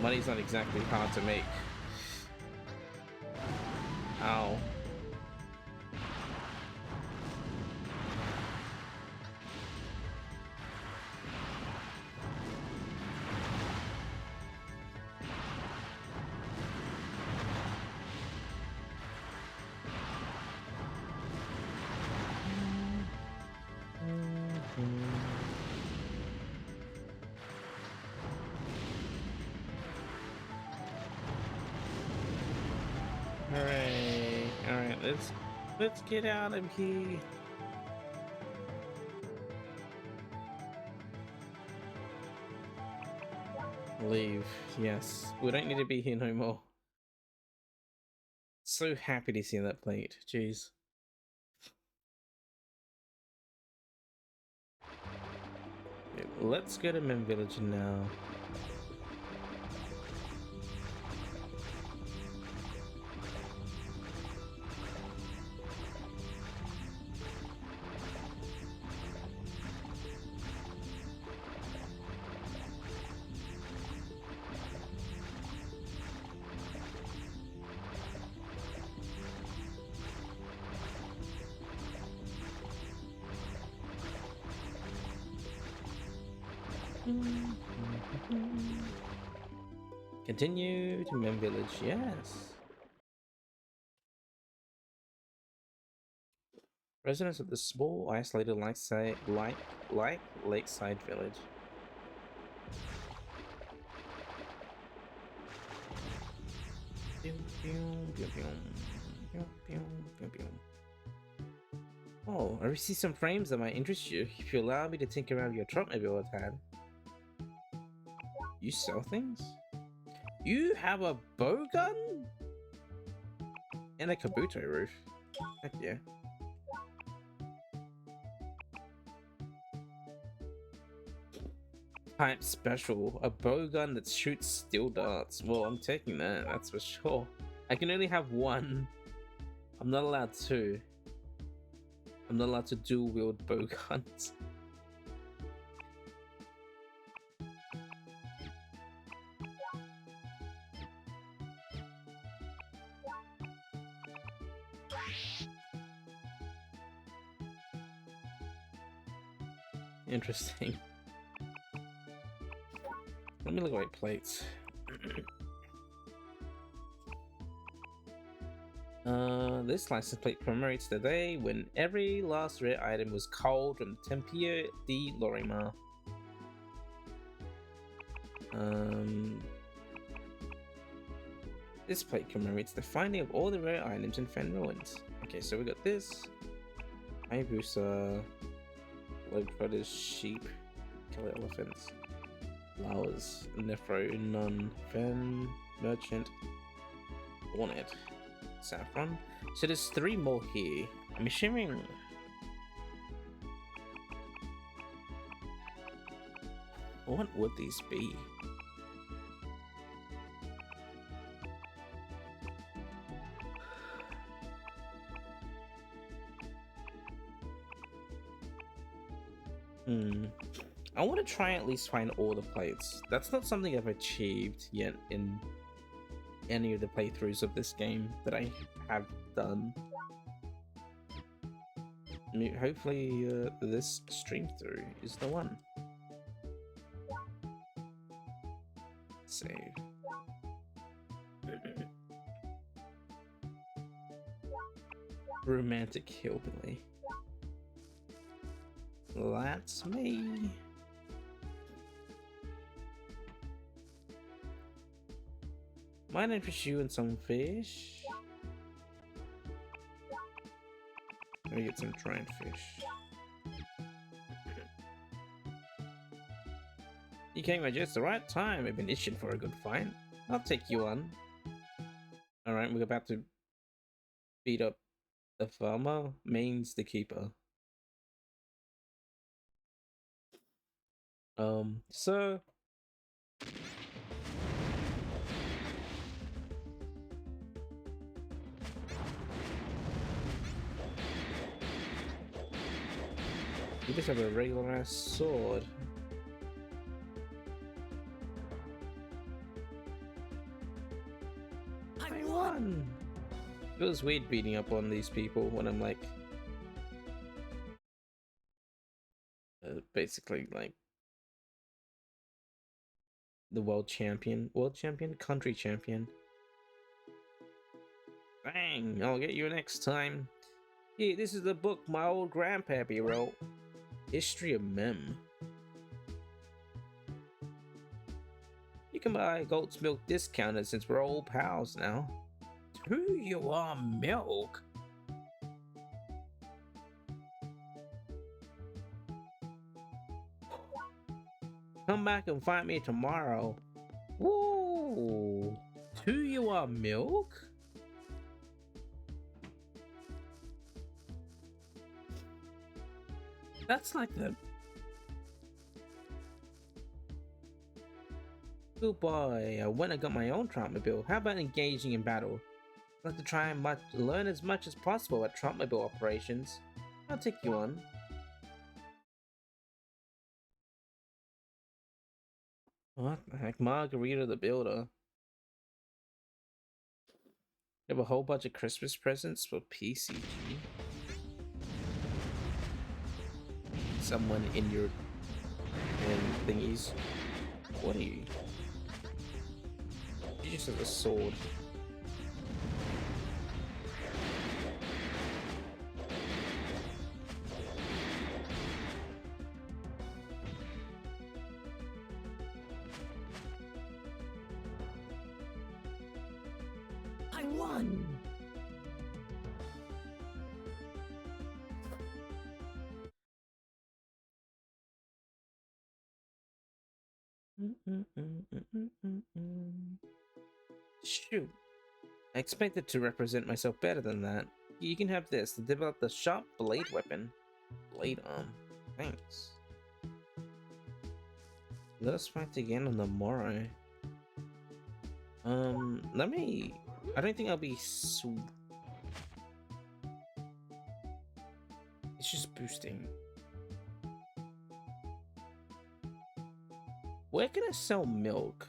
money's not exactly hard to make. Ow. Hooray. Alright, let's get out of here. Leave. Yes. We don't need to be here no more. So happy to see that plate. Jeez. Okay, let's go to Mem Village now. Continue to Mem Village, yes. Residents of the small, isolated lakeside village. Oh, I received some frames that might interest you. If you allow me to tinker around your truck, maybe a tad. You sell things? You have a bow gun? And a Kabuto roof. Heck yeah. Type special. A bow gun that shoots steel darts. Well, I'm taking that, that's for sure. I can only have one. I'm not allowed two. I'm not allowed to dual wield bow guns. Interesting. Let me look at my plates. This license plate commemorates the day when every last rare item was culled from Tempio di Lorima. This plate commemorates the finding of all the rare items in Fen Ruins. Okay, so we got this. Hayabusa, Globetrotters, sheep, killer elephants, flowers, Nephro, nun, Fen, merchant, hornet, saffron. So there's 3 more here. I'm assuming. What would these be? I want to try at least find all the plates. That's not something I've achieved yet in any of the playthroughs of this game that I have done. Hopefully this stream through is the one. Save. Romantic hillbilly. That's me. Might interest you in some fish. Let me get some dried fish. You came at just the right time. I've been itching for a good fight. I'll take you on. Alright, we're about to beat up the farmer. Main's the keeper. So You just have a regular ass sword. I I won! won! Feels weird beating up on these people when I'm like basically like the world champion, country champion. Bang! I'll get you next time. Here, this is the book my old grandpappy wrote. History of Mem. You can buy goat's milk discounted since we're old pals now. Who you are, milk? Come back and find me tomorrow. Woo! Who you are, milk? That's like the... Good boy, I went and got my own Trumpmobile. How about engaging in battle? I'd like to try and learn as much as possible at Trumpmobile operations. I'll take you on. What the heck? Margarita the Builder. You have a whole bunch of Christmas presents for PCG. Someone in your thingies. What are you? You just have a sword. I won! Shoot. I expected to represent myself better than that. You can have this to develop the sharp blade weapon. Blade arm. Thanks. Let us fight again on the morrow. Let me... I don't think I'll be... It's just boosting. Where can I sell milk?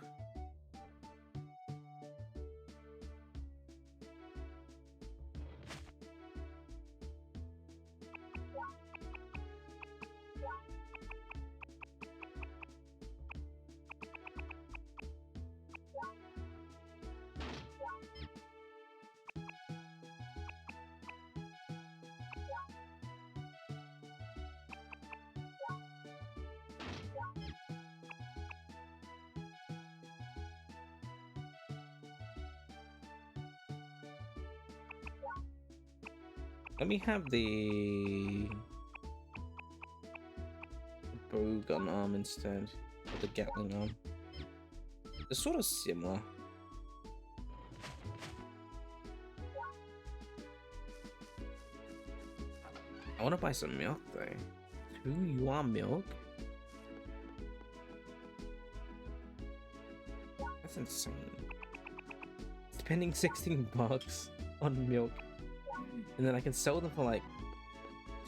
Let me have the bow gun arm instead of the Gatling arm. They're sort of similar. I want to buy some milk though. Who you are, milk? That's insane. Spending 16 bucks on milk. And then I can sell them for like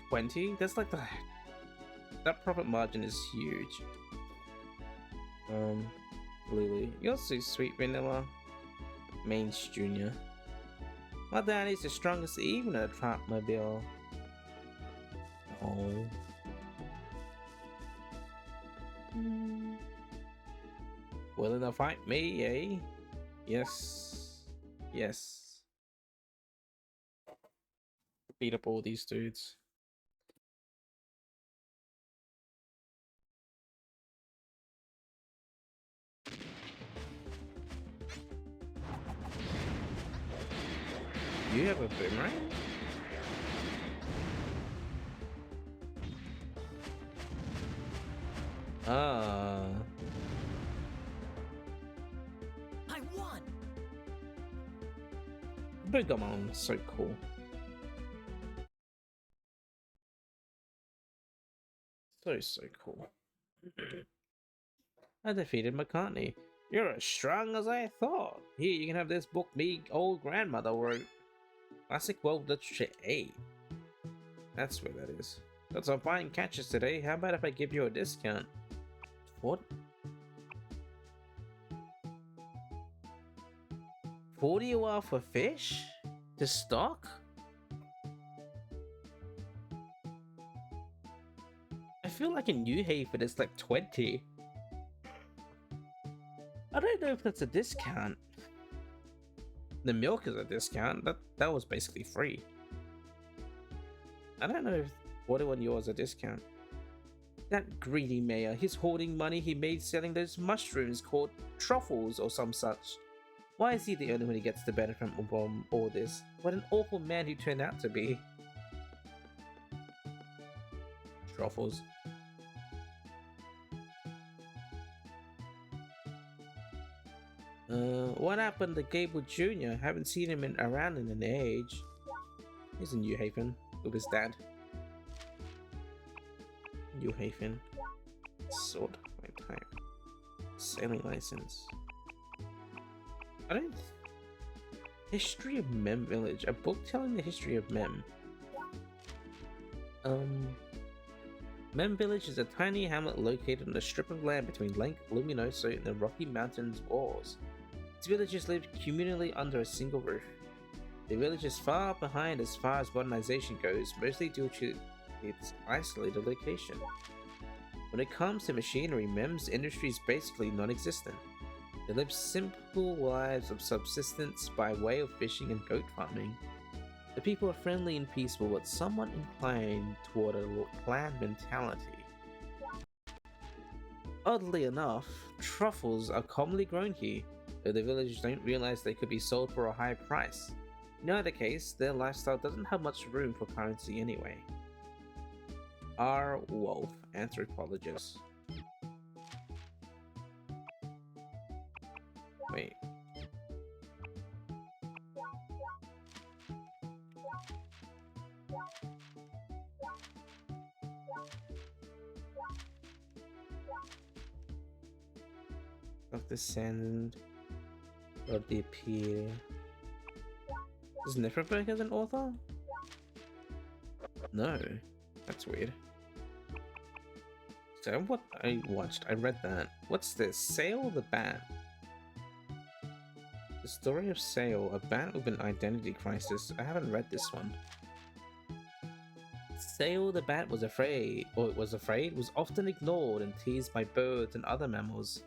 20. That's like that profit margin is huge. Lily, you're so sweet, Vanilla. Mains Jr. My daddy's the strongest even at a Trumpmobile. Oh. Willing to fight me, eh? Yes. Yes. Beat up all these dudes. You have a boomerang? Ah. I won! Boogamon, so cool. So cool. I defeated McCartney. You're as strong as I thought. Here, you can have this book me old grandmother wrote. Classic World Literature 8. That's where that is. Got some fine catches today. How about if I give you a discount? What? 40 a while for fish? To stock? I feel like in New Haven it's like 20. I don't know if that's a discount. The milk is a discount. That was basically free. I don't know if 41 yours a discount. That greedy mayor, he's hoarding money he made selling those mushrooms called truffles or some such. Why is he the only one who gets the benefit from all this? What an awful man he turned out to be. Truffles. What happened to Gable Jr.? Haven't seen him around in an age. He's in New Haven with his dad. New Haven. Sword. My time. Sailing license. I don't. History of Mem Village. A book telling the history of Mem. Mem Village is a tiny hamlet located on a strip of land between Lake Luminoso and the Rocky Mountains walls. Its villagers live communally under a single roof. The village is far behind as far as modernization goes, mostly due to its isolated location. When it comes to machinery, Mem's industry is basically non-existent. They live simple lives of subsistence by way of fishing and goat farming. The people are friendly and peaceful, but somewhat inclined toward a clan mentality. Oddly enough, truffles are commonly grown here, though the villagers don't realize they could be sold for a high price. In either case, their lifestyle doesn't have much room for currency anyway. R. Wolf, anthropologist. Wait. Of the sand of the appeal. Is Nifferberg an author? No. That's weird. So what I watched, I read that. What's this? Sail the Bat. The story of Sail, a bat with an identity crisis. I haven't read this one. Sail the bat was was often ignored and teased by birds and other mammals.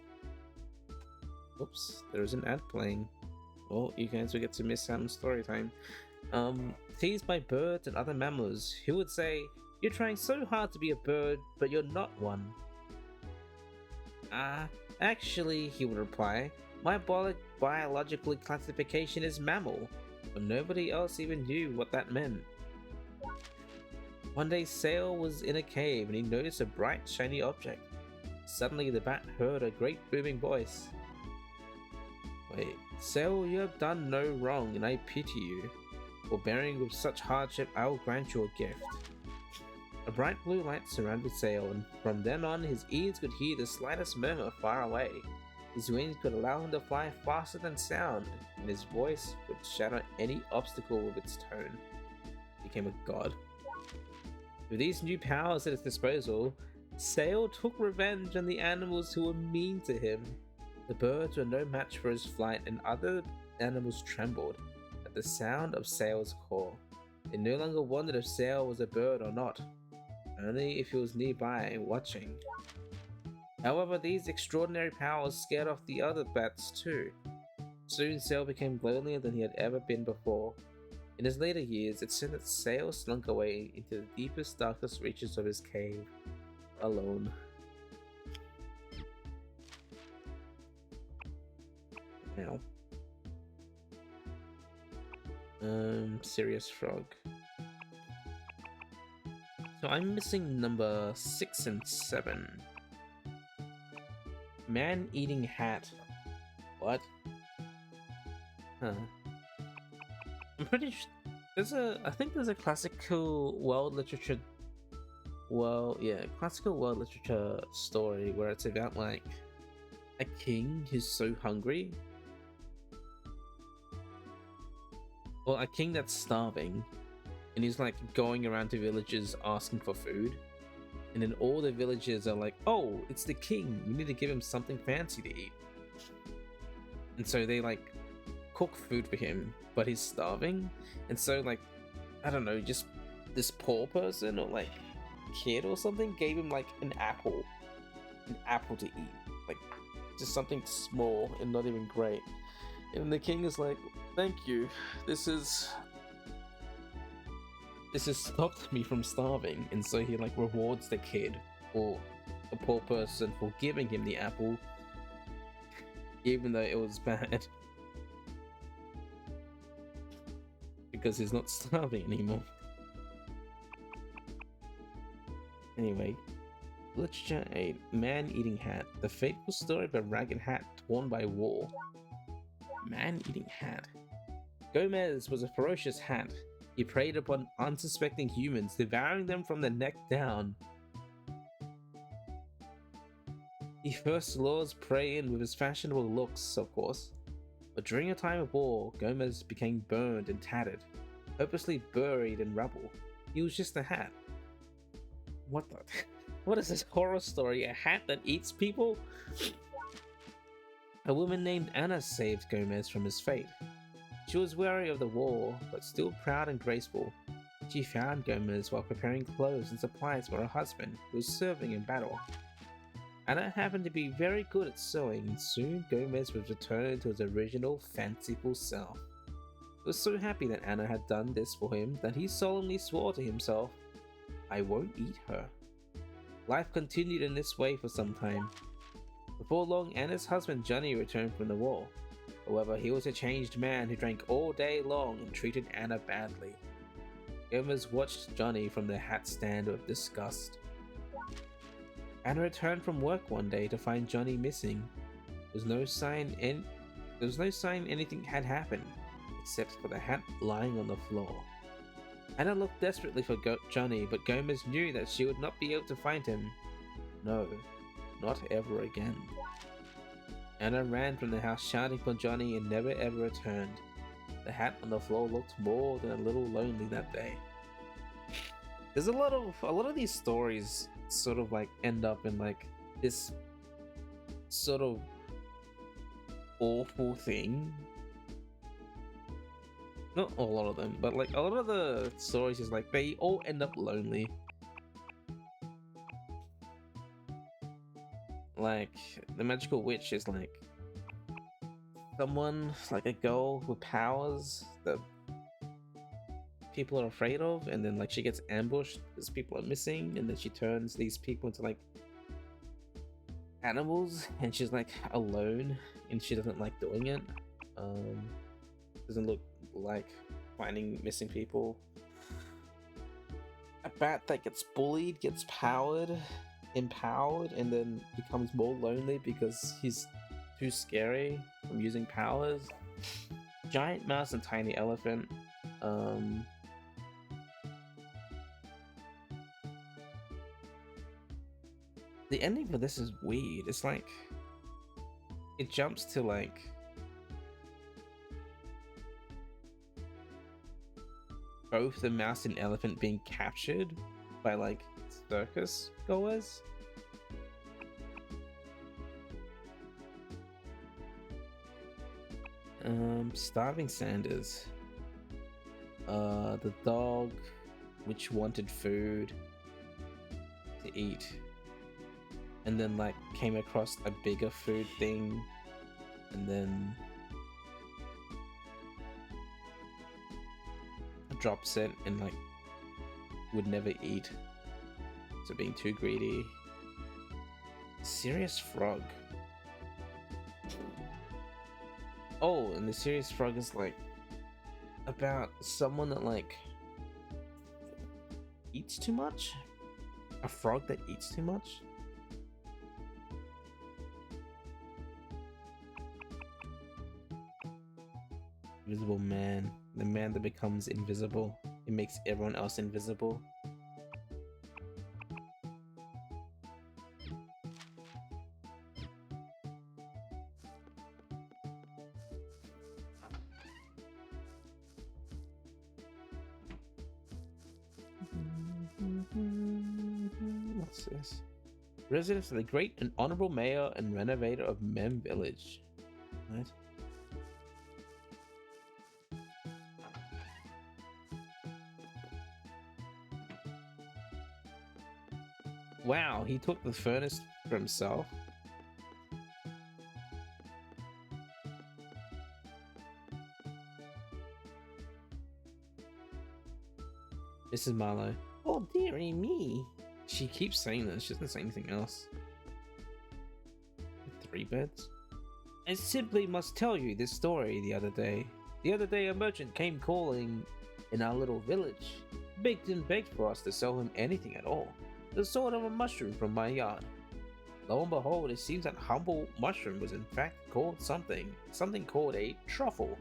Oops, there is an ad playing. Well, you guys will get to miss out on story time. Teased by birds and other mammals, who would say, "You're trying so hard to be a bird, but you're not one." Actually, he would reply, "My biological classification is mammal," but nobody else even knew what that meant. One day, Sail was in a cave and he noticed a bright, shiny object. Suddenly, the bat heard a great booming voice. "Wait, Sail, you have done no wrong, and I pity you. For bearing with such hardship, I will grant you a gift." A bright blue light surrounded Sail, and from then on, his ears could hear the slightest murmur far away. His wings could allow him to fly faster than sound, and his voice would shatter any obstacle with its tone. He became a god. With these new powers at his disposal, Sail took revenge on the animals who were mean to him. The birds were no match for his flight, and other animals trembled at the sound of Sail's call. They no longer wondered if Sail was a bird or not, only if he was nearby watching. However, these extraordinary powers scared off the other bats too. Soon Sail became lonelier than he had ever been before. In his later years, it said that Sail slunk away into the deepest, darkest reaches of his cave, alone. Now, Serious Frog. So I'm missing number 6 and 7. Man-eating hat. What? Huh. I'm pretty sure I think there's a classical world literature classical world literature story where it's about like a king who's so hungry. Well, a king that's starving, and he's like going around to villages asking for food. And then all the villagers are like, "Oh, it's the king. We need to give him something fancy to eat." And so they like cook food for him, but he's starving. And so like, I don't know, just this poor person or like kid or something gave him like an apple to eat, like just something small and not even great. And the king is like, "Thank you, this has stopped me from starving." And so he like rewards the kid or the poor person for giving him the apple, even though it was bad, because he's not starving anymore. Anyway, literature 8, Man-Eating Hat, the fateful story of a ragged hat torn by war. Man-Eating Hat. Gomez was a ferocious hat. He preyed upon unsuspecting humans, devouring them from the neck down. He first lures prey in with his fashionable looks, of course. But during a time of war, Gomez became burned and tattered, hopelessly buried in rubble. He was just a hat. What the? What is this horror story? A hat that eats people? A woman named Anna saved Gomez from his fate. She was weary of the war, but still proud and graceful. She found Gomez while preparing clothes and supplies for her husband, who was serving in battle. Anna happened to be very good at sewing, and soon Gomez was returned to his original fanciful self. He was so happy that Anna had done this for him that he solemnly swore to himself, "I won't eat her." Life continued in this way for some time. Before long, Anna's husband Johnny returned from the war. However, he was a changed man who drank all day long and treated Anna badly. Gomez watched Johnny from the hat stand with disgust. Anna returned from work one day to find Johnny missing. There was no sign anything had happened, except for the hat lying on the floor. Anna looked desperately for Johnny, but Gomez knew that she would not be able to find him. No, not ever again. Anna ran from the house shouting for Johnny and never ever returned. The hat on the floor looked more than a little lonely that day. There's a lot of these stories sort of like end up in like this sort of awful thing. Not a lot of them, but like a lot of the stories is like they all end up lonely. Like the magical witch is like someone, like a girl with powers that people are afraid of, and then like she gets ambushed because people are missing, and then she turns these people into like animals, and she's like alone and she doesn't like doing it. Doesn't look like finding missing people. A bat that gets bullied gets empowered, and then becomes more lonely because he's too scary from using powers. Giant mouse and tiny elephant. The ending for this is weird. It's like it jumps to like both the mouse and elephant being captured by like circus goers. Starving Sanders. The dog which wanted food to eat, and then like came across a bigger food thing, and then drops it and like would never eat, so being too greedy. Serious Frog. Oh, and the Serious Frog is like about someone that like eats too much. A frog that eats too much. Invisible Man. The man that becomes invisible. It makes everyone else invisible. is this? Residence of the great and honorable mayor and renovator of Mem Village. Right? Wow, he took the furnace for himself. Mrs. Marlowe. Oh, dearie me. She keeps saying this, she doesn't say anything else. 3 beds? I simply must tell you this story the other day. The other day, a merchant came calling in our little village, begged and begged for us to sell him anything at all. The sort of a mushroom from my yard. Lo and behold, it seems that humble mushroom was in fact called something called a truffle.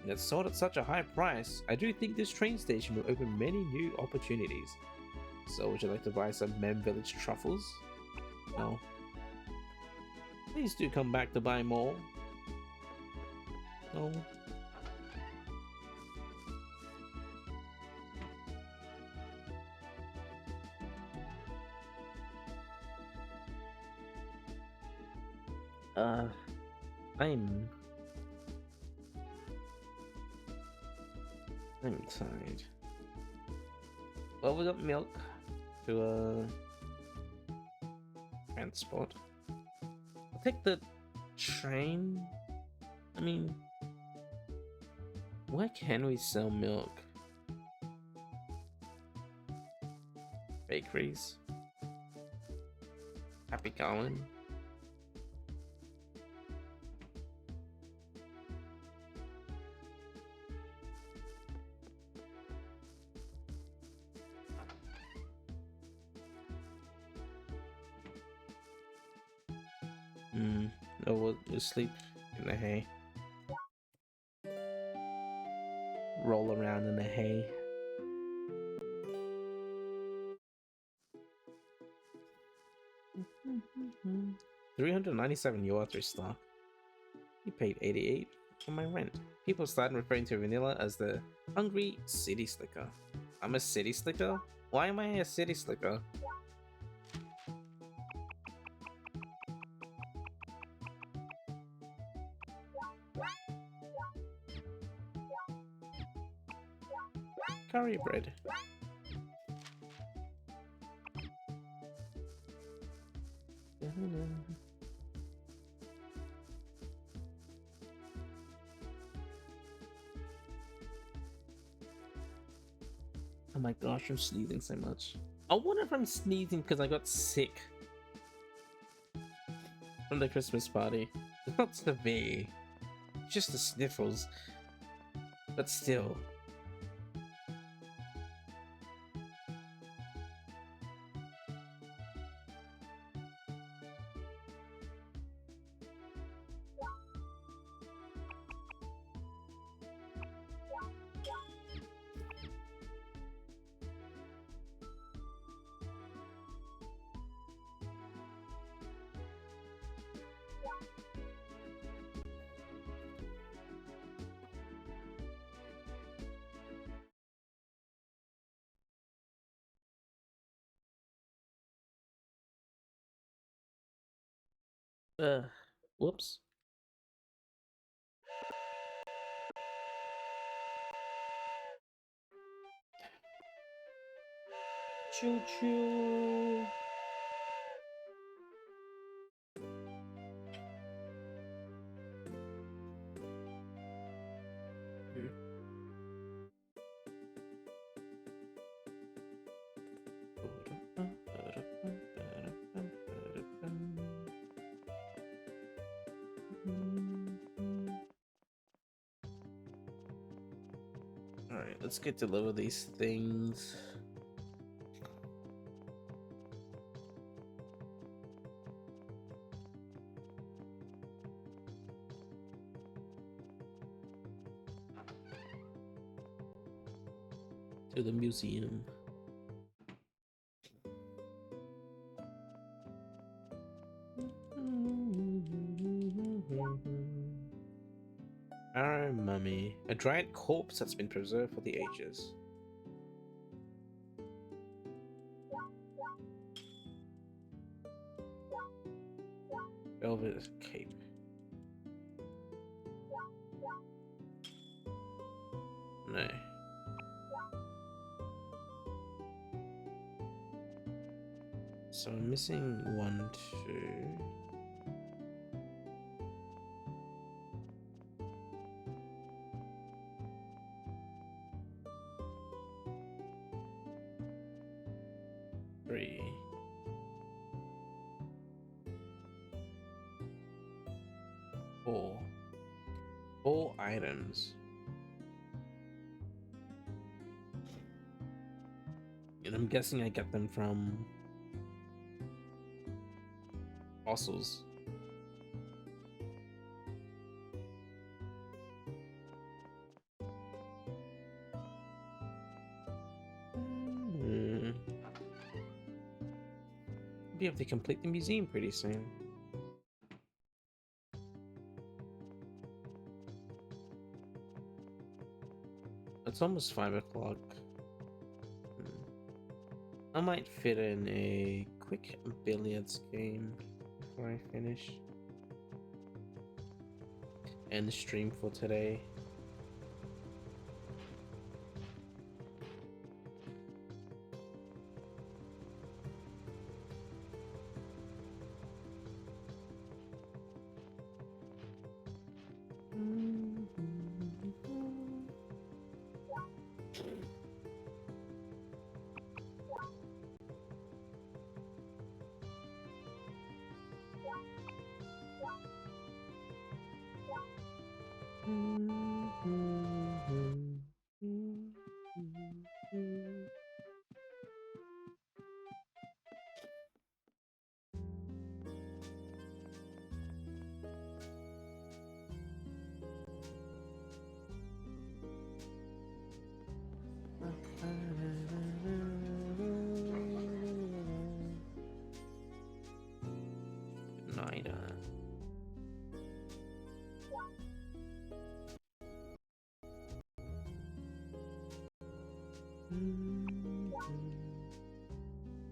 And it's sold at such a high price, I do think this train station will open many new opportunities. So would you like to buy some Mem Village truffles? No. Please do come back to buy more. No. I'm tired. Well, we got milk to transport. I'll take the train. I mean, where can we sell milk? Bakeries. Happy Colin. No, we'll sleep in the hay. Roll around in the hay. $397 UR3 stock. You paid 88 for my rent. People started referring to Vanilla as the hungry city slicker. I'm a city slicker? Why am I a city slicker? Curry bread. Oh my gosh, I'm sneezing so much. I wonder if I'm sneezing because I got sick from the Christmas party. It's not severe, just the sniffles, but still. Whoops. Choo choo. Alright, let's get to deliver these things. To the museum. Our mummy, a giant corpse that's been preserved for the ages. Velvet cape. No. So I'm missing 1, 2. Three. 4. 4 items. And I'm guessing I get them from fossils. Be able to complete the museum pretty soon. It's almost 5 o'clock. I might fit in a quick billiards game before I finish. And the stream for today.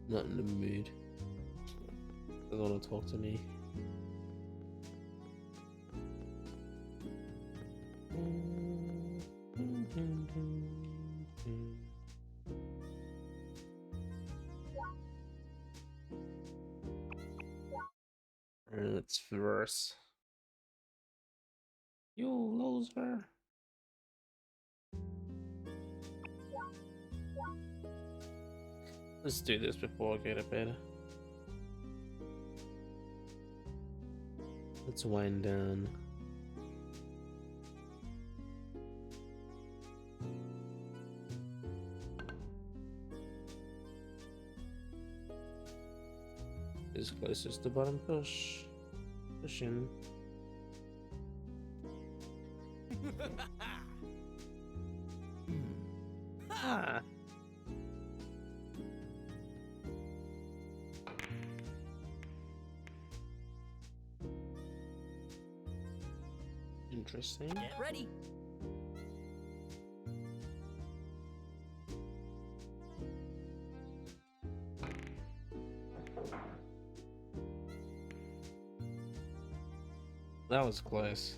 Not in the mood. Doesn't want to talk to me. Let's verse. You loser. Let's do this before I go to bed. Let's wind down. As close as the bottom push. Push in. Ah. Interesting. Get ready. That was close.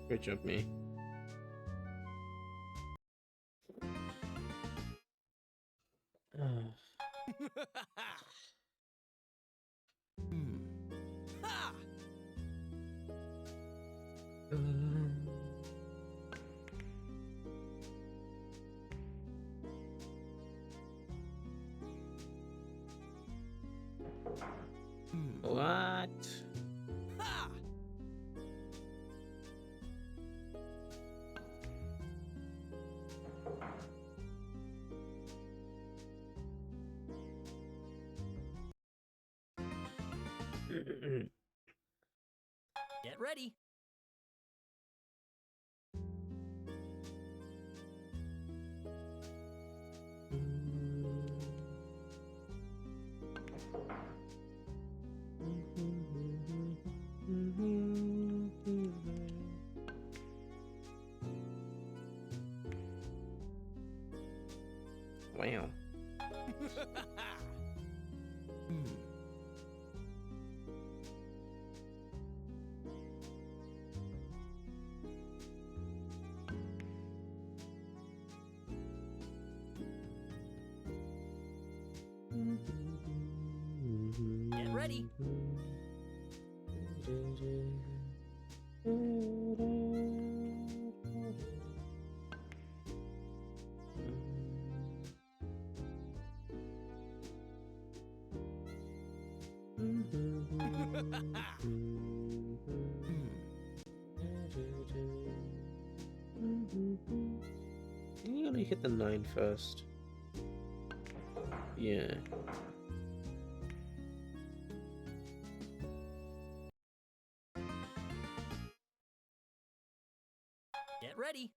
Good job, me. Ha! What? Ha! Get ready. Get ready. You gotta hit the 9 first. Yeah. Get ready.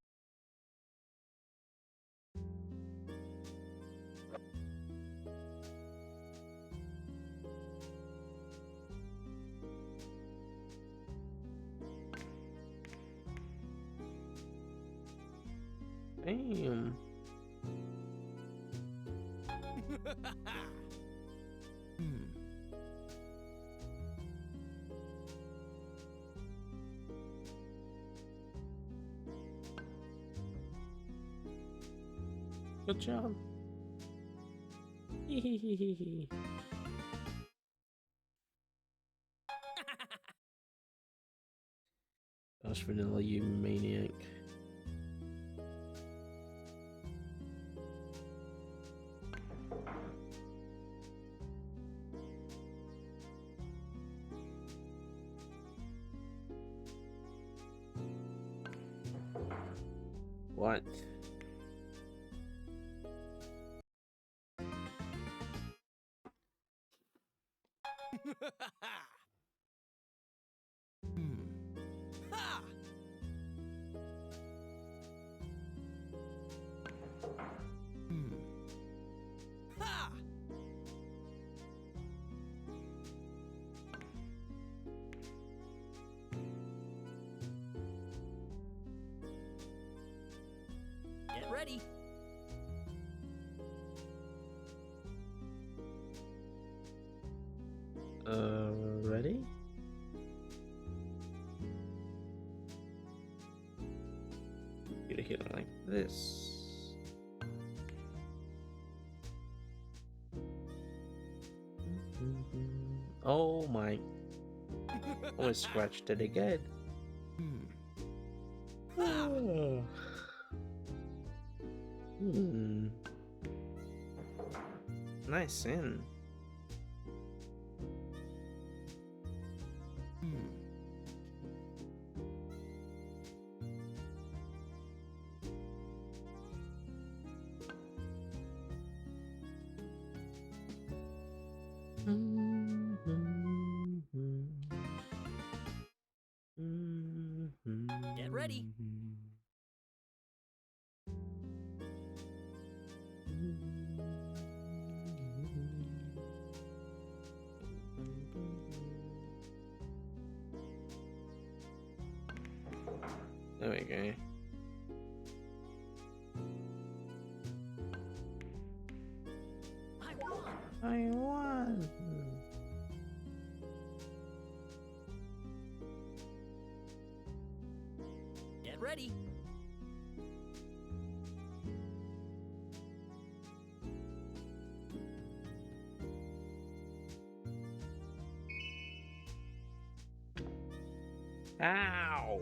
Damn. Good job. Gosh, Vanilla, you maniac. What? Ha! Ha! Get ready. Ready? You gotta hit it like this. Oh my. Almost scratched it again. Oh. Nice in. Get ready. There we go. I won. Get ready. Ow.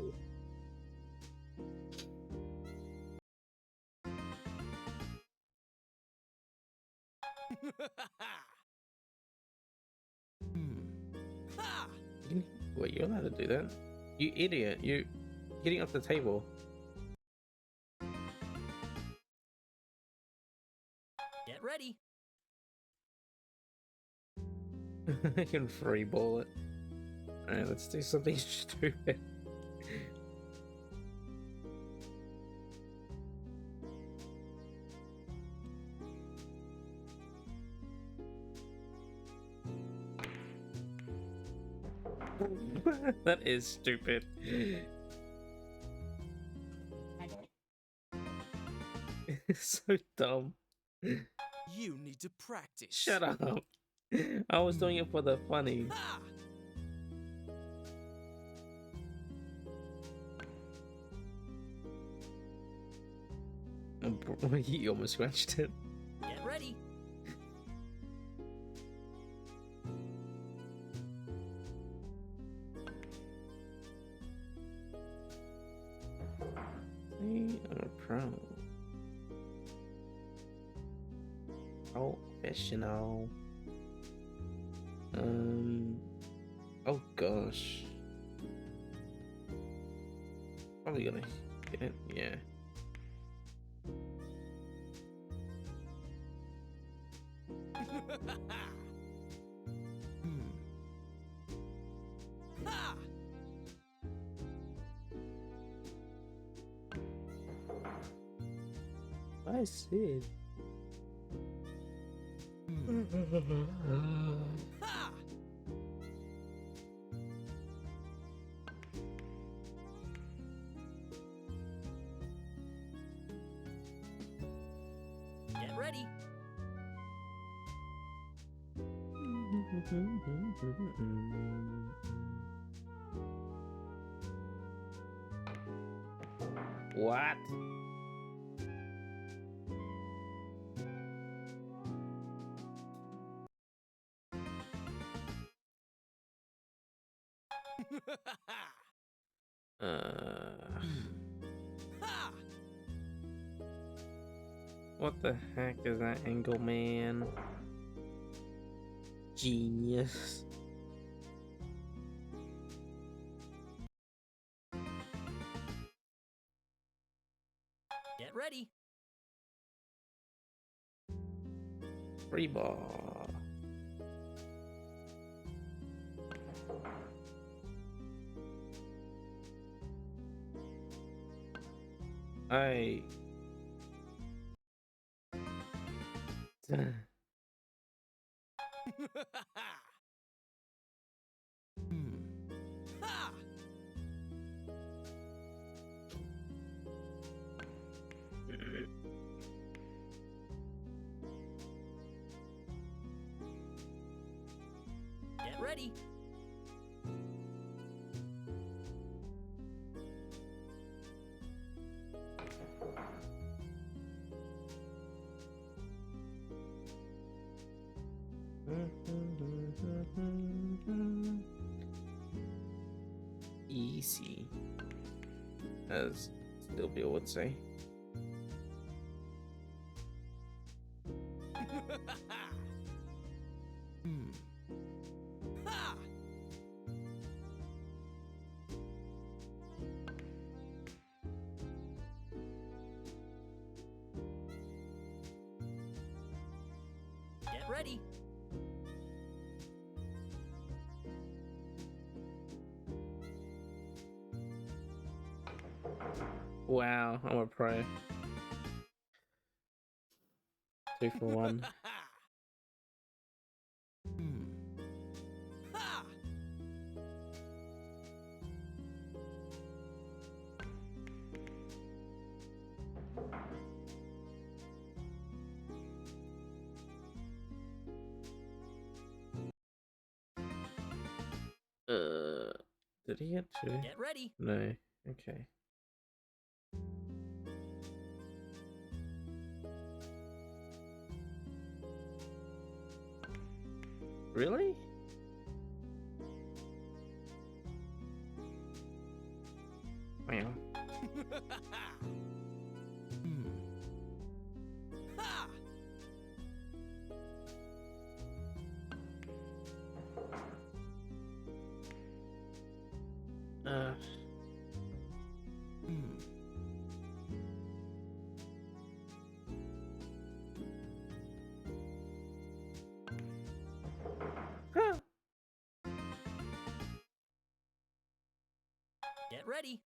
Ha! Wait, you're allowed to do that? You idiot! You hitting off the table. Get ready. I can free ball it. Alright, let's do something stupid. That is stupid. It's so dumb. You need to practice. Shut up. I was doing it for the funny. Ha! He almost scratched it. Get ready. Pro. Professional. Oh gosh. Probably gonna get it, yeah. Ha! I see. Ha! Get ready. What? Ha! What the heck is that angle, man? Genius. Get ready. Free ball. I. Ha! Get ready. Easy, as Steambot would say. Ha! Get ready. Wow, I'm a pro. 2 for 1. Ha! Did he get 2? Get ready. No. Okay. Really? Wow. Ha! Uh. Huh. Get ready.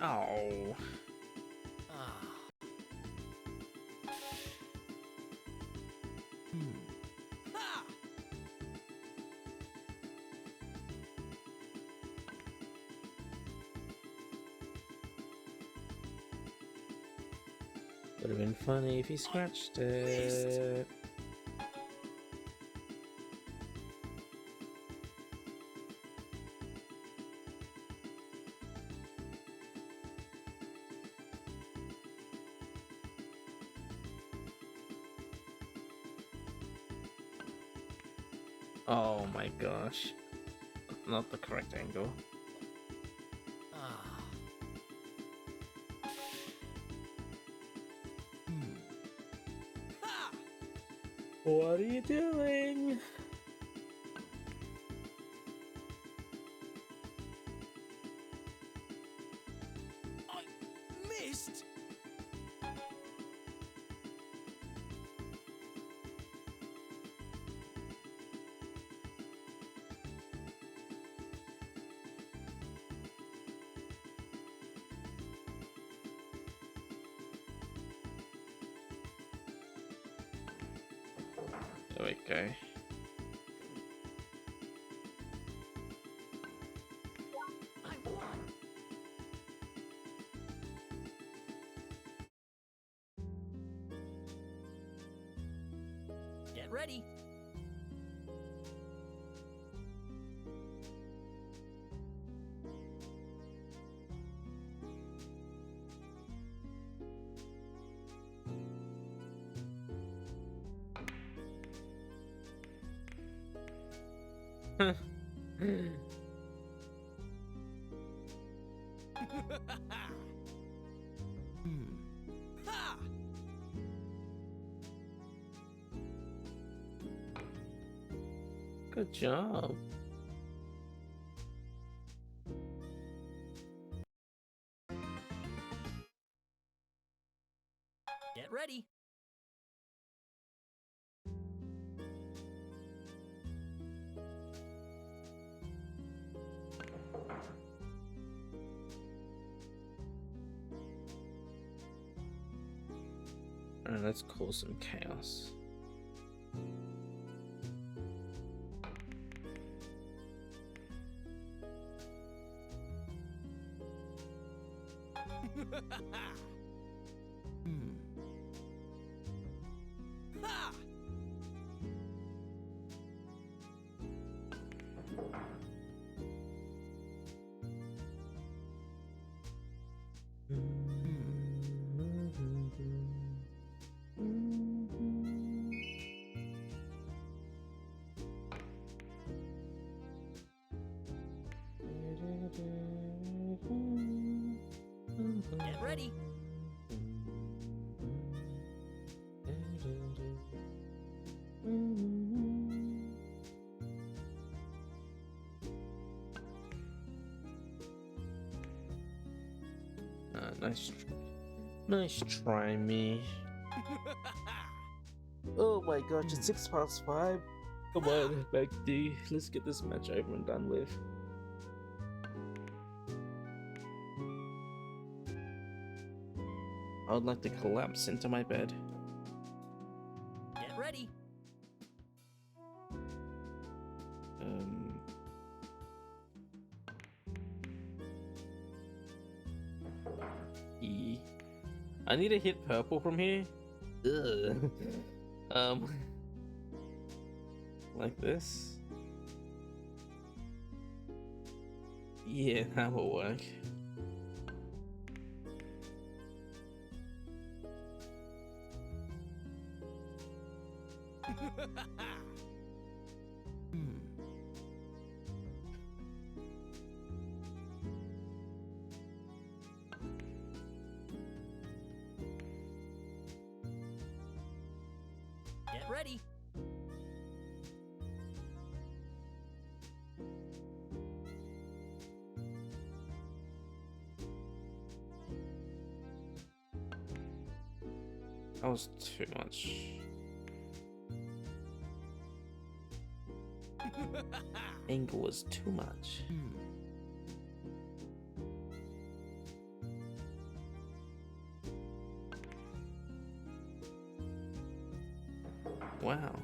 Oh. Ah. Ha! Would have been funny if he scratched it. Oh my gosh. Not the correct angle. Ah. Ha! What are you doing? I missed. There we go. I won. Get ready. Ha! Good job. Get ready. Alright, let's cause some chaos. Ha! Get ready. Nice try, me. Oh my gosh, it's 5:06. Come on, back D. Let's get this match over and done with. I would like to collapse into my bed. Get ready. E. I need to hit purple from here. Ugh. Like this. Yeah, that will work. Get ready. That was too much. Angle was too much. Wow.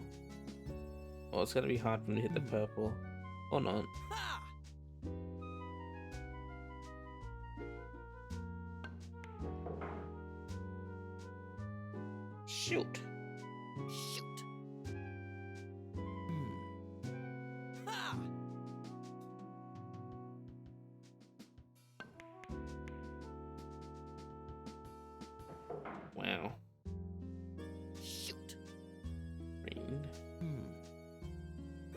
Oh, it's gonna be hard for me to hit the purple. Or not. Ha! Shoot. Shoot. Ha! Wow. Shoot. Green.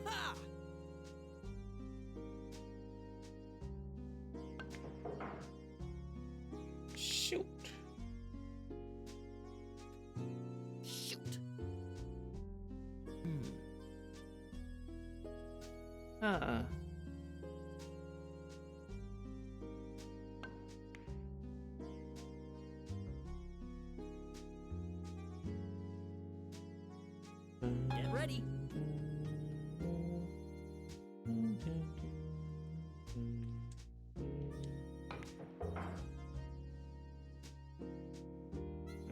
Ha! Ah. Get ready.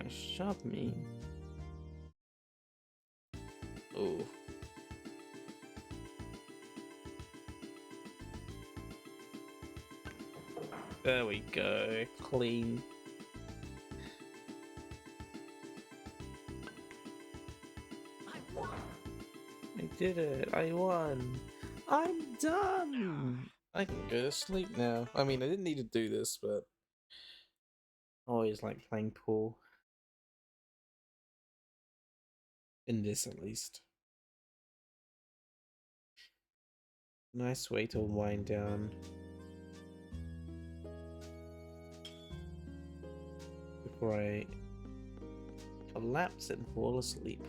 Shove me. Oh. There we go. Clean. I won. I did it. I won. I'm done. I can go to sleep now. I mean, I didn't need to do this, but I always like playing pool. In this, at least. Nice way to wind down. Before I collapse and fall asleep.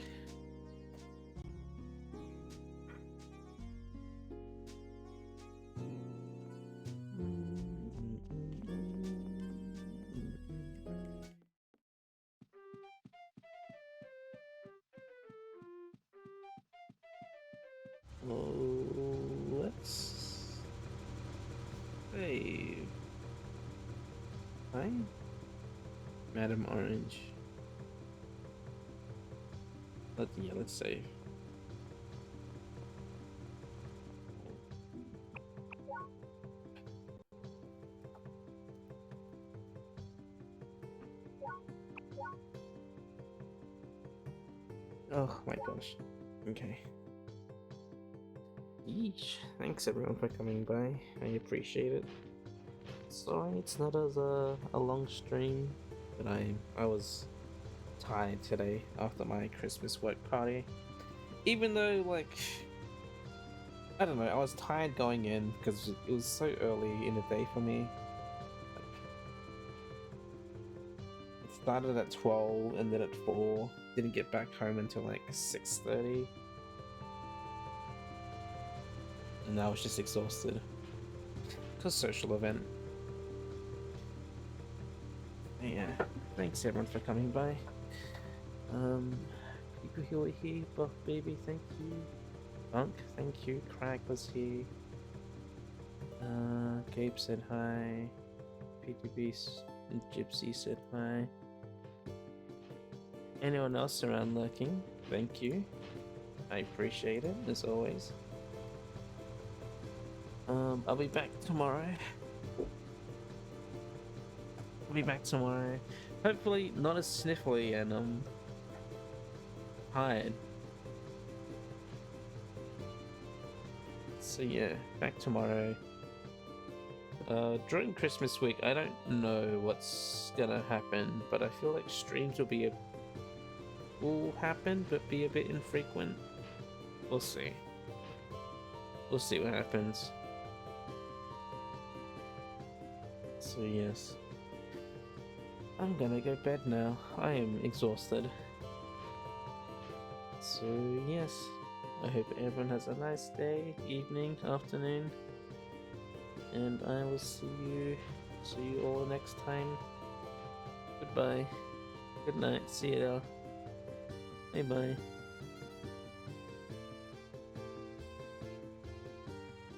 Let's save. Hi, Madam Orange. Let's save. Oh my gosh. Okay. Yeesh. Thanks everyone for coming by. I appreciate it. Sorry it's not as a long stream, but I was tired today after my Christmas work party. Even though, like, I don't know, I was tired going in because it was so early in the day for me. Like, it started at 12, ended at 4. Didn't get back home until like 6:30. And I was just exhausted. Because social event. Yeah, thanks everyone for coming by. People who are here, Buff Baby, thank you. Bunk, thank you. Crag was here. Gabe said hi. PTB and Gypsy said hi. Anyone else around lurking, thank you. I appreciate it, as always. I'll be back tomorrow. Hopefully not as sniffly and tired. So yeah, back tomorrow. During Christmas week, I don't know what's gonna happen, but I feel like streams will happen, but be a bit infrequent. We'll see. We'll see what happens. So yes, I'm gonna go bed now. I am exhausted. So yes, I hope everyone has a nice day, evening, afternoon, and I will see you all next time. Goodbye. Good night. See you. Bye bye.